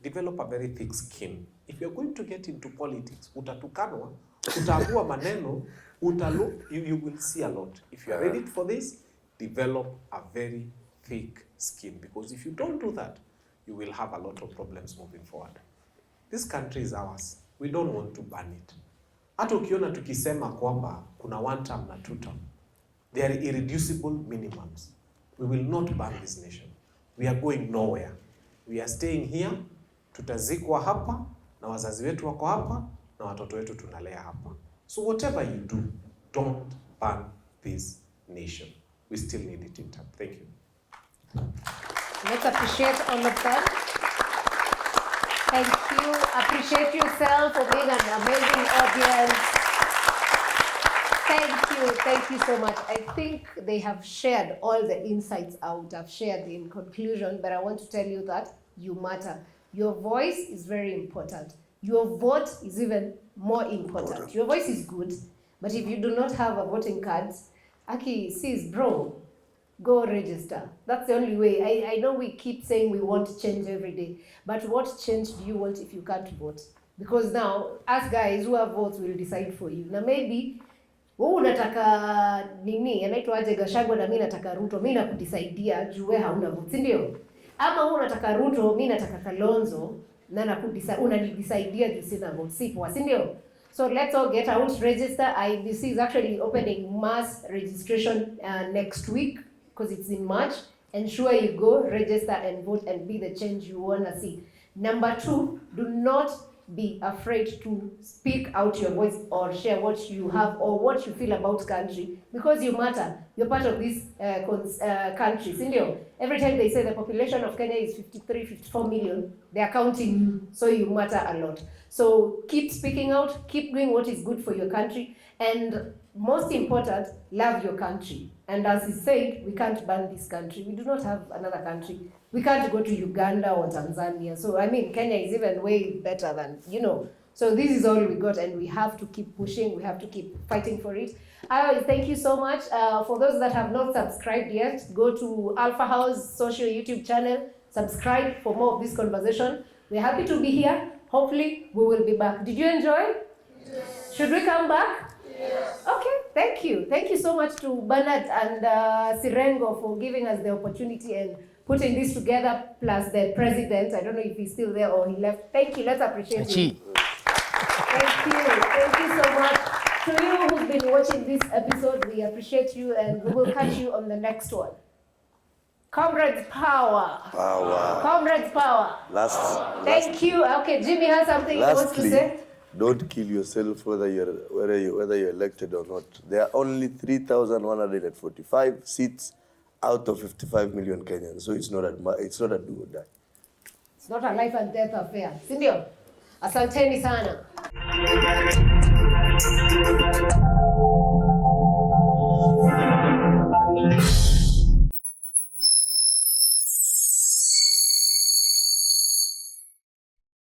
develop a very thick skin. If you're going to get into politics, utatukanwa, utaamua maneno, you will see a lot. If you are ready for this, develop a very thick skin. Because if you don't do that, you will have a lot of problems moving forward. This country is ours. We don't want to burn it. Hata ukiona tukisema kwamba kuna 1 term na 2 term, they are irreducible minimums. We will not burn this nation. We are going nowhere. We are staying here. Tutazikwa hapa na wazazi wetu wako hapa na watoto wetu tunalea hapa. So whatever you do, don't burn this nation. We still need it intact. Thank you. Let's appreciate all of them. Thank you. Appreciate yourself for being an amazing audience. Thank you so much. I think they have shared all the insights out. I've shared in conclusion, but I want to tell you that you matter. Your voice is very important. Your vote is even more important. Your voice is good, but if you do not have a voting card, Aki says, bro, go register. That's the only way. I know we keep saying we want change every day, but what change do you want if you can't vote? Because now, us guys who have votes will decide for you. Now maybe, wewe unataka nini, anaitwa aje Gachagua na mimi nataka Ruto, mimi nakudisaidia juu wewe hauna vote, si ndio? Ama wewe unataka Ruto, mimi nataka Kalonzo na unanidisaidia juu sina vote, si poa, si ndio? So let's all get out, register. IBC is actually opening mass registration next week because it's in March. Ensure you go, register and vote and be the change you want to see. Number 2, do not be afraid to speak out your voice or share what you have or what you feel about country, because you matter. You're part of this country. Sindio? Every time they say the population of Kenya is 53, 54 million, they are counting you, so you matter a lot. So keep speaking out, keep doing what is good for your country, and most important, love your country. And as he said, we can't ban this country. We do not have another country. We can't go to Uganda or Tanzania. So, I mean, Kenya is even way better than, So this is all we got, and we have to keep pushing. We have to keep fighting for it. Thank you so much. For those that have not subscribed yet, go to Alpha House social YouTube channel. Subscribe for more of this conversation. We're happy to be here. Hopefully, we will be back. Did you enjoy? Yes. Should we come back? Yes. Okay, thank you. Thank you so much to Bernard and Sirengo for giving us the opportunity and putting this together, plus the president. I don't know if he's still there or he left. Thank you. Let's appreciate him. Thank you. Thank you so much. To you who've been watching this episode, we appreciate you, and we will catch you on the next one. Comrades power. Power. Comrades power. Thank you. Okay, Jimmy has something he wants to say. Don't kill yourself whether you're elected or not. There are only 3,145 seats out of 55 million Kenyans, so it's not a do or die. It's not a life and death affair. Sindio? Asanteni sana.